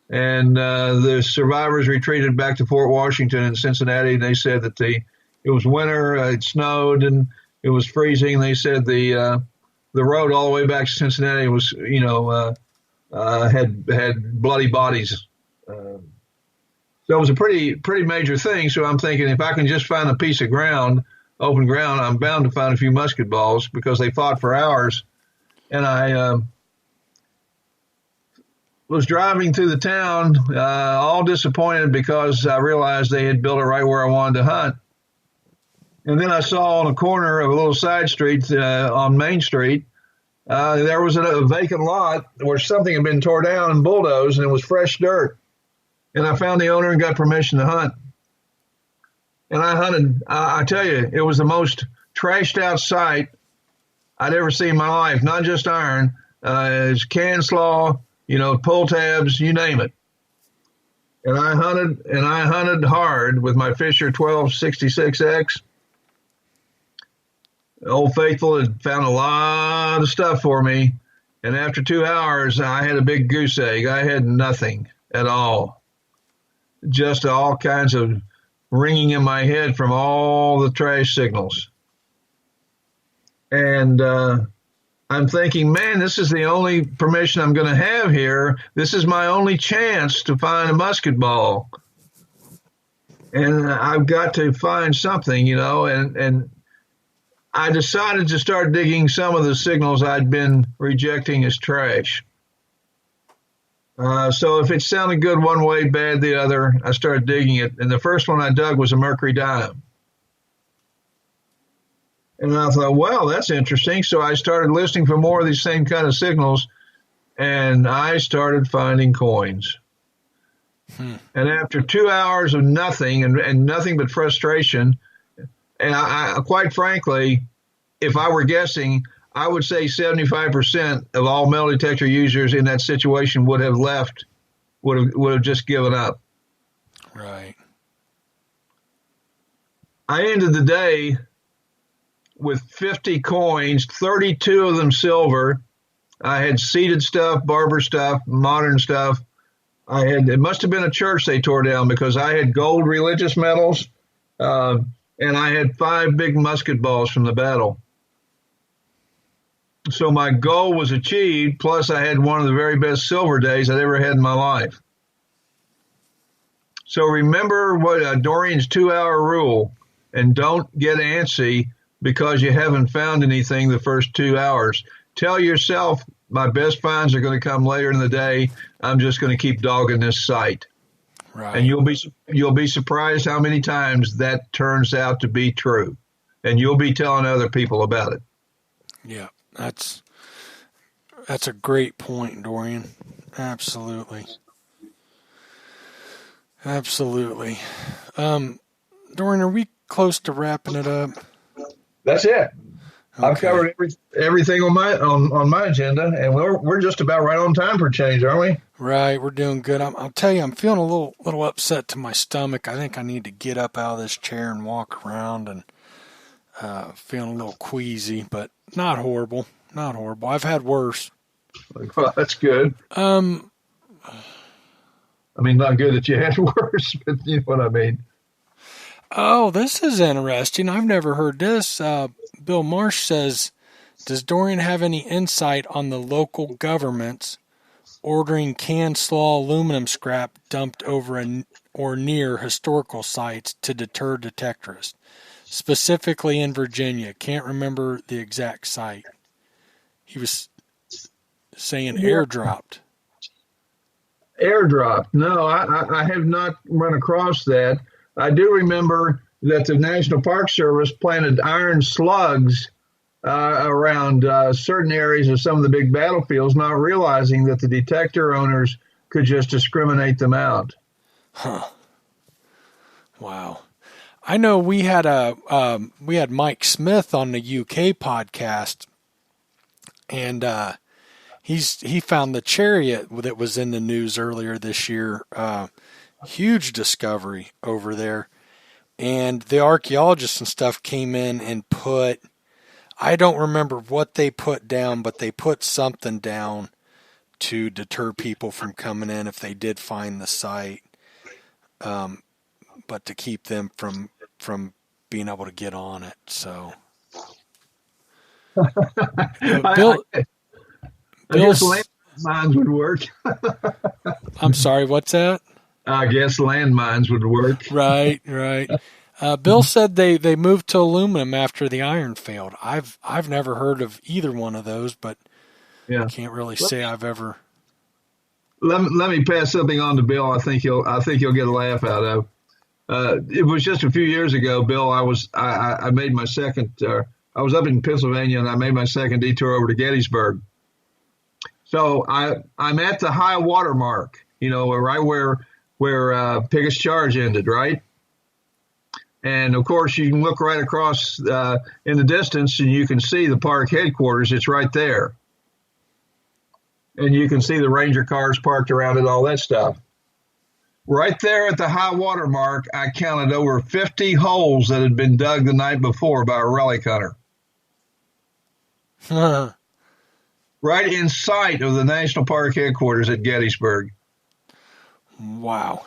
[SPEAKER 5] And the survivors retreated back to Fort Washington and Cincinnati. And they said that it was winter, it snowed, and it was freezing. They said the road all the way back to Cincinnati was, had bloody bodies. So it was a pretty major thing. So I'm thinking, if I can just find a piece of ground, open ground, I'm bound to find a few musket balls, because they fought for hours. And I was driving through the town, all disappointed because I realized they had built it right where I wanted to hunt. And then I saw on a corner of a little side street on Main Street, there was a vacant lot where something had been torn down and bulldozed, and it was fresh dirt. And I found the owner and got permission to hunt. And I hunted. I tell you, it was the most trashed out site I'd ever seen in my life. Not just iron, it's can slaw, pull tabs, you name it. And I hunted hard with my Fisher 1266X. Old Faithful had found a lot of stuff for me. And after 2 hours, I had a big goose egg. I had nothing at all. Just all kinds of ringing in my head from all the trash signals. And I'm thinking, man, this is the only permission I'm going to have here. This is my only chance to find a musket ball. And I've got to find something, and I decided to start digging some of the signals I'd been rejecting as trash. So if it sounded good one way, bad the other, I started digging it. And the first one I dug was a mercury dime. And I thought, well, that's interesting. So I started listening for more of these same kind of signals, and I started finding coins. And after 2 hours of nothing and nothing but frustration, and I quite frankly, if I were guessing, I would say 75% of all metal detector users in that situation would have left, would have just given up.
[SPEAKER 3] Right.
[SPEAKER 5] I ended the day with 50 coins, 32 of them silver. I had seeded stuff, barber stuff, modern stuff. It must have been a church they tore down, because I had gold religious medals, and I had 5 big musket balls from the battle. So my goal was achieved, plus I had one of the very best silver days I'd ever had in my life. So remember what Dorian's 2-hour rule, and don't get antsy because you haven't found anything the first 2 hours. Tell yourself, my best finds are going to come later in the day. I'm just going to keep dogging this site.
[SPEAKER 3] Right.
[SPEAKER 5] And you'll be surprised how many times that turns out to be true. And you'll be telling other people about it.
[SPEAKER 3] Yeah. That's a great point, Dorian. Absolutely. Absolutely. Dorian, are we close to wrapping it up?
[SPEAKER 5] That's it.
[SPEAKER 3] Okay.
[SPEAKER 5] I've covered everything on my agenda, and we're just about right on time for a change, aren't we?
[SPEAKER 3] Right, we're doing good. I'll tell you, I'm feeling a little upset to my stomach. I think I need to get up out of this chair and walk around, and feeling a little queasy, but not horrible. Not horrible. I've had worse.
[SPEAKER 5] Well, that's good. I mean, not good that you had worse, but you know what I mean.
[SPEAKER 3] Oh, this is interesting. I've never heard this. Bill Marsh says, does Dorian have any insight on the local governments ordering canned slaw aluminum scrap dumped over or near historical sites to deter detectorists, specifically in Virginia? Can't remember the exact site. He was saying airdropped.
[SPEAKER 5] Airdrop. No, I have not run across that. I do remember that the National Park Service planted iron slugs around certain areas of some of the big battlefields, not realizing that the detector owners could just discriminate them out.
[SPEAKER 3] Huh. Wow. I know we had Mike Smith on the UK podcast, and he found the chariot that was in the news earlier this year. Huge discovery over there. and the archaeologists and stuff came in and put, I don't remember what they put down, but they put something down to deter people from coming in if they did find the site, but to keep them from being able to get on it. So, Bill,
[SPEAKER 5] I guess landmines would work.
[SPEAKER 3] I'm sorry, what's that?
[SPEAKER 5] I guess landmines would work.
[SPEAKER 3] Right. Bill said they moved to aluminum after the iron failed. I've never heard of either one of those, but I can't really say I've ever.
[SPEAKER 5] Let me pass something on to Bill. I think he'll get a laugh out of. It was just a few years ago, Bill. I made my second. I was up in Pennsylvania, and I made my second detour over to Gettysburg. So I'm at the high water mark, right where Pickett's Charge ended, right? And of course, you can look right across in the distance, and you can see the park headquarters. It's right there. And you can see the Ranger cars parked around it, all that stuff. Right there at the high water mark, I counted over 50 holes that had been dug the night before by a relic hunter.
[SPEAKER 3] Huh.
[SPEAKER 5] Right in sight of the National Park headquarters at Gettysburg.
[SPEAKER 3] Wow.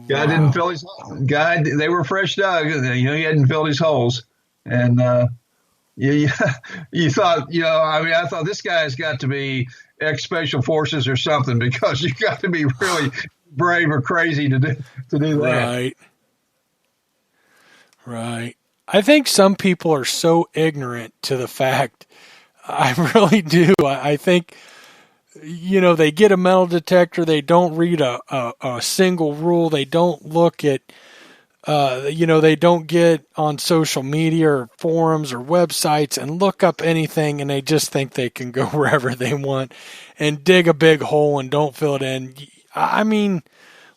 [SPEAKER 5] Guy didn't fill his they were fresh dug. He hadn't filled his holes. And you thought, I thought this guy's got to be ex-special forces or something, because you got to be really brave or crazy to do that.
[SPEAKER 3] Right. I think some people are so ignorant to the fact. I really do. I think, they get a metal detector. They don't read a single rule. They don't look at, they don't get on social media or forums or websites and look up anything, and they just think they can go wherever they want and dig a big hole and don't fill it in. I mean,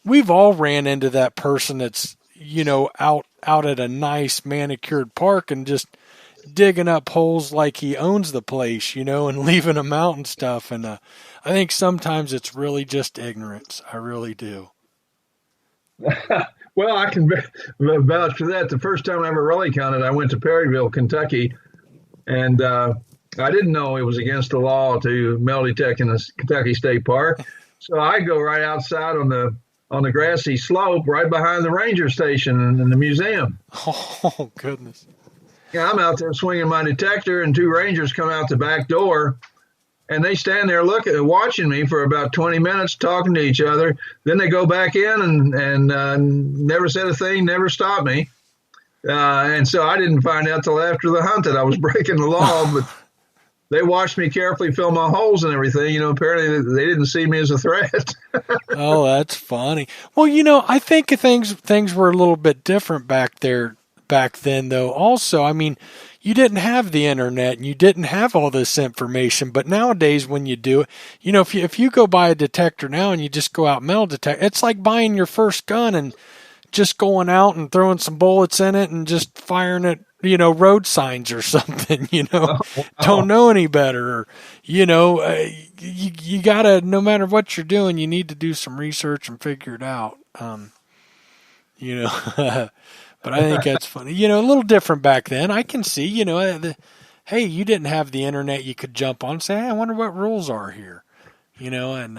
[SPEAKER 3] we've all ran into that person that's, out at a nice manicured park and just digging up holes like he owns the place, and leaving them out and stuff. And I think sometimes it's really just ignorance. I really do.
[SPEAKER 5] Well, I can vouch for that. The first time I ever relic hunted, I went to Perryville, Kentucky, and I didn't know it was against the law to metal detect in the Kentucky State Park. So I go right outside on the grassy slope right behind the ranger station and the museum.
[SPEAKER 3] Oh, goodness.
[SPEAKER 5] Yeah, I'm out there swinging my detector, and two rangers come out the back door, and they stand there watching me for about 20 minutes, talking to each other. Then they go back in and never said a thing, never stopped me. And so I didn't find out till after the hunt that I was breaking the law, but they watched me carefully fill my holes and everything. Apparently they didn't see me as a threat.
[SPEAKER 3] Oh, that's funny. Well, I think things were a little bit different back then, though. Also, I mean, you didn't have the internet and you didn't have all this information. But nowadays, when you do it, if you go buy a detector now and you just go out metal detect, it's like buying your first gun and just going out and throwing some bullets in it and just firing it, road signs or something, don't know any better. Or, you gotta, no matter what you're doing, you need to do some research and figure it out. But I think that's funny. A little different back then. I can see, hey, you didn't have the internet you could jump on and say, hey, I wonder what rules are here, and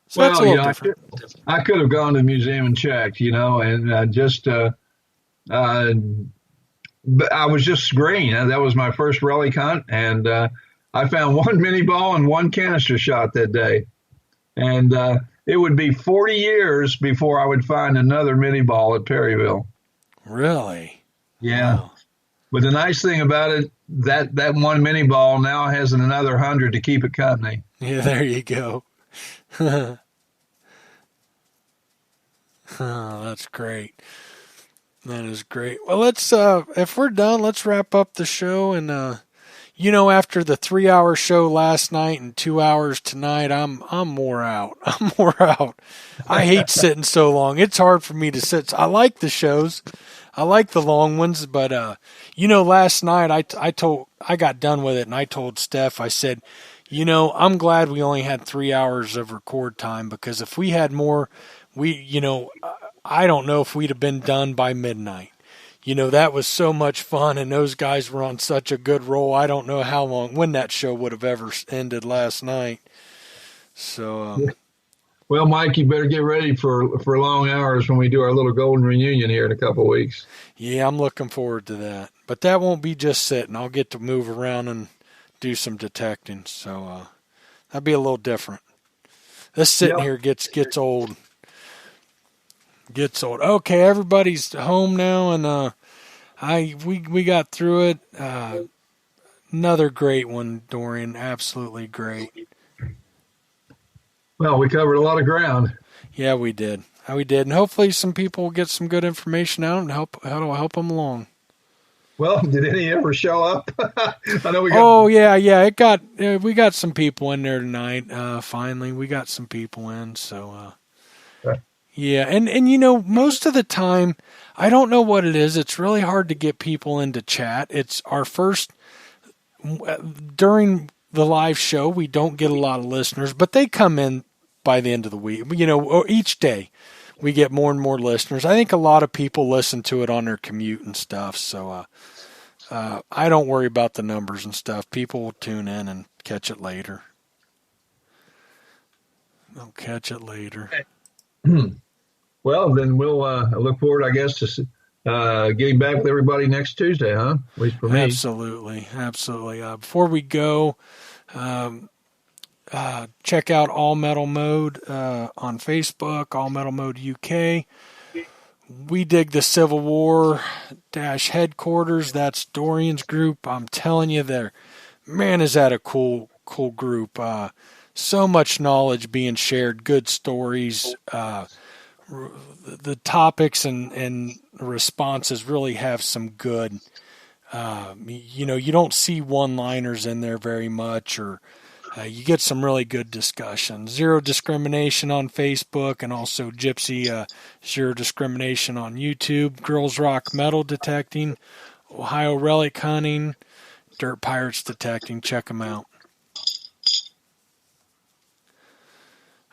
[SPEAKER 3] so that's a little different.
[SPEAKER 5] I could have gone to the museum and checked, and just but I was just green. That was my first relic hunt, and I found one mini ball and one canister shot that day. And it would be 40 years before I would find another mini ball at Perryville.
[SPEAKER 3] Really?
[SPEAKER 5] Yeah.
[SPEAKER 3] Wow.
[SPEAKER 5] But the nice thing about it, that one mini ball now has another 100 to keep it company.
[SPEAKER 3] Yeah, there you go. Oh, that's great. That is great. Well, let's if we're done, let's wrap up the show. And after the 3-hour show last night and 2 hours tonight, I'm more out. I'm more out. I hate sitting so long. It's hard for me to sit. I like the shows. I like the long ones, but last night I got done with it and I told Steph, I said, I'm glad we only had 3 hours of record time, because if we had more, I don't know if we'd have been done by midnight. That was so much fun, and those guys were on such a good roll. I don't know when that show would have ever ended last night. So,
[SPEAKER 5] well, Mike, you better get ready for long hours when we do our little golden reunion here in a couple of weeks.
[SPEAKER 3] Yeah, I'm looking forward to that. But that won't be just sitting. I'll get to move around and do some detecting. So that'd be a little different. This sitting here gets old. Gets old. Okay, everybody's home now, and we got through it. Another great one, Dorian. Absolutely great.
[SPEAKER 5] Well, we covered a lot of ground.
[SPEAKER 3] Yeah, we did. And hopefully some people will get some good information out and it'll help them along.
[SPEAKER 5] Well, did any ever show up? I know we got.
[SPEAKER 3] Oh yeah. We got some people in there tonight. Finally, we got some people in. So. Yeah, and most of the time, I don't know what it is. It's really hard to get people into chat. It's our first, during the live show, we don't get a lot of listeners, but they come in by the end of the week. Or each day, we get more and more listeners. I think a lot of people listen to it on their commute and stuff, so I don't worry about the numbers and stuff. People will tune in and catch it later. They'll catch it later.
[SPEAKER 5] Well, then we'll look forward, I guess, to getting back with everybody next Tuesday, huh? At least for me.
[SPEAKER 3] Absolutely. Before we go, check out All Metal Mode on Facebook, All Metal Mode UK. We dig the Civil War headquarters. That's Dorian's group. I'm telling you, is that a cool group. So much knowledge being shared, good stories. The topics and responses really have some good, you don't see one-liners in there very much, or you get some really good discussion. Zero Discrimination on Facebook, and also Gypsy Zero Discrimination on YouTube. Girls Rock Metal Detecting, Ohio Relic Hunting, Dirt Pirates Detecting. Check them out.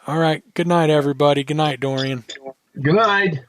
[SPEAKER 3] All right. Good night, everybody. Good night, Dorian.
[SPEAKER 5] Good night.